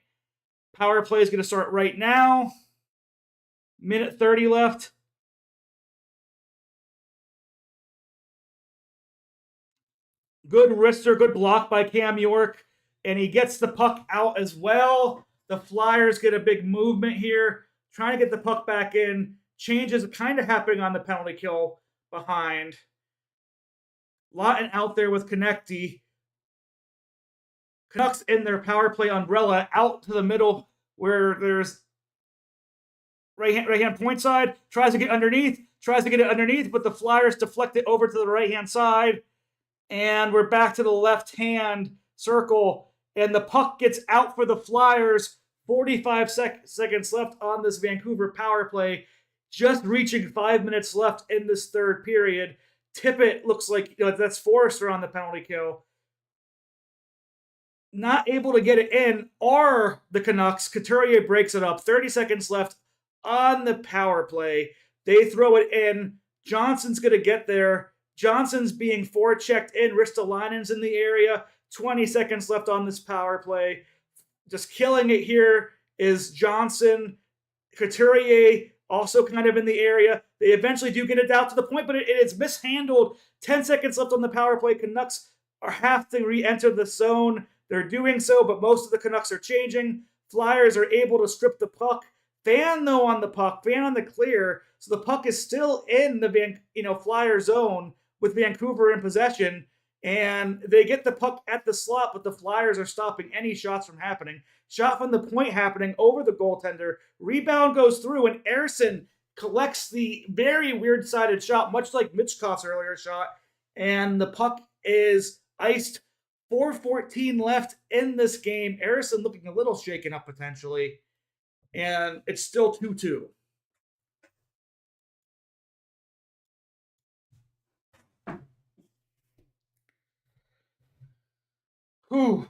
Power play is going to start right now. Minute 30 left. Good wrister, good block by Cam York. And he gets the puck out as well. The Flyers get a big movement here, trying to get the puck back in. Changes kind of happening on the penalty kill behind. Lawton out there with Konecny. Canucks in their power play umbrella out to the middle where there's right-hand point side. Tries to get it underneath, but the Flyers deflect it over to the right-hand side. And we're back to the left-hand circle. And the puck gets out for the Flyers. 45 seconds left on this Vancouver power play. Just reaching 5 minutes left in this third period. Tippett looks like that's Forrester on the penalty kill. Not able to get it in are the Canucks. Couturier breaks it up. 30 seconds left on the power play. They throw it in. Johnson's going to get there. Johnson's being forechecked in. Ristolainen's in the area. 20 seconds left on this power play. Just killing it here is Johnson. Couturier also kind of in the area. They eventually do get it out to the point, but it's mishandled. 10 seconds left on the power play. Canucks have to re-enter the zone. They're doing so, but most of the Canucks are changing. Flyers are able to strip the puck. Fan, though, on the puck. Fan on the clear. So the puck is still in the Flyer zone with Vancouver in possession. And they get the puck at the slot, but the Flyers are stopping any shots from happening. Shot from the point happening over the goaltender. Rebound goes through, and Ersson collects the very weird-sided shot, much like Michkov's earlier shot. And the puck is iced. 4:14 left in this game. Ersson looking a little shaken up potentially. And it's still 2-2. Whew.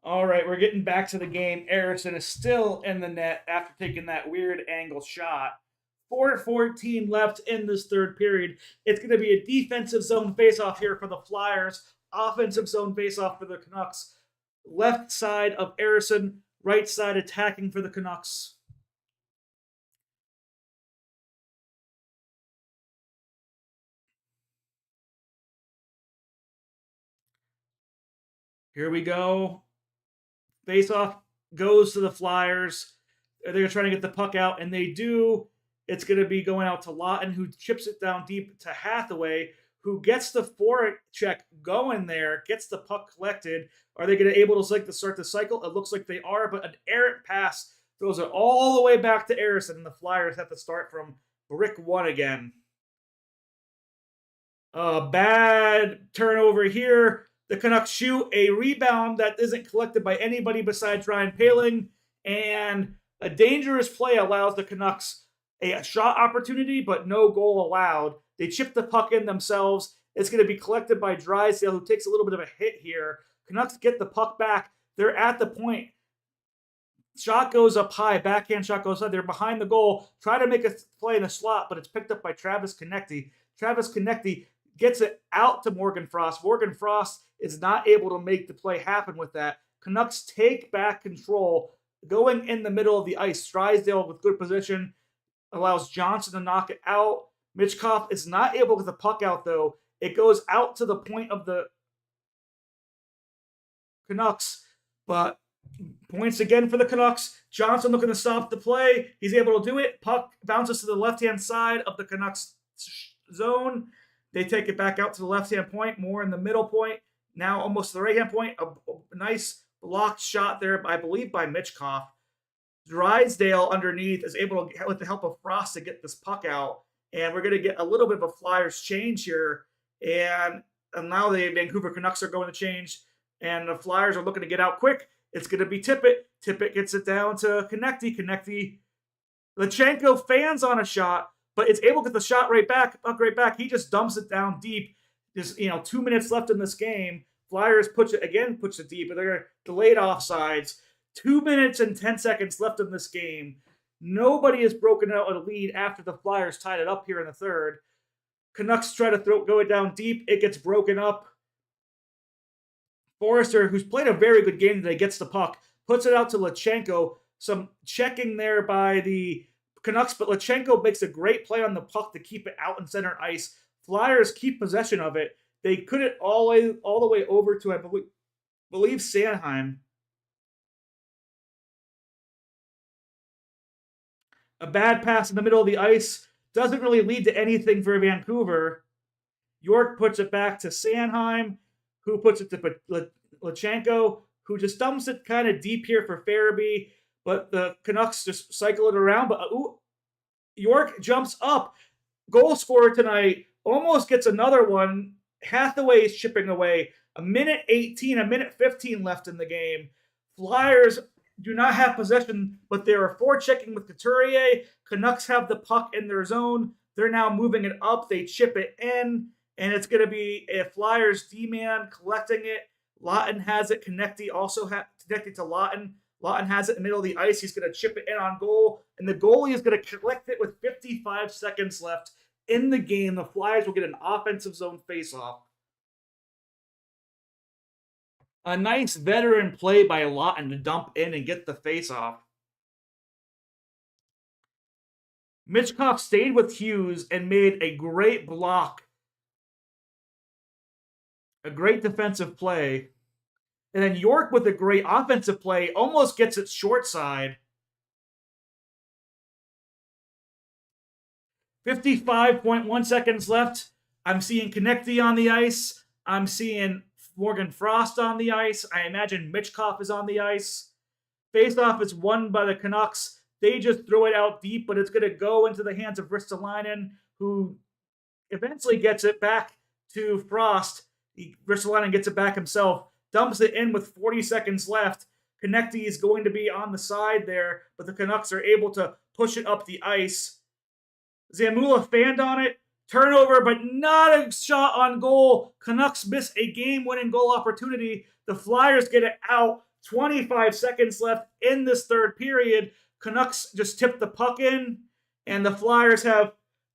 All right, we're getting back to the game. Ersson is still in the net after taking that weird angle shot. 4:14 left in this third period. It's going to be a defensive zone faceoff here for the Flyers. Offensive zone faceoff for the Canucks. Left side of Ersson, right side attacking for the Canucks. Here we go. Faceoff goes to the Flyers. They're trying to get the puck out, and they do. It's going to be going out to Lawton, who chips it down deep to Hathaway, who gets the forecheck going there, gets the puck collected. Are they going to able to start the cycle? It looks like they are, but an errant pass throws it all the way back to Ersson, and the Flyers have to start from brick one again. Bad turnover here. The Canucks shoot a rebound that isn't collected by anybody besides Ryan Paling, and a dangerous play allows the Canucks a shot opportunity, but no goal allowed. They chip the puck in themselves. It's going to be collected by Drysdale, who takes a little bit of a hit here. Canucks get the puck back. They're at the point. Shot goes up high, backhand shot goes high. They're behind the goal, try to make a play in the slot, but it's picked up by Travis Konecny. Travis Konecny gets it out to Morgan Frost. Morgan Frost is not able to make the play happen with that. Canucks take back control, going in the middle of the ice. Drysdale with good position allows Johnson to knock it out. Michkov is not able to get the puck out, though. It goes out to the point of the Canucks, but points again for the Canucks. Johnson looking to stop the play. He's able to do it. Puck bounces to the left-hand side of the Canucks zone. They take it back out to the left-hand point, more in the middle point. Now almost the right-hand point. A nice blocked shot there, I believe, by Michkov. Drysdale underneath is able to, with the help of Frost, to get this puck out. And we're going to get a little bit of a Flyers change here. And now the Vancouver Canucks are going to change. And the Flyers are looking to get out quick. It's going to be Tippett. Tippett gets it down to Konecny. Konecny. Lachenko fans on a shot, but it's able to get the shot right back. Puck right back. He just dumps it down deep. There's 2 minutes left in this game. Flyers puts it deep, but they're delayed offsides. 2 minutes and 10 seconds left in this game. Nobody has broken out a lead after the Flyers tied it up here in the third. Canucks try to go it down deep. It gets broken up. Forrester, who's played a very good game today, gets the puck, puts it out to Lachenko. Some checking there by the Canucks, but Lachenko makes a great play on the puck to keep it out in center ice. Flyers keep possession of it. They put it all the way over to, I believe, Sanheim. A bad pass in the middle of the ice doesn't really lead to anything for Vancouver. York puts it back to Sanheim, who puts it to Lachenko, who just dumps it kind of deep here for Farabee, but the Canucks just cycle it around. But York jumps up. Goal scorer tonight almost gets another one. Hathaway is chipping away. A minute 18, a minute 15 left in the game. Flyers do not have possession, but they are forechecking with Couturier. Canucks have the puck in their zone. They're now moving it up. They chip it in, and it's going to be a Flyers D-man collecting it. Lawton has it. Konecny also connected to Lawton. Lawton has it in the middle of the ice. He's going to chip it in on goal, and the goalie is going to collect it with 55 seconds left in the game. The Flyers will get an offensive zone faceoff. A nice veteran play by Lawton to dump in and get the faceoff. Michkov stayed with Hughes and made a great block. A great defensive play. And then York with a great offensive play almost gets it short side. 55.1 seconds left. I'm seeing Konecny on the ice. I'm seeing Morgan Frost on the ice. I imagine Michkov is on the ice. Faceoff is won by the Canucks. They just throw it out deep, but it's going to go into the hands of Ristolainen, who eventually gets it back to Frost. Ristolainen gets it back himself, dumps it in with 40 seconds left. Konecny is going to be on the side there, but the Canucks are able to push it up the ice. Zamula fanned on it. Turnover, but not a shot on goal. Canucks miss a game-winning goal opportunity. The Flyers get it out. 25 seconds left in this third period. Canucks just tip the puck in, and the Flyers have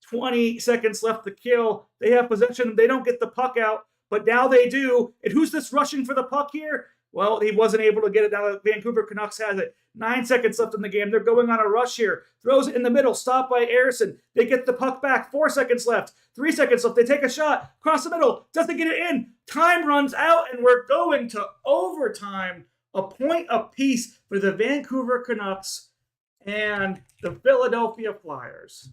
20 seconds left to kill. They have possession. They don't get the puck out, but now they do. And who's this rushing for the puck here? Well, he wasn't able to get it. Now the Vancouver Canucks has it. 9 seconds left in the game. They're going on a rush here. Throws it in the middle. Stopped by Arison. They get the puck back. 4 seconds left. 3 seconds left. They take a shot. Across the middle. Doesn't get it in. Time runs out, and we're going to overtime. A point apiece for the Vancouver Canucks and the Philadelphia Flyers.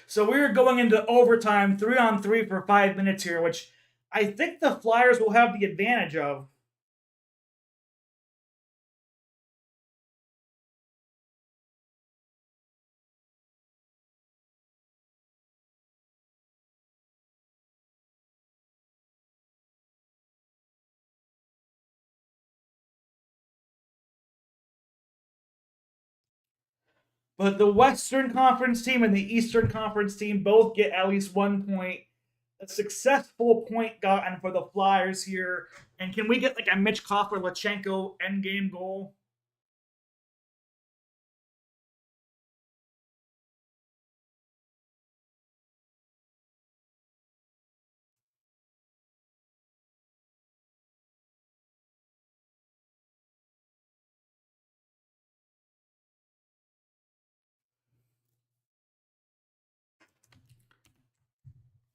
So we're going into overtime, 3-on-3 for 5 minutes here, which I think the Flyers will have the advantage of. But the Western Conference team and the Eastern Conference team both get at least 1 point. A successful point gotten for the Flyers here. And can we get like a Michkov or Lachenko endgame goal?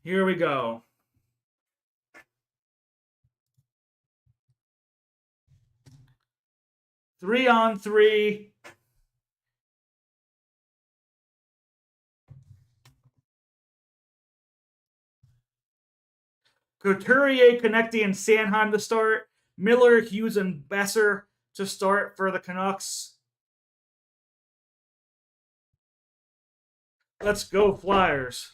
Here we go. 3-on-3. Couturier, Konecny, and Sanheim to start. Miller, Hughes, and Besser to start for the Canucks. Let's go, Flyers.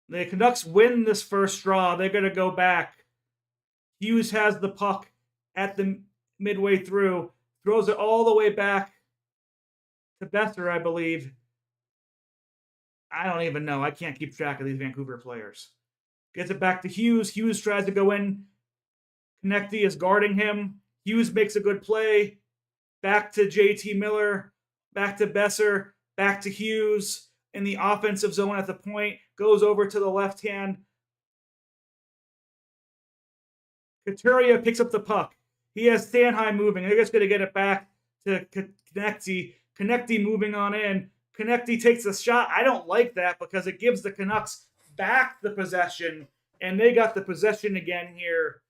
The Canucks win this first draw. They're going to go back. Hughes has the puck at the midway through, throws it all the way back to Besser, I believe. I don't even know. I can't keep track of these Vancouver players. Gets it back to Hughes. Hughes tries to go in. Konecny is guarding him. Hughes makes a good play. Back to JT Miller. Back to Besser. Back to Hughes in the offensive zone at the point. Goes over to the left hand. Couturier picks up the puck. He has Sanheim moving. They're just going to get it back to Konecny. Konecny moving on in. Konecny takes a shot. I don't like that because it gives the Canucks back the possession, and they got the possession again here.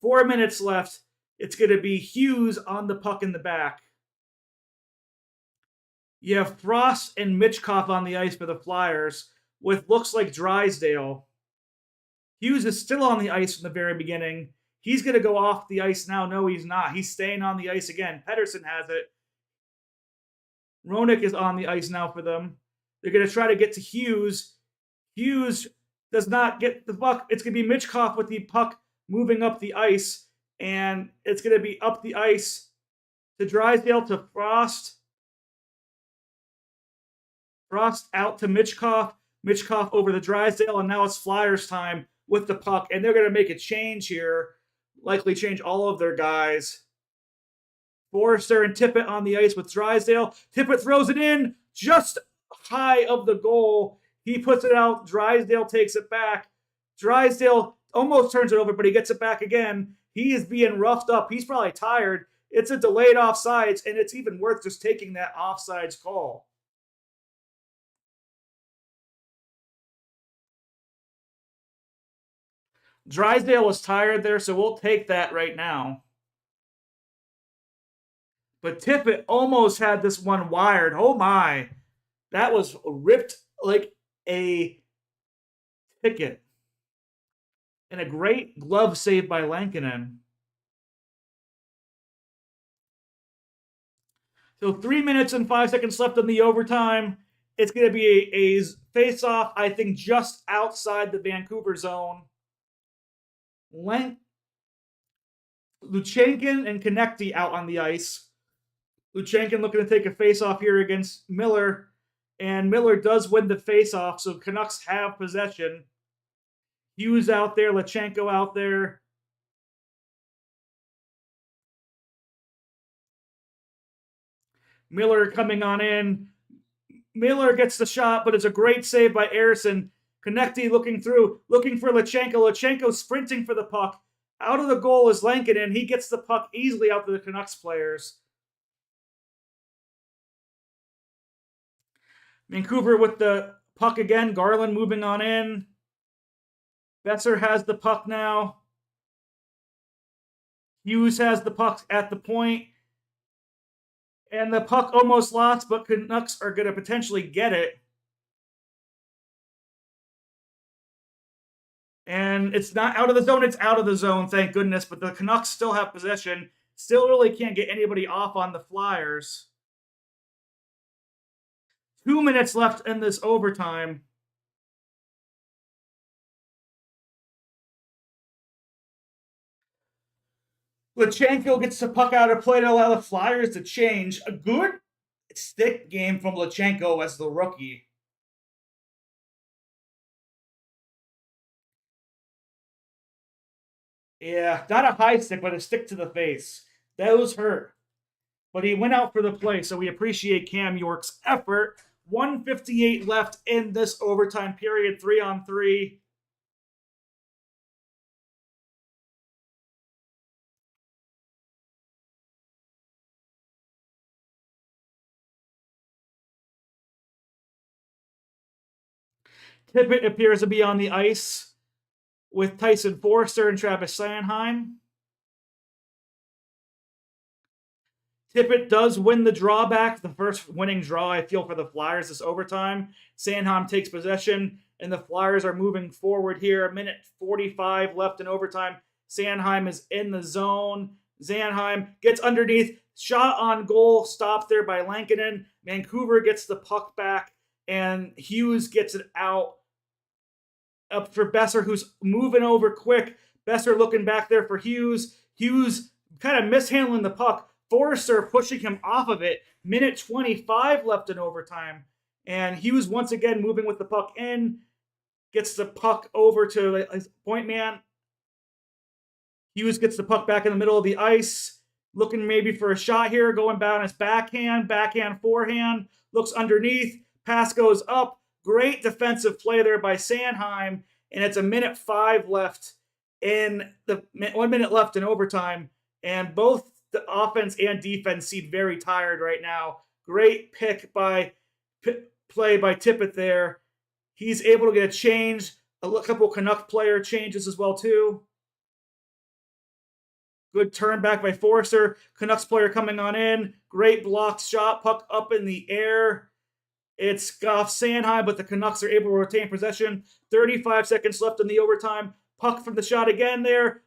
4 minutes left. It's going to be Hughes on the puck in the back. You have Frost and Michkov on the ice for the Flyers with looks like Drysdale. Hughes is still on the ice from the very beginning. He's going to go off the ice now. No, he's not. He's staying on the ice again. Pettersson has it. Roenick is on the ice now for them. They're going to try to get to Hughes. Hughes does not get the puck. It's going to be Michkov with the puck moving up the ice. And it's going to be up the ice to Drysdale to Frost. Frost out to Michkov. Michkov over to Drysdale. And now it's Flyers time with the puck. And they're going to make a change here. Likely change all of their guys. Forrester and Tippett on the ice with Drysdale. Tippett throws it in just high of the goal. He puts it out. Drysdale takes it back. Drysdale almost turns it over, but he gets it back again. He is being roughed up. He's probably tired. It's a delayed offsides, and it's even worth just taking that offsides call. Drysdale was tired there, so we'll take that right now. But Tippett almost had this one wired. Oh my. That was ripped like a ticket. And a great glove save by Lankinen. So 3 minutes and 5 seconds left in the overtime. It's going to be a face-off, I think, just outside the Vancouver zone. Luchenkin and Konecny out on the ice. Luchenkin looking to take a face-off here against Miller. And Miller does win the face-off, so Canucks have possession. Hughes out there, Lachenko out there. Miller coming on in. Miller gets the shot, but it's a great save by Ersson. Konecny looking through, looking for Lachenko. Lachenko sprinting for the puck. Out of the goal is Lankinen. He gets the puck easily out to the Canucks players. Vancouver with the puck again. Garland moving on in. Besser has the puck now. Hughes has the puck at the point. And the puck almost lost, but Canucks are going to potentially get it. And it's not out of the zone, it's out of the zone, thank goodness. But the Canucks still have possession. Still really can't get anybody off on the Flyers. 2 minutes left in this overtime. Lachenko gets the puck out of play to allow the Flyers to change. A good stick game from Lachenko as the rookie. Yeah, not a high stick, but a stick to the face. Those hurt. But he went out for the play, so we appreciate Cam York's effort. 1:58 left in this overtime period, 3-on-3. Tippett appears to be on the ice with Tyson Forster and Travis Sanheim. Tippett does win the drawback, the first winning draw, I feel, for the Flyers this overtime. Sanheim takes possession, and the Flyers are moving forward here. A minute 45 left in overtime. Sanheim is in the zone. Sanheim gets underneath. Shot on goal, stopped there by Lankinen. Vancouver gets the puck back, and Hughes gets it out up for Besser, who's moving over quick. Besser looking back there for Hughes. Hughes kind of mishandling the puck. Forrester pushing him off of it. Minute 25 left in overtime. And Hughes once again moving with the puck in. Gets the puck over to his point man. Hughes gets the puck back in the middle of the ice. Looking maybe for a shot here. Going down his backhand, forehand. Looks underneath. Pass goes up. Great defensive play there by Sanheim. And it's a minute 5 left in the 1 minute left in overtime. And both the offense and defense seem very tired right now. Great pick by play by Tippett there. He's able to get a change. A couple Canuck player changes as well too. Good turn back by Forrester. Canucks player coming on in. Great blocked shot. Puck up in the air. It's off Sanheim, but the Canucks are able to retain possession. 35 seconds left in the overtime. Puck from the shot again there.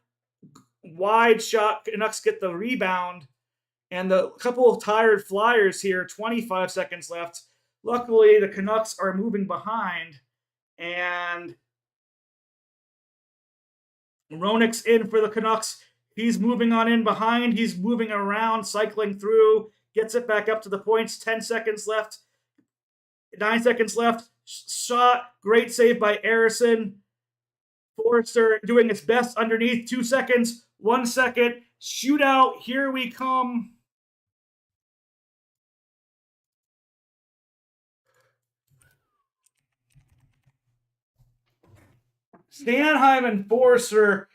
Wide shot. Canucks get the rebound. And the couple of tired Flyers here. 25 seconds left. Luckily, the Canucks are moving behind. And Ronick's in for the Canucks. He's moving on in behind. He's moving around, cycling through. Gets it back up to the points. 10 seconds left. 9 seconds left. Shot. Great save by Harrison. Forrester doing its best underneath. 2 seconds. 1 second. Shootout. Here we come. Sanheim and Forrester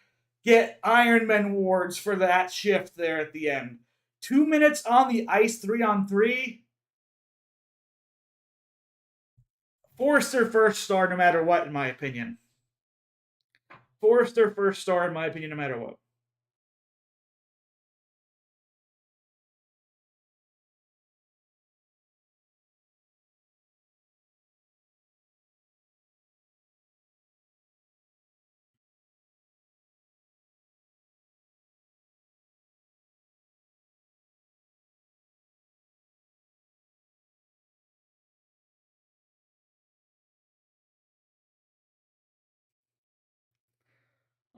get Ironman awards for that shift there at the end. 2 minutes on the ice, 3-on-3. Forrester first star no matter what, in my opinion. Forrester first star, in my opinion, no matter what.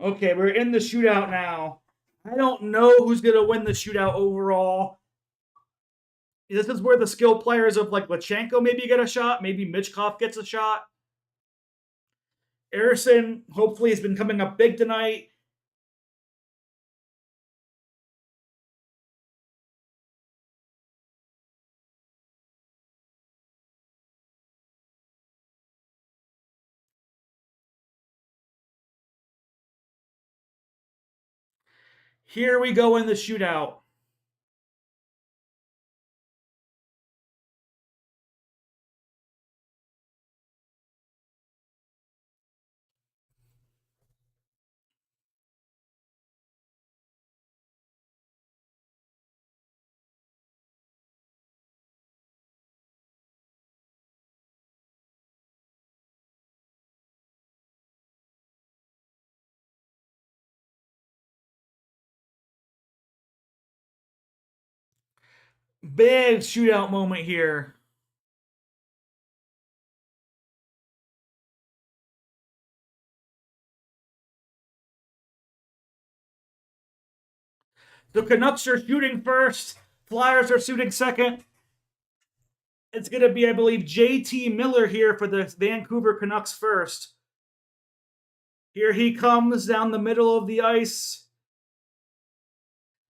Okay, we're in the shootout now. I don't know who's going to win the shootout overall. This is where the skill players of like Lachenko maybe get a shot. Maybe Michkov gets a shot. Harrison hopefully has been coming up big tonight. Here we go in the shootout. Big shootout moment here. The Canucks are shooting first. Flyers are shooting second. It's going to be, I believe, JT Miller here for the Vancouver Canucks first. Here he comes down the middle of the ice.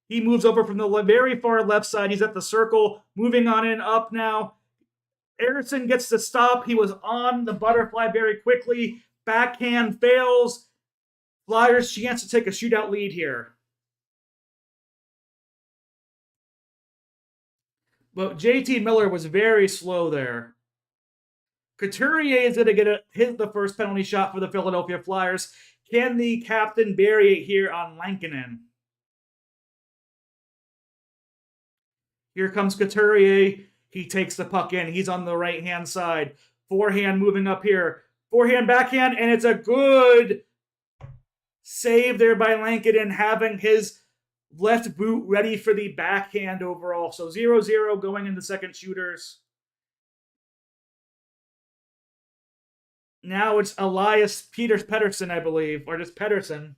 He moves over from the very far left side. He's at the circle, moving on in up now. Eriksson gets the stop. He was on the butterfly very quickly. Backhand fails. Flyers chance to take a shootout lead here. But JT Miller was very slow there. Couturier is going to hit the first penalty shot for the Philadelphia Flyers. Can the captain bury it here on Lankinen? Here comes Couturier. He takes the puck in. He's on the right-hand side. Forehand moving up here. Forehand, backhand, and it's a good save there by Lankinen, having his left boot ready for the backhand overall. So 0-0 going into second shooters. Now it's Elias Pettersson, I believe, or just Pettersson.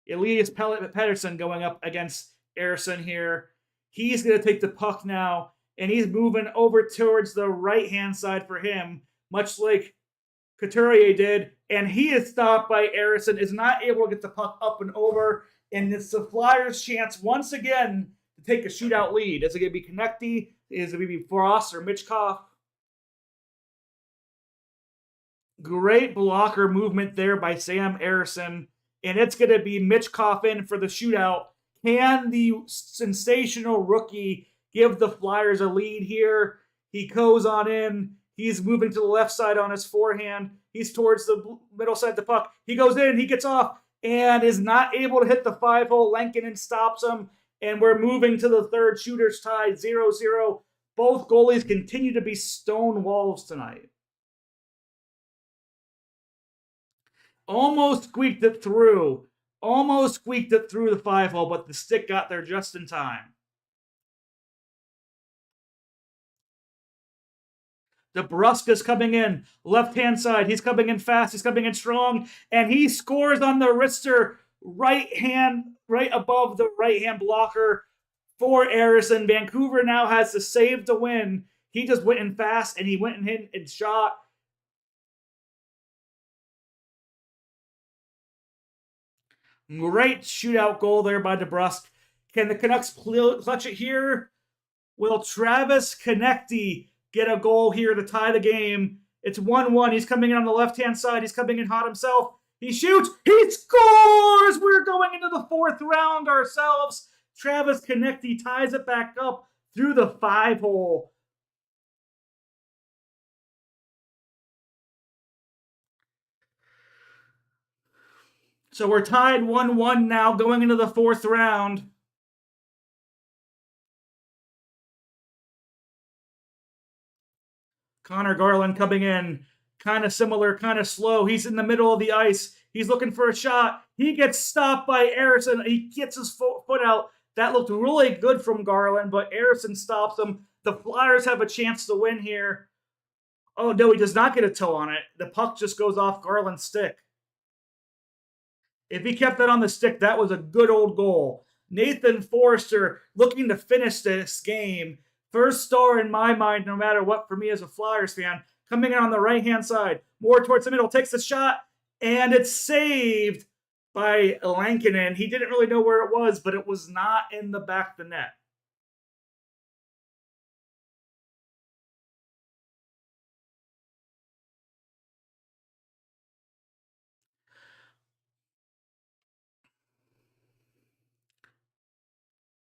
Elias Pettersson going up against Eriksson here. He's going to take the puck now, and he's moving over towards the right-hand side for him, much like Couturier did, and he is stopped by Eriksson, is not able to get the puck up and over, and it's the Flyers' chance once again to take a shootout lead. Is it going to be Konecny? Is it going to be Frost or Michkov? Great blocker movement there by Sam Eriksson, and it's going to be Michkov in for the shootout. Can the sensational rookie give the Flyers a lead here? He goes on in. He's moving to the left side on his forehand. He's towards the middle side of the puck. He goes in. He gets off and is not able to hit the 5-hole. Lankinen stops him, and we're moving to the third shooters tied 0-0. Both goalies continue to be stone walls tonight. Almost squeaked it through. Almost squeaked it through the 5-hole, but the stick got there just in time. DeBruska's coming in, left-hand side. He's coming in fast. He's coming in strong, and he scores on the wrister, right above the right-hand blocker for Eriksson. Vancouver now has the save to win. He just went in fast, and he went in and shot. Great shootout goal there by DeBrusk. Can the Canucks clutch it here? Will Travis Konecny get a goal here to tie the game? It's 1-1. He's coming in on the left-hand side. He's coming in hot himself. He shoots. He scores! We're going into the fourth round ourselves. Travis Konecny ties it back up through the 5-hole. So we're tied 1-1 now going into the fourth round. Connor Garland coming in, kind of similar, kind of slow. He's in the middle of the ice. He's looking for a shot. He gets stopped by Eriksson. He gets his foot out. That looked really good from Garland, but Eriksson stops him. The Flyers have a chance to win here. Oh, no, he does not get a toe on it. The puck just goes off Garland's stick. If he kept that on the stick, that was a good old goal. Nathan Forster looking to finish this game. First star in my mind, no matter what, for me as a Flyers fan. Coming in on the right-hand side, more towards the middle, takes the shot, and it's saved by Lankinen. He didn't really know where it was, but it was not in the back of the net.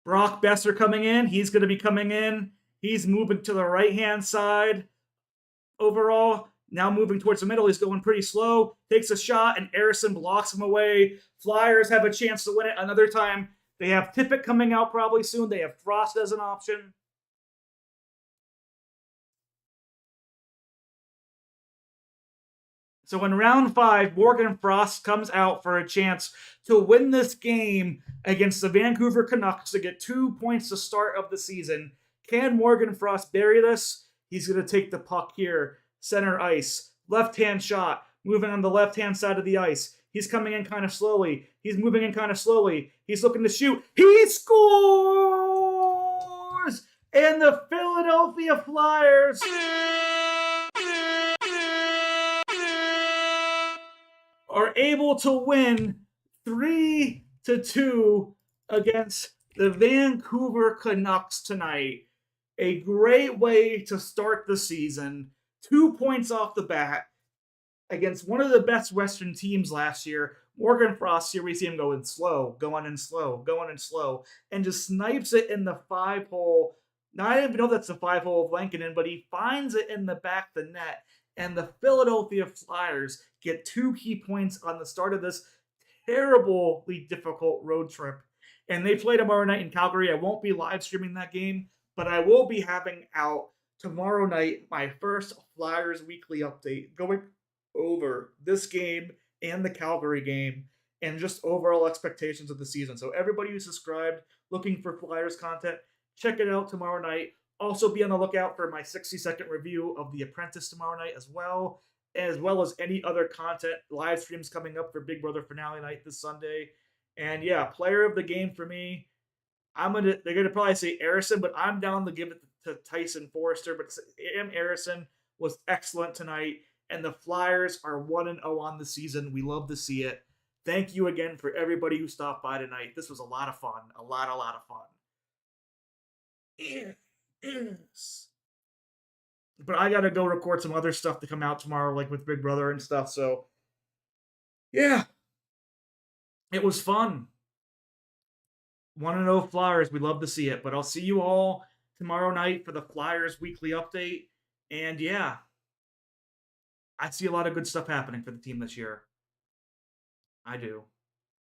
Brock Besser coming in. He's going to be coming in. He's moving to the right-hand side overall. Now moving towards the middle. He's going pretty slow. Takes a shot, and Eriksson blocks him away. Flyers have a chance to win it another time. They have Tippett coming out probably soon. They have Frost as an option. So in round 5, Morgan Frost comes out for a chance to win this game against the Vancouver Canucks to get 2 points to start of the season. Can Morgan Frost bury this? He's going to take the puck here, center ice, left-hand shot, moving on the left-hand side of the ice. He's coming in kind of slowly. He's moving in kind of slowly. He's looking to shoot. He scores! And the Philadelphia Flyers are able to win 3-2 against the Vancouver Canucks tonight. A great way to start the season. 2 points off the bat against one of the best Western teams last year. Morgan Frost, here we see him going slow, going in slow, and just snipes it in the 5-hole. Now, I didn't even know that's the 5-hole of Lankinen, but he finds it in the back of the net. And the Philadelphia Flyers get 2 key points on the start of this terribly difficult road trip. And they play tomorrow night in Calgary. I won't be live streaming that game, but I will be having out tomorrow night my first Flyers weekly update, going over this game and the Calgary game and just overall expectations of the season. So everybody who's subscribed, looking for Flyers content, check it out tomorrow night. Also be on the lookout for my 60-second review of The Apprentice tomorrow night as well as any other content, live streams coming up for Big Brother finale night this Sunday. And yeah, player of the game for me, they're gonna probably say Harrison, but I'm down to give it to Tyson Forrester. But Sam Harrison was excellent tonight, and the Flyers are 1-0 on the season. We love to see it. Thank you again for everybody who stopped by tonight. This was a lot of fun. A lot of fun. Yes. But I gotta go record some other stuff to come out tomorrow, like with Big Brother and stuff. So, yeah, it was fun. 1-0 Flyers. We love to see it. But I'll see you all tomorrow night for the Flyers weekly update. And yeah, I see a lot of good stuff happening for the team this year. I do.